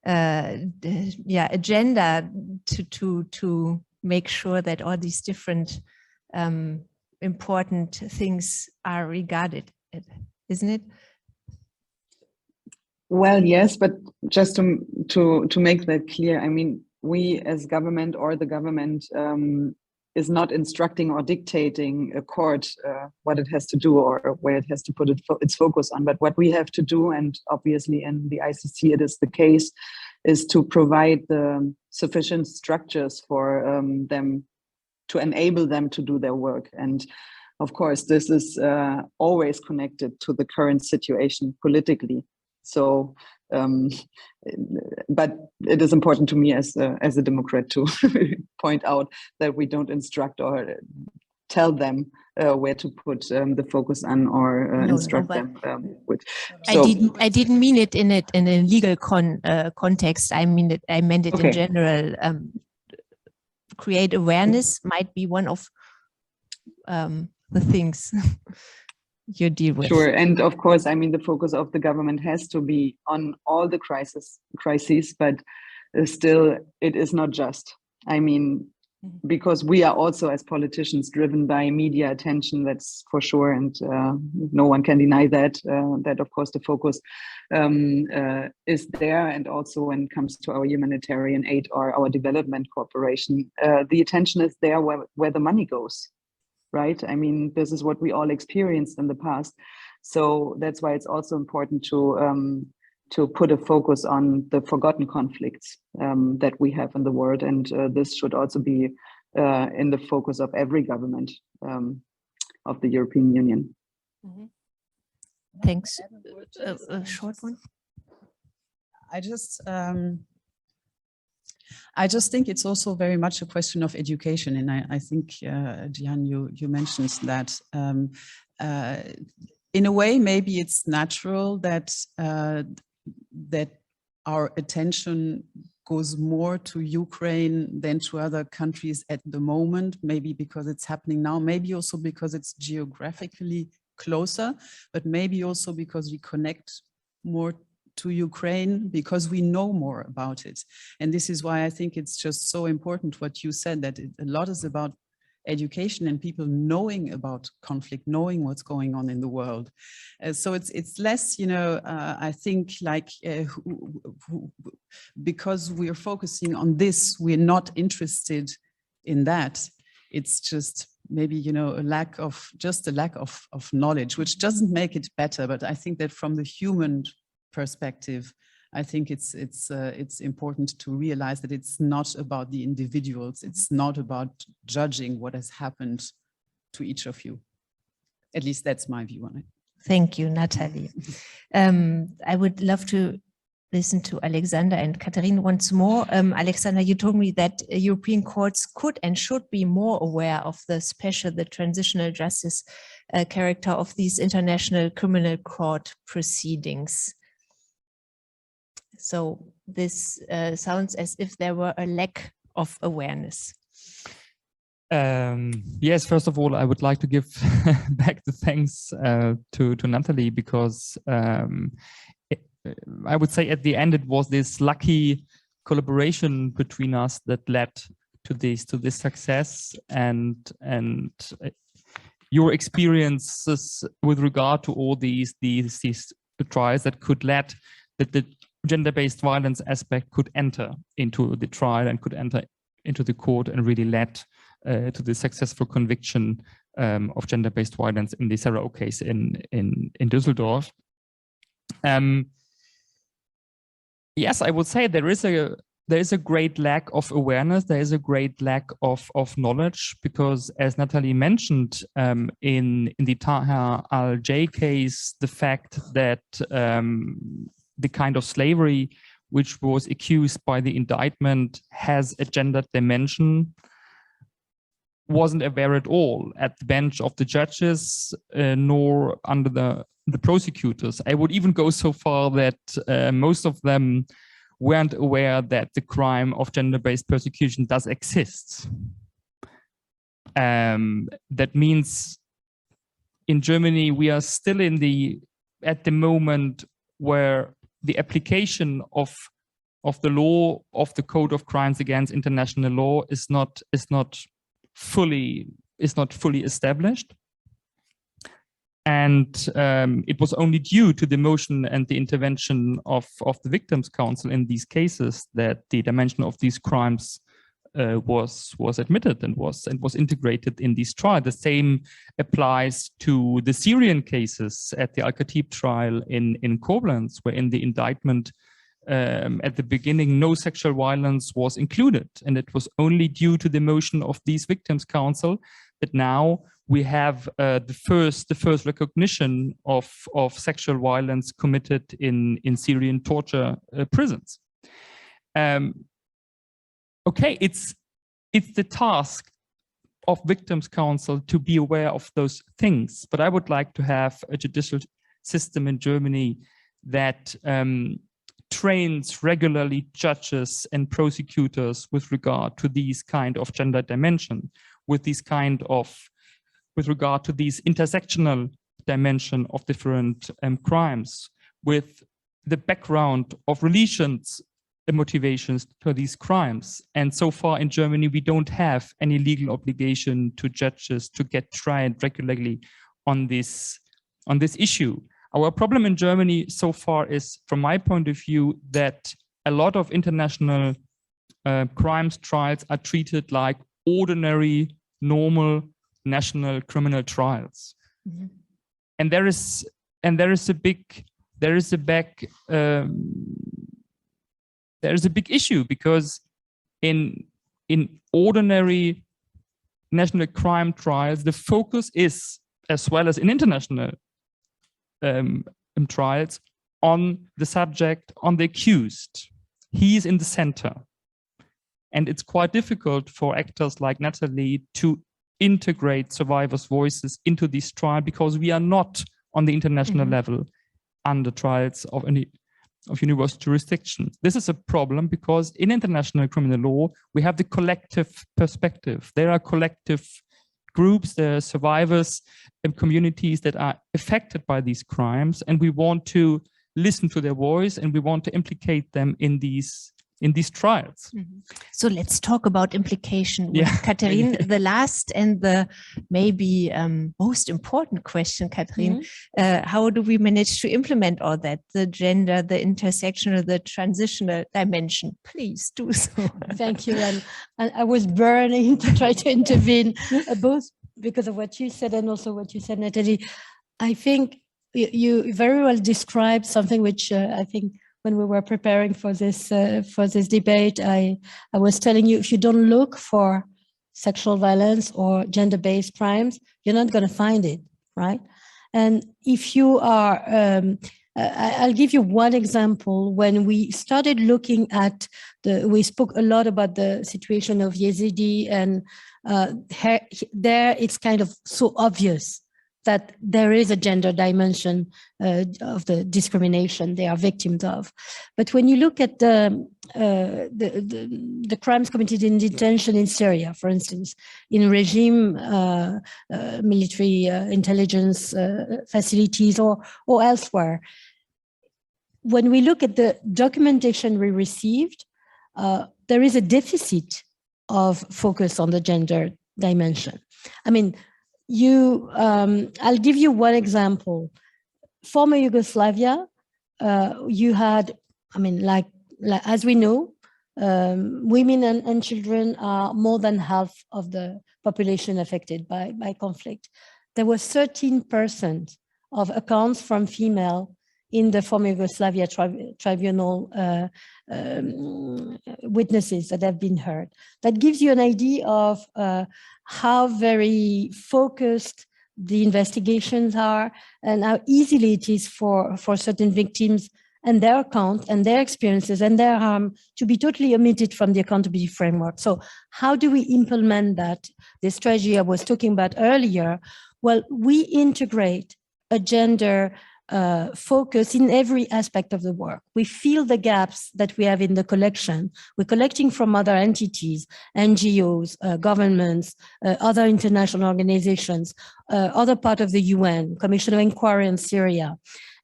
agenda to make sure that all these different important things are regarded, isn't it? Well, yes, but just to make that clear, I mean, we as government, or the government is not instructing or dictating a court what it has to do or where it has to put its focus on. But what we have to do, and obviously in the ICC it is the case, is to provide the sufficient structures for them, to enable them to do their work. And of course, this is always connected to the current situation politically. So, but it is important to me as a Democrat to point out that we don't instruct or tell them where to put the focus on, or instruct them with. So, I didn't mean it in a legal context. I meant it okay. In general. Create awareness might be one of the things you deal with. Sure, and of course, I mean, the focus of the government has to be on all the crises, but still, it is not just. I mean, because we are also, as politicians, driven by media attention, that's for sure, and no one can deny that. That, of course, the focus is there, and also when it comes to our humanitarian aid or our development cooperation, the attention is there where the money goes, right? I mean, this is what we all experienced in the past, so that's why it's also important to put a focus on the forgotten conflicts that we have in the world. And this should also be in the focus of every government. of the European Union. Thanks. A short one. I just think it's also very much a question of education, and I think Jihan, you mentioned that in a way maybe it's natural that that our attention goes more to Ukraine than to other countries at the moment, maybe because it's happening now, maybe also because it's geographically closer, but maybe also because we connect more to Ukraine because we know more about it. And this is why I think it's just so important what you said, that a lot is about education and people knowing about conflict, knowing what's going on in the world. So it's less, you know, I think like because we're focusing on this, we're not interested in that. It's just maybe, you know, a lack of knowledge, which doesn't make it better. But I think that from the human perspective, I think it's important to realize that it's not about the individuals. It's not about judging what has happened to each of you. At least that's my view on it. Thank you, Natalie. I would love to listen to Alexander and Catherine once more. Alexander, you told me that European courts could and should be more aware of the transitional justice character of these international criminal court proceedings. So this sounds as if there were a lack of awareness. Yes, first of all, I would like to give back the thanks to Natalie, because I would say at the end it was this lucky collaboration between us that led to this success, and your experiences with regard to all these trials that could lead that the gender-based violence aspect could enter into the trial and could enter into the court and really led to the successful conviction of gender-based violence in the Sarah case in Düsseldorf. Yes, I would say there is a great lack of awareness. There is a great lack of knowledge, because, as Natalie mentioned, in the Taha al-J case, the fact that the kind of slavery which was accused by the indictment has a gendered dimension wasn't aware at all at the bench of the judges, nor under the prosecutors. I would even go so far that most of them weren't aware that the crime of gender-based persecution does exist. That means in Germany, we are still at the moment where the application of the law, of the Code of Crimes Against International Law is not fully established. And it was only due to the motion and the intervention of the Victims' Council in these cases that the dimension of these crimes was admitted and was integrated in these trials. The same applies to the Syrian cases at the Al-Khatib trial in Koblenz, where in the indictment at the beginning no sexual violence was included, and it was only due to the motion of these Victims' Council that now we have the first recognition of sexual violence committed in Syrian torture prisons. Okay, it's the task of Victims' Council to be aware of those things, but I would like to have a judicial system in Germany that trains regularly judges and prosecutors with regard to these kind of gender dimension, with regard to these intersectional dimension of different crimes, with the background of religions motivations for these crimes. And so far in Germany, we don't have any legal obligation to judges to get tried regularly on this issue. Our problem in Germany so far is, from my point of view, that a lot of international crimes trials are treated like ordinary, normal national criminal trials. Mm-hmm. And there is a big issue, because in ordinary national crime trials, the focus is as well as in international trials, on the subject, on the accused. He is in the center. And it's quite difficult for actors like Natalie to integrate survivors' voices into this trial because we are not on the international level under trials of universal jurisdiction. This is a problem because in international criminal law, we have the collective perspective. There are collective groups, there are survivors and communities that are affected by these crimes, and we want to listen to their voice and we want to implicate them in these trials. So let's talk about implication with Catherine. The last and the maybe most important question, Catherine, how do we manage to implement all that? The gender, the intersectional, the transitional dimension. Please do so. Thank you. And I was burning to try to intervene, both because of what you said and also what you said, Natalie. I think you very well described something which I think when we were preparing for this debate, I was telling you, if you don't look for sexual violence or gender-based crimes, you're not going to find it, right? And if you are, I'll give you one example. When we started looking at we spoke a lot about the situation of Yazidi, and there it's kind of so obvious that there is a gender dimension of the discrimination they are victims of. But when you look at the crimes committed in detention in Syria, for instance, in regime military intelligence facilities or elsewhere, when we look at the documentation we received, there is a deficit of focus on the gender dimension. I mean, I'll give you one example. Former Yugoslavia, you had, I mean, like as we know, women and children are more than half of the population affected by conflict. There was 13% of accounts from female in the former Yugoslavia tribunal witnesses that have been heard. That gives you an idea of how very focused the investigations are and how easily it is for certain victims and their account and their experiences and their harm to be totally omitted from the accountability framework. So how do we implement that? The strategy I was talking about earlier, well, we integrate a gender focus in every aspect of the work. We fill the gaps that we have in the collection. We're collecting from other entities, NGOs, governments, other international organizations, other part of the UN, Commission of Inquiry on Syria.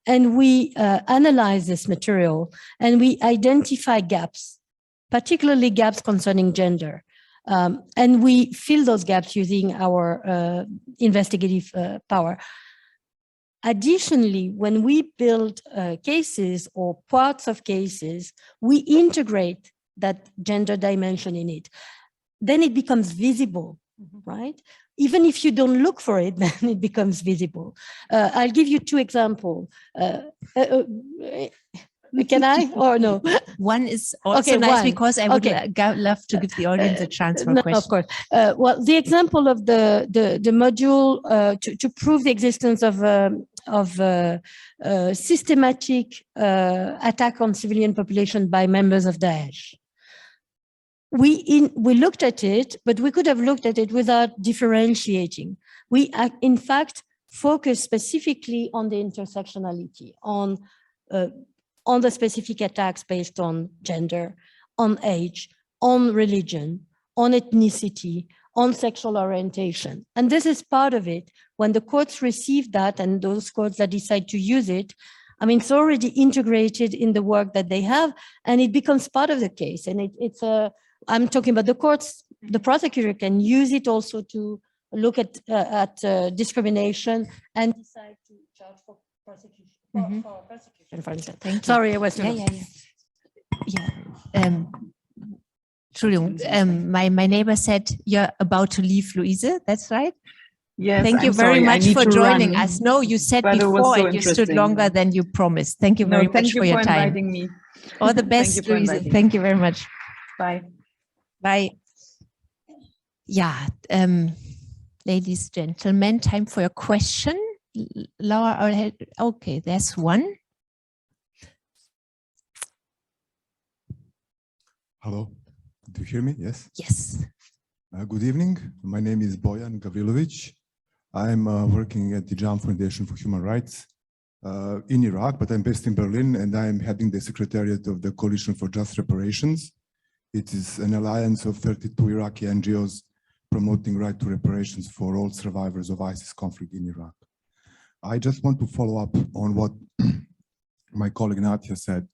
And we analyze this material and we identify gaps, particularly gaps concerning gender. And we fill those gaps using our investigative power. Additionally, when we build cases or parts of cases, we integrate that gender dimension in it. Then it becomes visible, right? Even if you don't look for it, then it becomes visible. I'll give you two examples. Can I or no? One is also nice because I would love to give the audience a chance for a question. Of course. Well, the example of the module to prove the existence of systematic attack on civilian population by members of Daesh. We looked at it, but we could have looked at it without differentiating. We, in fact, focus specifically on the intersectionality, on the specific attacks based on gender, on age, on religion, on ethnicity, on sexual orientation. And this is part of it. When the courts receive that and those courts that decide to use it, I mean, it's already integrated in the work that they have and it becomes part of the case. And I'm talking about the courts, the prosecutor can use it also to look at discrimination and decide to charge for prosecution. For prosecution, for instance. Thank you. Sorry, I was Entschuldigung, my neighbor said you're about to leave, Louise. That's right? Yes. Thank you very much for joining us. No, you said before and you stood longer than you promised. Thank you very much for your time. Thank you for inviting me. All the best, Louise. Thank you very much. Bye. Bye. Ja, Ladies, gentlemen, time for a question. Laura, okay, there's one. Hello, do you hear me? Yes. Yes. Good evening. My name is Bojan Gavrilovic. I'm working at the JAM Foundation for Human Rights in Iraq, but I'm based in Berlin, and I'm heading the secretariat of the Coalition for Just Reparations. It is an alliance of 32 Iraqi NGOs promoting right to reparations for all survivors of ISIS conflict in Iraq. I just want to follow up on what my colleague Natia said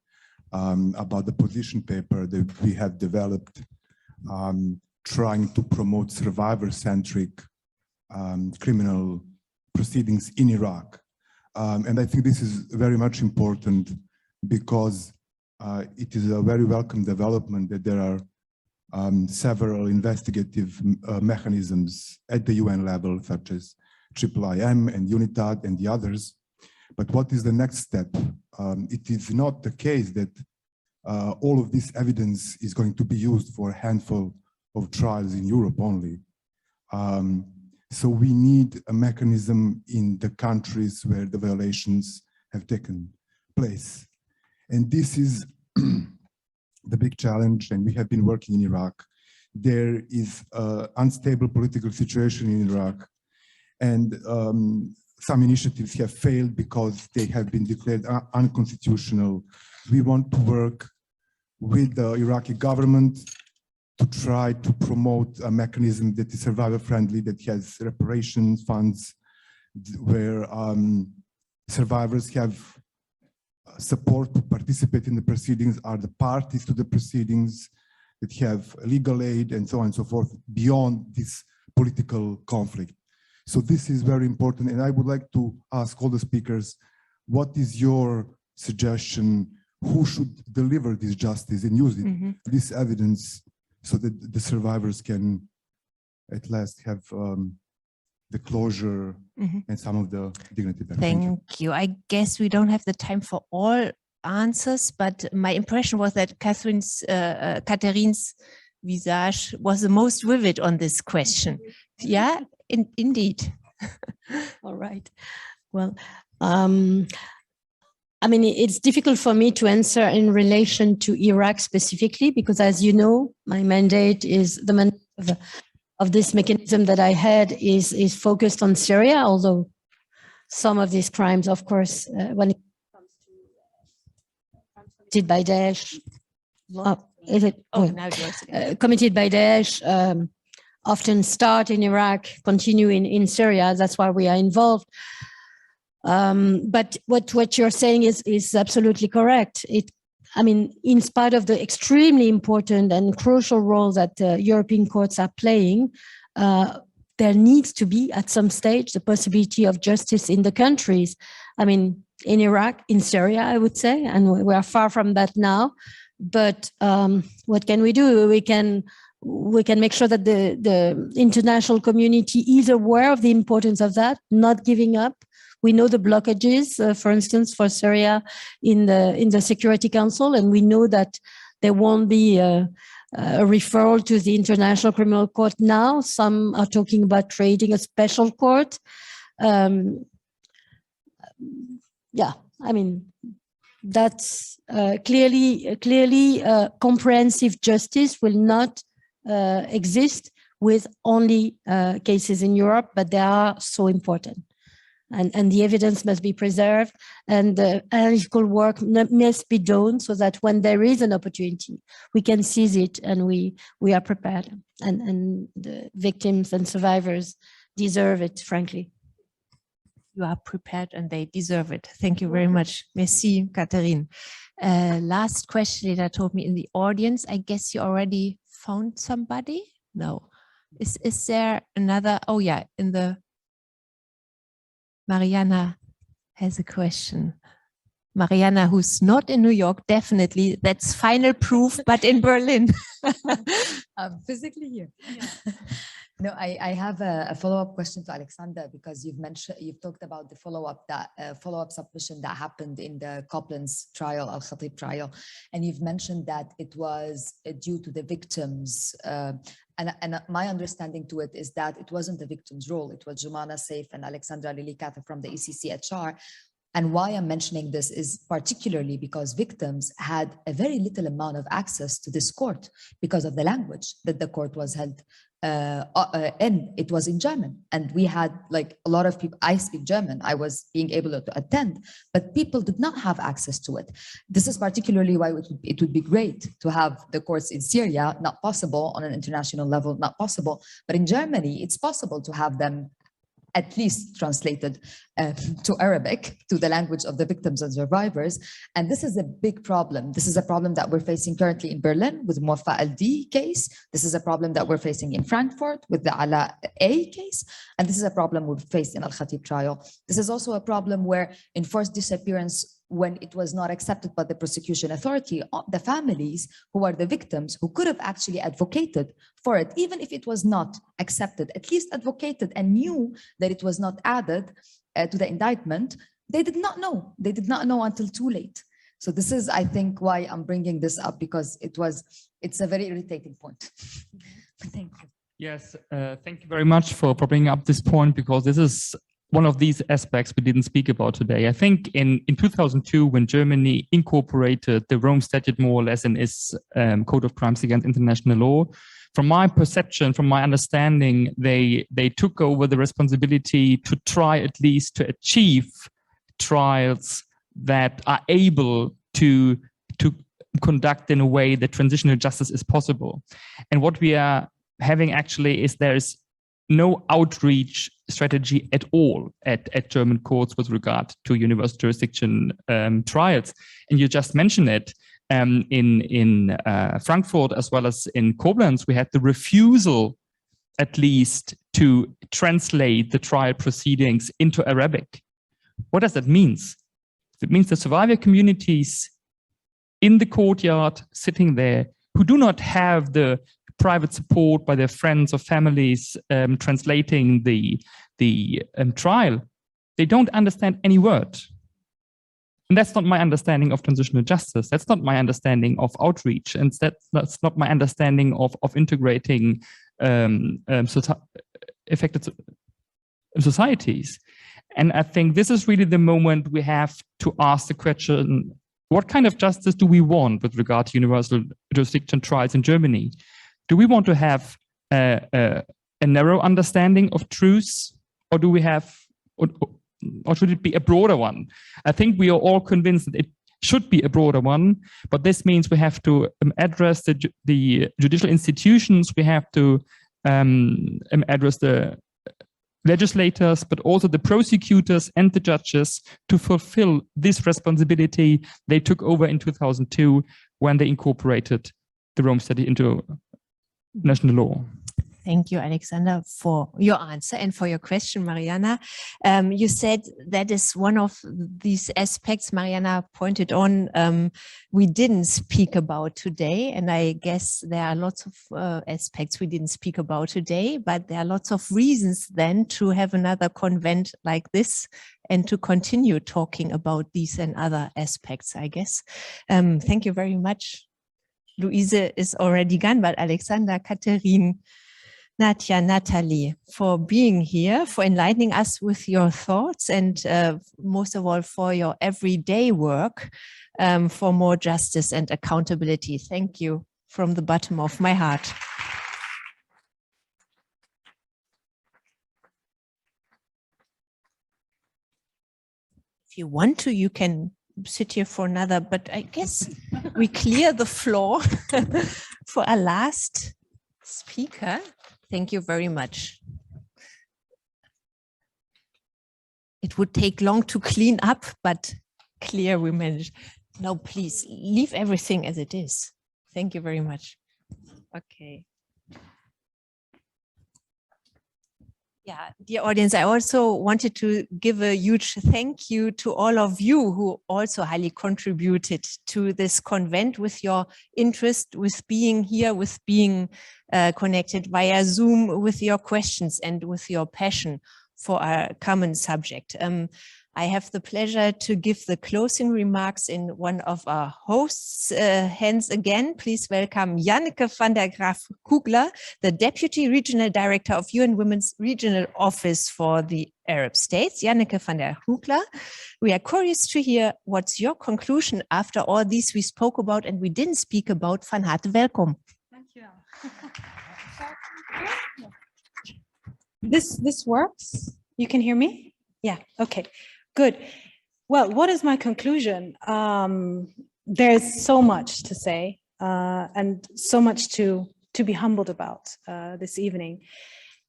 about the position paper that we have developed trying to promote survivor-centric criminal proceedings in Iraq. And I think this is very much important because it is a very welcome development that there are several investigative mechanisms at the UN level, such as IIIM and UNITAD and the others. But what is the next step? It is not the case that all of this evidence is going to be used for a handful of trials in Europe only. So we need a mechanism in the countries where the violations have taken place. And this is the big challenge, and we have been working in Iraq. There is an unstable political situation in Iraq, and some initiatives have failed because they have been declared unconstitutional. We want to work with the Iraqi government to try to promote a mechanism that is survivor-friendly, that has reparation funds, where survivors have support to participate in the proceedings, are the parties to the proceedings, that have legal aid and so on and so forth, beyond this political conflict. So this is very important, and I would like to ask all the speakers, what is your suggestion? Who should deliver this justice and use it, this evidence, so that the survivors can at last have the closure and some of the dignity back? Thank you. I guess we don't have the time for all answers, but my impression was that Catherine's visage was the most vivid on this question. Yeah, indeed. All right. Well, I mean, it's difficult for me to answer in relation to Iraq specifically, because as you know, my mandate is the mandate of this mechanism that I had is focused on Syria, although some of these crimes, of course, when it comes to committed by Daesh, committed by Daesh, often start in Iraq, continue in Syria. That's why we are involved. But what you're saying is absolutely correct. I mean, in spite of the extremely important and crucial role that European courts are playing, there needs to be at some stage the possibility of justice in the countries. I mean, in Iraq, in Syria, I would say, and we are far from that now. But what can we do? We can make sure that the international community is aware of the importance of that, not giving up. We know the blockages, for instance, for Syria in the Security Council, and we know that there won't be a referral to the International Criminal Court now. Some are talking about creating a special court. Yeah, I mean, that's clearly comprehensive justice will not exist with only cases in Europe, but they are so important. And the evidence must be preserved, and the analytical work must be done so that when there is an opportunity, we can seize it and we are prepared. And the victims and survivors deserve it, frankly. You are prepared and they deserve it. Thank you very much. Merci, Catherine. Last question that told me in the audience. I guess you already found somebody? No. Is there another? Oh yeah, in the Mariana has a question. Mariana, who's not in New York, definitely, that's final proof, but in Berlin. Physically here. Yeah. No, I have a follow-up question to Alexander, because you've talked about the follow-up submission that happened in the Copland's trial, Al-Khatib trial, and you've mentioned that it was due to the victims And my understanding to it is that it wasn't the victim's role. It was Jumana Saif and Alexandra Lilikata from the ECCHR. And why I'm mentioning this is particularly because victims had a very little amount of access to this court because of the language that the court was held in. It was in German. And we had like a lot of people, I speak German, I was being able to attend, but people did not have access to it. This is particularly why it would be great to have the courts in Syria, not possible on an international level, not possible, but in Germany, it's possible to have them at least translated to Arabic, to the language of the victims and survivors. And this is a big problem. This is a problem that we're facing currently in Berlin with Mofa al-D case. This is a problem that we're facing in Frankfurt with the Ala A case. And this is a problem we've faced in Al-Khatib trial. This is also a problem where enforced disappearance, when it was not accepted by the prosecution authority, the families who are the victims who could have actually advocated for it, even if it was not accepted, at least advocated and knew that it was not added to the indictment, they did not know. They did not know until too late. So this is, I think, why I'm bringing this up, because it's a very irritating point. Thank you. Yes, thank you very much for bringing up this point, because this is one of these aspects we didn't speak about today. I think in 2002, when Germany incorporated the Rome Statute more or less in its Code of Crimes Against International Law, from my perception, from my understanding, they took over the responsibility to try at least to achieve trials that are able to conduct in a way that transitional justice is possible. And what we are having actually is there's no outreach strategy at all at German courts with regard to universal jurisdiction trials. And you just mentioned it, in Frankfurt as well as in Koblenz, we had the refusal at least to translate the trial proceedings into Arabic. What does that mean? It means the survivor communities in the courtyard sitting there who do not have the private support by their friends or families translating the trial, they don't understand any word. And that's not my understanding of transitional justice. That's not my understanding of outreach. And that's not my understanding of integrating affected societies. And I think this is really the moment we have to ask the question, what kind of justice do we want with regard to universal jurisdiction trials in Germany? Do we want to have a narrow understanding of truth, or do we have, or should it be a broader one? I think we are all convinced that it should be a broader one, but this means we have to address the judicial institutions, we have to address the legislators, but also the prosecutors and the judges to fulfill this responsibility they took over in 2002 when they incorporated the Rome Statute into national law. Thank you, Alexander, for your answer and for your question, Mariana. You said that is one of these aspects Mariana pointed on we didn't speak about today. And I guess there are lots of aspects we didn't speak about today, but there are lots of reasons then to have another convent like this and to continue talking about these and other aspects, I guess. Thank you very much. Luise is already gone, but Alexander, Catherine, Nadia, Natalie, for being here, for enlightening us with your thoughts, and most of all for your everyday work for more justice and accountability. Thank you from the bottom of my heart. If you want to, you can sit here for another, but I guess we clear the floor for our last speaker. Thank you very much. It would take long to clean up, but clear we managed. No, please leave everything as it is. Thank you very much. Okay. Yeah, dear audience, I also wanted to give a huge thank you to all of you who also highly contributed to this convent with your interest, with being here, with being connected via Zoom, with your questions and with your passion for our common subject. I have the pleasure to give the closing remarks in one of our hosts' hands again. Please welcome Janneke van der Graaf-Kugler, the Deputy Regional Director of UN Women's Regional Office for the Arab States. Janneke van der Kugler, we are curious to hear what's your conclusion after all these we spoke about and we didn't speak about. Van harte welkom. Thank you. This works? You can hear me? Yeah, okay, good. Well, what is my conclusion? There's so much to say and so much to be humbled about this evening.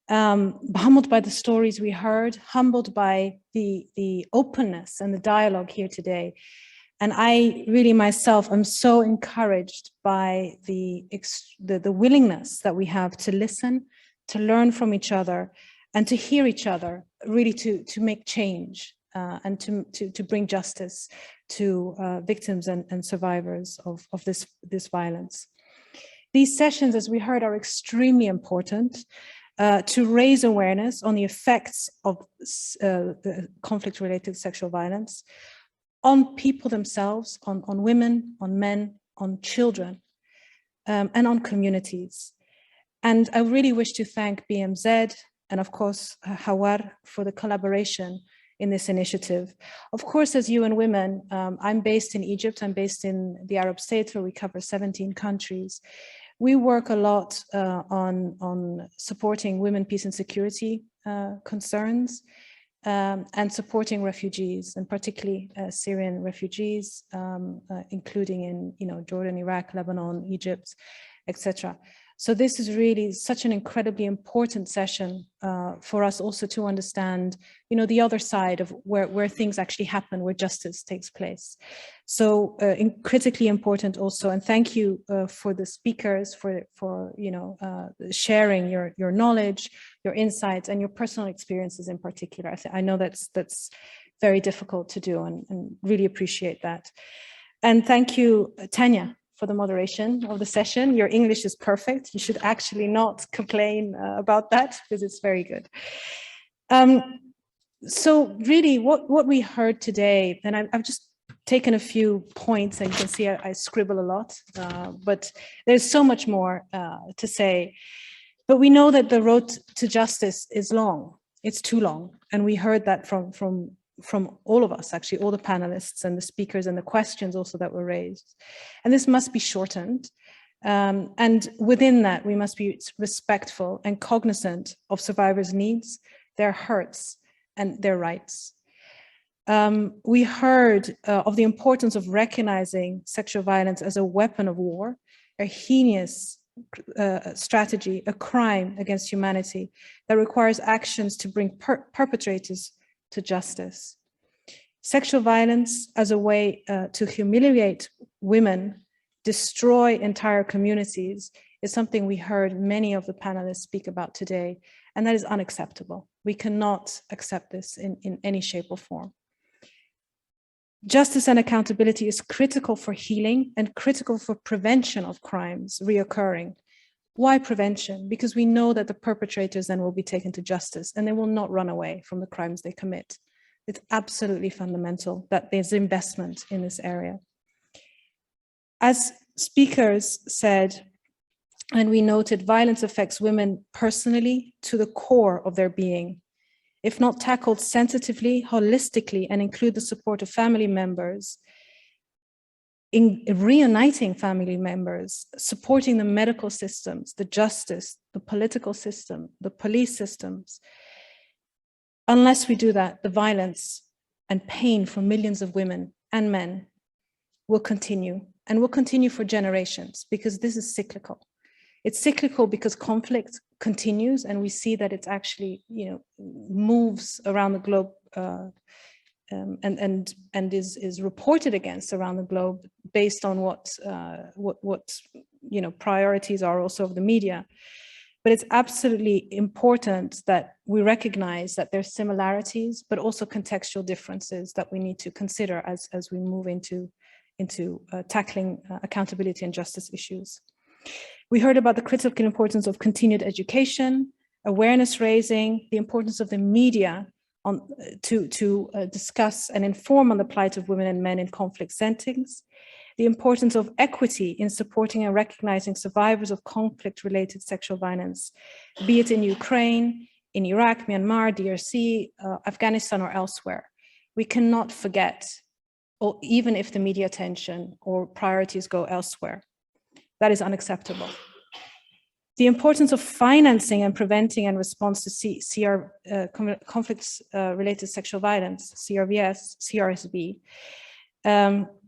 Humbled by the stories we heard, humbled by the openness and the dialogue here today. And I really myself am so encouraged by the willingness that we have to listen, to learn from each other, and to hear each other, really to make change and to bring justice to victims and survivors of this violence. These sessions, as we heard, are extremely important to raise awareness on the effects of conflict-related sexual violence on people themselves, on women, on men, on children, and on communities. And I really wish to thank BMZ and of course HÁWAR for the collaboration in this initiative. Of course, as UN Women, I'm based in Egypt, I'm based in the Arab states where we cover 17 countries. We work a lot on supporting women, peace and security concerns and supporting refugees, and particularly Syrian refugees, including in Jordan, Iraq, Lebanon, Egypt, etc. So this is really such an incredibly important session for us also to understand, the other side of where things actually happen, where justice takes place. So critically important also, and thank you for the speakers for sharing your knowledge, your insights, and your personal experiences in particular. I know that's very difficult to do, and really appreciate that. And thank you, Tanya, for the moderation of the session. Your English is perfect. You should actually not complain about that because it's very good. So really what we heard today, and I've just taken a few points, and you can see I scribble a lot, but there's so much more to say. But we know that the road to justice is long. It's too long. And we heard that from all of us, actually, all the panelists and the speakers and the questions also that were raised. And this must be shortened. And within that, we must be respectful and cognizant of survivors' needs, their hurts, and their rights. We heard of the importance of recognizing sexual violence as a weapon of war, a heinous strategy, a crime against humanity that requires actions to bring perpetrators to justice. Sexual violence as a way to humiliate women, destroy entire communities, is something we heard many of the panelists speak about today, and that is unacceptable. We cannot accept this in any shape or form. Justice and accountability is critical for healing and critical for prevention of crimes reoccurring. Why prevention? Because we know that the perpetrators then will be taken to justice and they will not run away from the crimes they commit. It's absolutely fundamental that there's investment in this area. As speakers said, and we noted, violence affects women personally to the core of their being. If not tackled sensitively, holistically, and include the support of family members, in reuniting family members, supporting the medical systems, the justice, the political system, the police systems. Unless we do that, the violence and pain for millions of women and men will continue, and will continue for generations, because this is cyclical. It's cyclical because conflict continues, and we see that it's actually, moves around the globe and is reported against around the globe based on what priorities are also of the media. But it's absolutely important that we recognize that there's similarities, but also contextual differences that we need to consider as we move into tackling accountability and justice issues. We heard about the critical importance of continued education, awareness raising, the importance of the media to discuss and inform on the plight of women and men in conflict settings, the importance of equity in supporting and recognizing survivors of conflict-related sexual violence, be it in Ukraine, in Iraq, Myanmar, DRC, Afghanistan, or elsewhere. We cannot forget, or even if the media attention or priorities go elsewhere. That is unacceptable. The importance of financing and preventing and response to conflicts-related sexual violence, CRSV,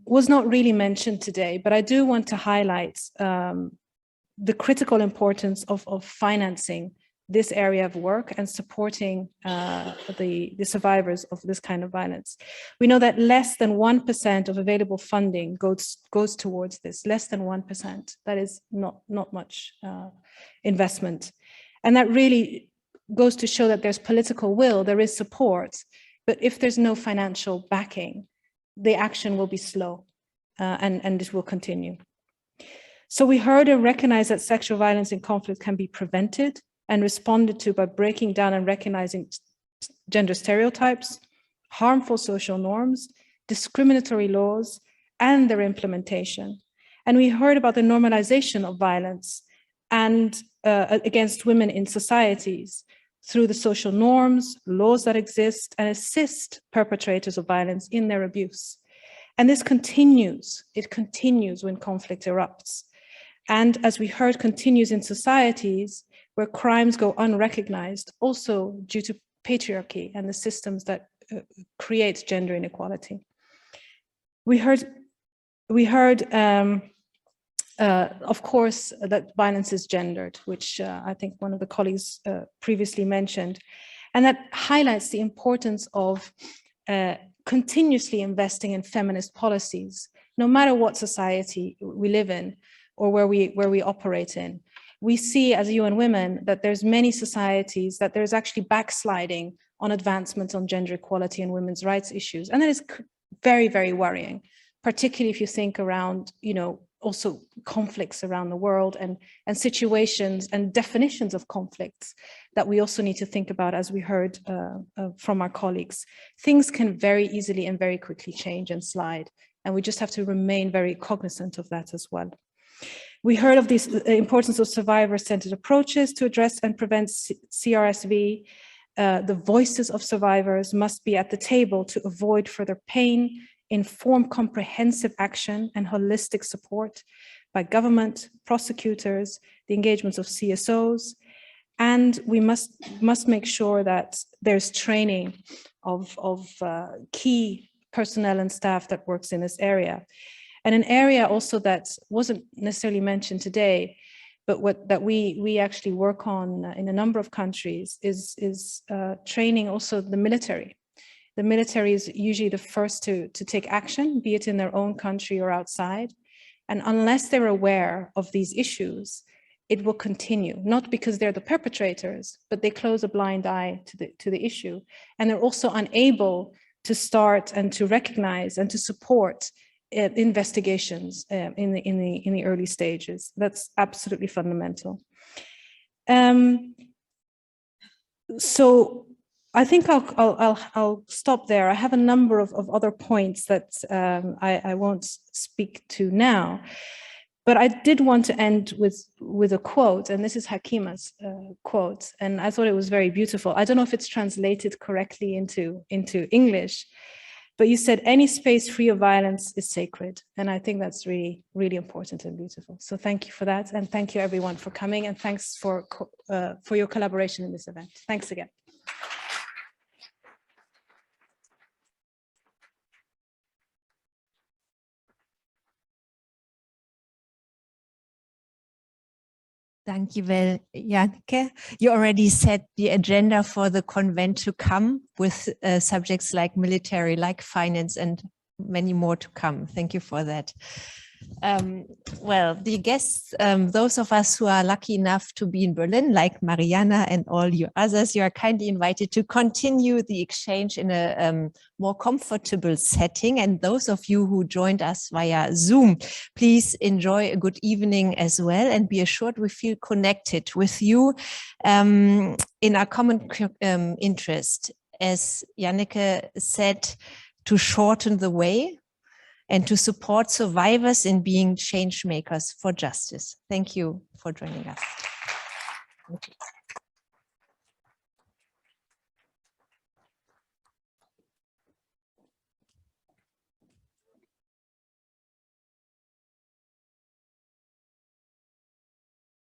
was not really mentioned today, but I do want to highlight the critical importance of financing this area of work and supporting the survivors of this kind of violence. We know that less than 1% of available funding goes towards this, less than 1%. That is not much investment. And that really goes to show that there's political will, there is support, but if there's no financial backing, the action will be slow and this will continue. So we heard and recognized that sexual violence in conflict can be prevented and responded to by breaking down and recognizing gender stereotypes, harmful social norms, discriminatory laws, and their implementation. And we heard about the normalization of violence and against women in societies through the social norms, laws that exist and assist perpetrators of violence in their abuse. And this continues, it continues when conflict erupts. And as we heard, continues in societies where crimes go unrecognized, also due to patriarchy and the systems that create gender inequality. We heard, of course, that violence is gendered, which I think one of the colleagues previously mentioned, and that highlights the importance of continuously investing in feminist policies, no matter what society we live in or where we operate in. We see as UN Women that there's many societies that there's actually backsliding on advancements on gender equality and women's rights issues. And that is very, very worrying, particularly if you think around, also conflicts around the world and situations and definitions of conflicts that we also need to think about, as we heard from our colleagues. Things can very easily and very quickly change and slide, and we just have to remain very cognizant of that as well. We heard of the importance of survivor-centered approaches to address and prevent CRSV. The voices of survivors must be at the table to avoid further pain, inform comprehensive action and holistic support by government, prosecutors, the engagements of CSOs, and we must make sure that there's training of key personnel and staff that works in this area. And an area also that wasn't necessarily mentioned today, but that we actually work on in a number of countries is training also the military. The military is usually the first to take action, be it in their own country or outside. And unless they're aware of these issues, it will continue, not because they're the perpetrators, but they close a blind eye to the issue. And they're also unable to start and to recognize and to support investigations in the early stages. That's absolutely fundamental. So I think I'll stop there. I have a number of other points that I won't speak to now, but I did want to end with a quote, and this is Hakima's quote, and I thought it was very beautiful. I don't know if it's translated correctly into English, but you said any space free of violence is sacred, and I think that's really, really important and beautiful. So thank you for that, and thank you everyone for coming, and thanks for your collaboration in this event. Thanks again. Thank you, Janke. You already set the agenda for the convent to come with subjects like military, like finance, and many more to come. Thank you for that. Well, the guests, those of us who are lucky enough to be in Berlin, like Mariana and all you others, you are kindly invited to continue the exchange in a more comfortable setting. And those of you who joined us via Zoom, please enjoy a good evening as well, and be assured we feel connected with you in our common interest. as Janneke said, to shorten the way and to support survivors in being change makers for justice. Thank you for joining us. Thank you.